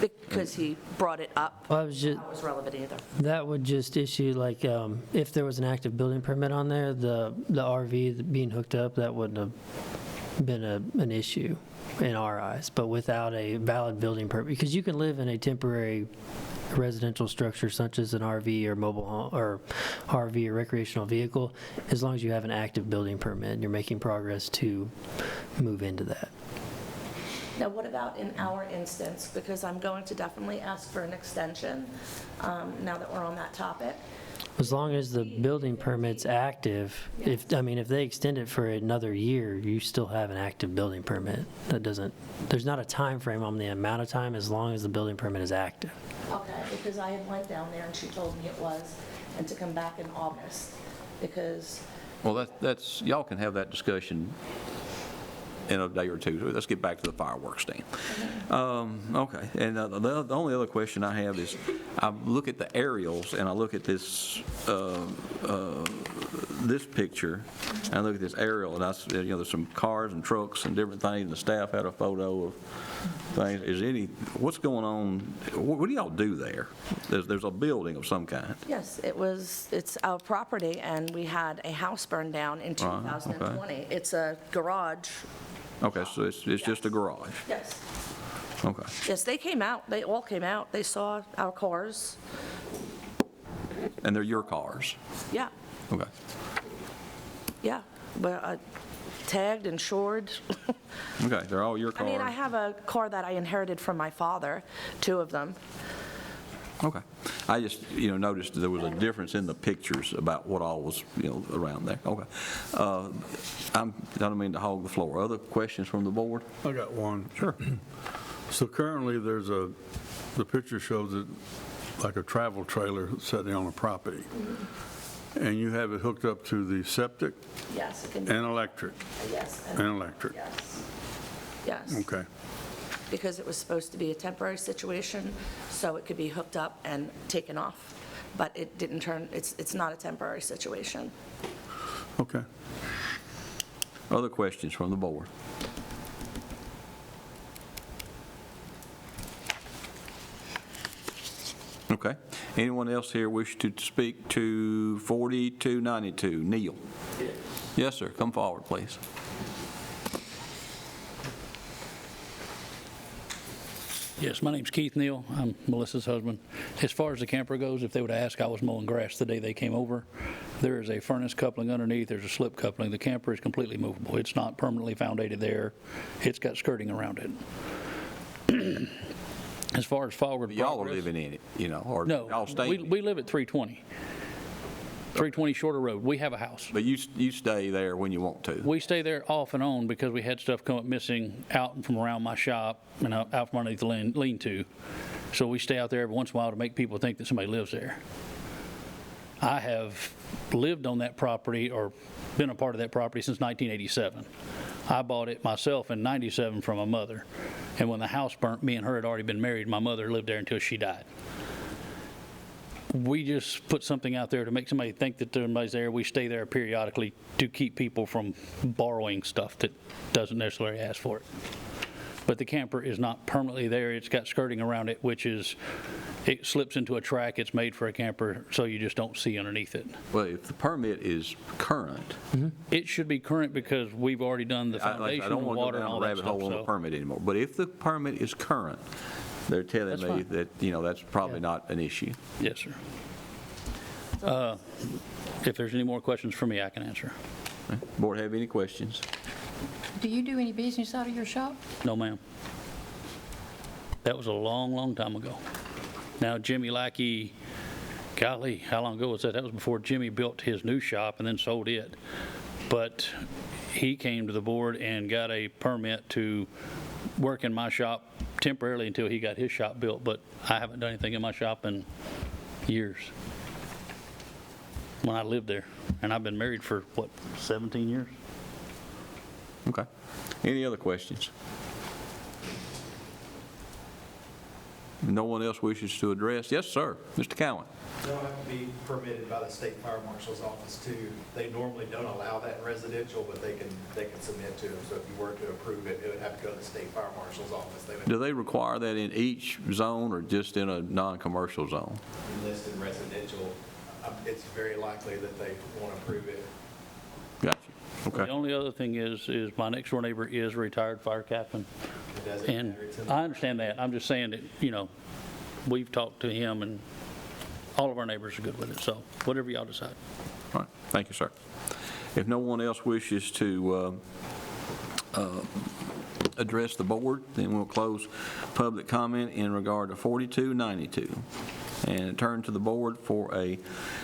because he brought it up. I was just, That was relevant either. that would just issue, like, if there was an active building permit on there, the RV being hooked up, that wouldn't have been an issue in our eyes. But without a valid building permit, because you can live in a temporary residential structure such as an RV or mobile home or RV or recreational vehicle, as long as you have an active building permit and you're making progress to move into that. Now, what about in our instance? Because I'm going to definitely ask for an extension, now that we're on that topic. As long as the building permit's active, if they extend it for another year, you still have an active building permit. That doesn't, there's not a time frame on the amount of time as long as the building permit is active. Okay, because I had went down there and she told me it was, and to come back in August, because, well, that's, y'all can have that discussion in a day or two. Let's get back to the fireworks stand. Okay, and the only other question I have is, I look at the aerials and I look at this this picture, and I look at this aerial, and there's some cars and trucks and different things, and the staff had a photo of things. What's going on? What do y'all do there? There's a building of some kind. yes, it's our property, and we had a house burned down in 2020. It's a garage. Okay, so it's just a garage. Yes. Okay. Yes, they came out, they all came out, they saw our cars. And they're your cars? Yeah, Okay. yeah, but tagged, insured. Okay, they're all your I cars? mean, I have a car that I inherited from my father, 2 of them. Okay. I just, noticed there was a difference in the pictures about what all was, around there. Okay. I don't mean to hog the floor. Other questions from the board? I got one. Sure. So currently, the picture shows it like a travel trailer sitting on a property. And you have it hooked up to the septic Yes, it can and electric? Yes. And electric? Yes. Yes. Okay. Because it was supposed to be a temporary situation, so it could be hooked up and taken off. But it didn't turn, it's not a temporary situation. Okay. Other questions from the board? Okay. Anyone else here wish to speak to 4292? Neil? Yes, sir. Come forward, please. Yes, my name's Keith Neal. I'm Melissa's husband. As far as the camper goes, if they would ask, I was mowing grass the day they came over. There is a furnace coupling underneath. There's a slip coupling. The camper is completely movable. It's not permanently foundated there. It's got skirting around it. As far as forward progress. Y'all are living in it, you know, or No, y'all staying? we live at 320 Shorter Road. We have a house. But you stay there when you want to? We stay there off and on because we had stuff come up missing out from around my shop and out from underneath the lean-to. So we stay out there every once in a while to make people think that somebody lives there. I have lived on that property or been a part of that property since 1987. I bought it myself in 97 from my mother. And when the house burnt, me and her had already been married. My mother lived there until she died. We just put something out there to make somebody think that somebody's there. We stay there periodically to keep people from borrowing stuff that doesn't necessarily ask for it. But the camper is not permanently there. It's got skirting around it, which is, it slips into a track. It's made for a camper, so you just don't see underneath it. Well, if the permit is current. It should be current because we've already done the foundation, I don't and want to go water, and down all the that rabbit stuff. hole on the So permit anymore. But if the permit is current, they're telling That's me fine. that, you know, that's probably not an issue. Yes, sir. If there's any more questions for me, I can answer. Board have any questions? Do you do any business out of your shop? No, ma'am. That was a long, long time ago. Now, Jimmy Lackey, golly, how long ago was that? That was before Jimmy built his new shop and then sold it. But he came to the board and got a permit to work in my shop temporarily until he got his shop built, but I haven't done anything in my shop in years. When I lived there, and I've been married for, 17 years? Okay. Any other questions? No one else wishes to address? Yes, sir. Mr. Cowan. They'll have to be permitted by the state fire marshal's office too. They normally don't allow that in residential, but they can submit to them. So if you were to approve it, it would have to go to the state fire marshal's office. They would Do they require that in each zone or just in a non-commercial zone? be listed residential. It's very likely that they won't approve it. Got you. The Okay. only other thing is my next door neighbor is a retired fire captain. It doesn't And matter. It's in the- I understand that. I'm just saying that, you know, we've talked to him and all of our neighbors are good with it. So whatever y'all decide. All right. Thank you, sir. If no one else wishes to address the board, then we'll close public comment in regard to 4292 and turn to the board for a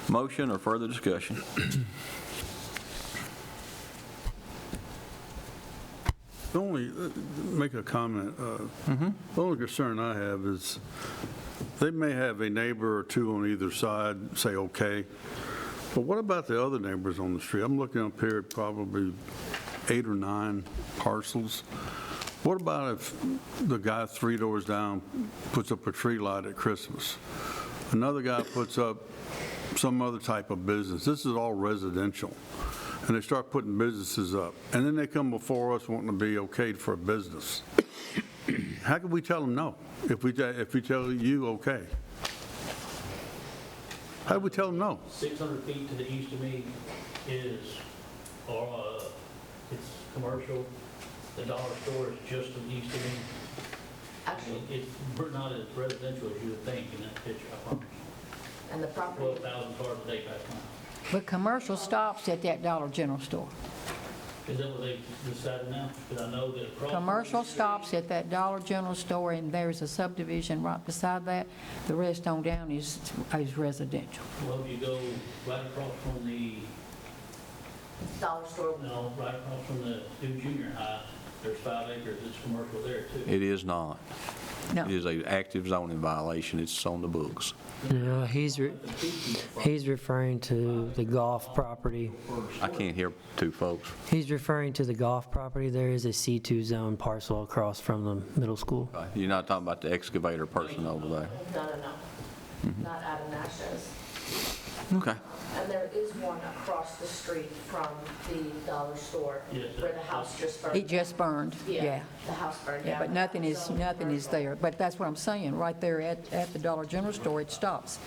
motion or further discussion. The only, make a comment, the only concern I have is they may have a neighbor or two on either side say, okay, but what about the other neighbors on the street? I'm looking up here at probably 8 or 9 parcels. What about if the guy 3 doors down puts up a tree light at Christmas? Another guy puts up some other type of business. This is all residential. And they start putting businesses up. And then they come before us wanting to be okayed for a business. How can we tell them no if we tell you okay? How do we tell them no? 600 feet to the east of me is, it's commercial. The dollar store is just to the east of me. Actually, It's not as residential as you would think in that picture, I promise. and the property, 12,000 cars a day back now. But commercial stops at that Dollar General store. Is that what they decided now? Because I know that across. Commercial stops at that Dollar General store, and there's a subdivision right beside that. The rest on down is residential. Well, you go right across from the, dollar store, no, right across from the new junior high, there's 5 acres, it's commercial there too. It is not. No. It is an active zoning violation. It's on the books. No, he's referring to the golf property. I can't hear two folks. He's referring to the golf property. There is a C2 zone parcel across from the middle school. You're not talking about the excavator person over there. No, not Adam Nash's. Okay. And there is one across the street from the dollar store where the house just burned. It just burned, yeah. The house burned Yeah, down. but nothing is there. But that's what I'm saying, right there at the Dollar General store, it stops.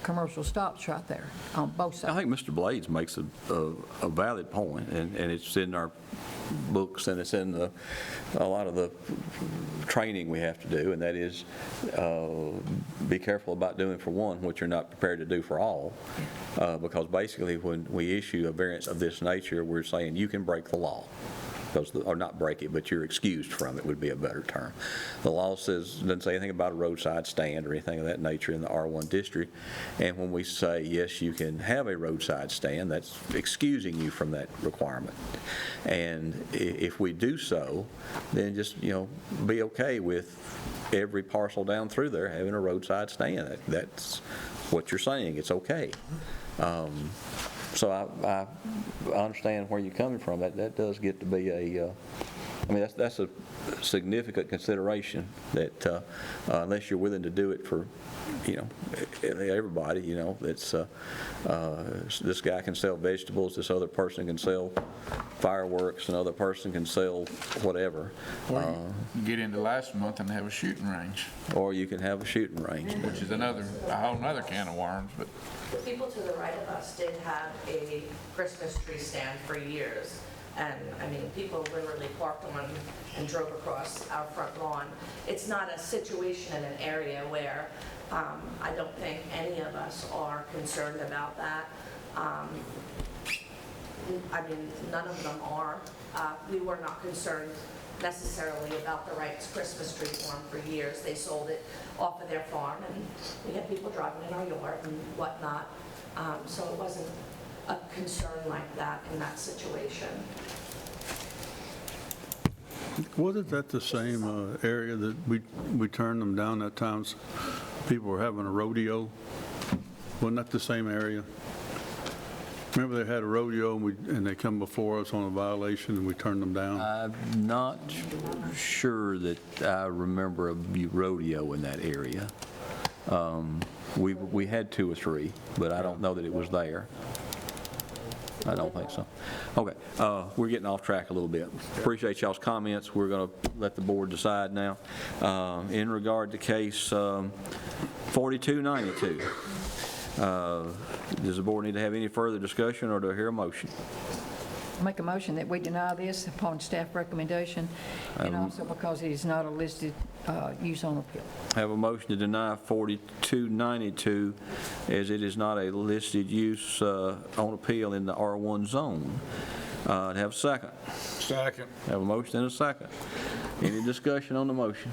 Commercial stops right there on both sides. I think Mr. Blades makes a valid point, and it's in our books, and it's in a lot of the training we have to do, and that is be careful about doing for one what you're not prepared to do for all, because basically when we issue a variance of this nature, we're saying you can break the law. or not break it, but you're excused from it would be a better term. The law doesn't say anything about a roadside stand or anything of that nature in the R1 district. And when we say, yes, you can have a roadside stand, that's excusing you from that requirement. And if we do so, then just, be okay with every parcel down through there having a roadside stand. That's what you're saying. It's okay. So I understand where you're coming from. That does get to be that's a significant consideration that unless you're willing to do it for, everybody, it's this guy can sell vegetables, this other person can sell fireworks, another person can sell whatever. Or you get into last month and have a shooting range. Or you can have a shooting range. Which is a whole nother can of worms, but. The people to the right of us did have a Christmas tree stand for years. And, people literally parked on and drove across our front lawn. It's not a situation in an area where I don't think any of us are concerned about that. None of them are. We were not concerned necessarily about the Wright's Christmas tree farm for years. They sold it off of their farm, and we had people driving in our yard and whatnot. So it wasn't a concern like that in that situation. Wasn't that the same area that we turned them down that time? People were having a rodeo. Wasn't that the same area? Remember they had a rodeo and they come before us on a violation and we turned them down? I'm not sure that I remember a rodeo in that area. We had 2 or 3, but I don't know that it was there. I don't think so. Okay, we're getting off track a little bit. Appreciate y'all's comments. We're going to let the board decide now. In regard to case 4292, does the board need to have any further discussion, or do I hear a motion? Make a motion that we deny this upon staff recommendation, and also because it is not a listed use on appeal. Have a motion to deny 4292 as it is not a listed use on appeal in the R1 zone. Have a second. Second. Have a motion and a second. Any discussion on the motion?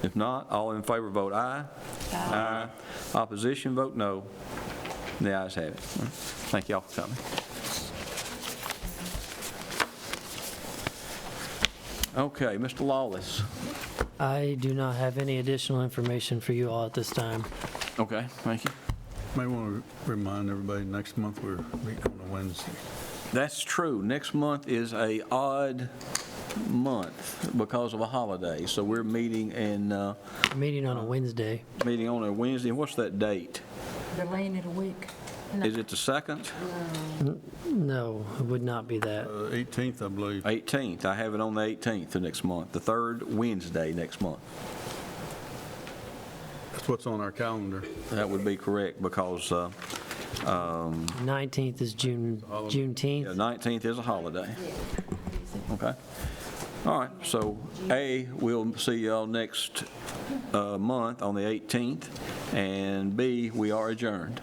If not, all in favor vote aye. Aye. Opposition vote no. The ayes have it. Thank you all for coming. Okay, Mr. Lawless. I do not have any additional information for you all at this time. Okay, thank you. May want to remind everybody, next month we're meeting on a Wednesday. That's true. Next month is a odd month because of a holiday, so we're meeting in... Meeting on a Wednesday. Meeting on a Wednesday. What's that date? They're laying it a week. Is it the 2nd? No, it would not be that. 18th, I believe. 18th. I have it on the 18th of next month, the 3rd Wednesday next month. That's what's on our calendar. That would be correct because... 19th is Juneteenth. Yeah, 19th is a holiday. Okay. All right, so A, we'll see y'all next month on the 18th, and B, we are adjourned.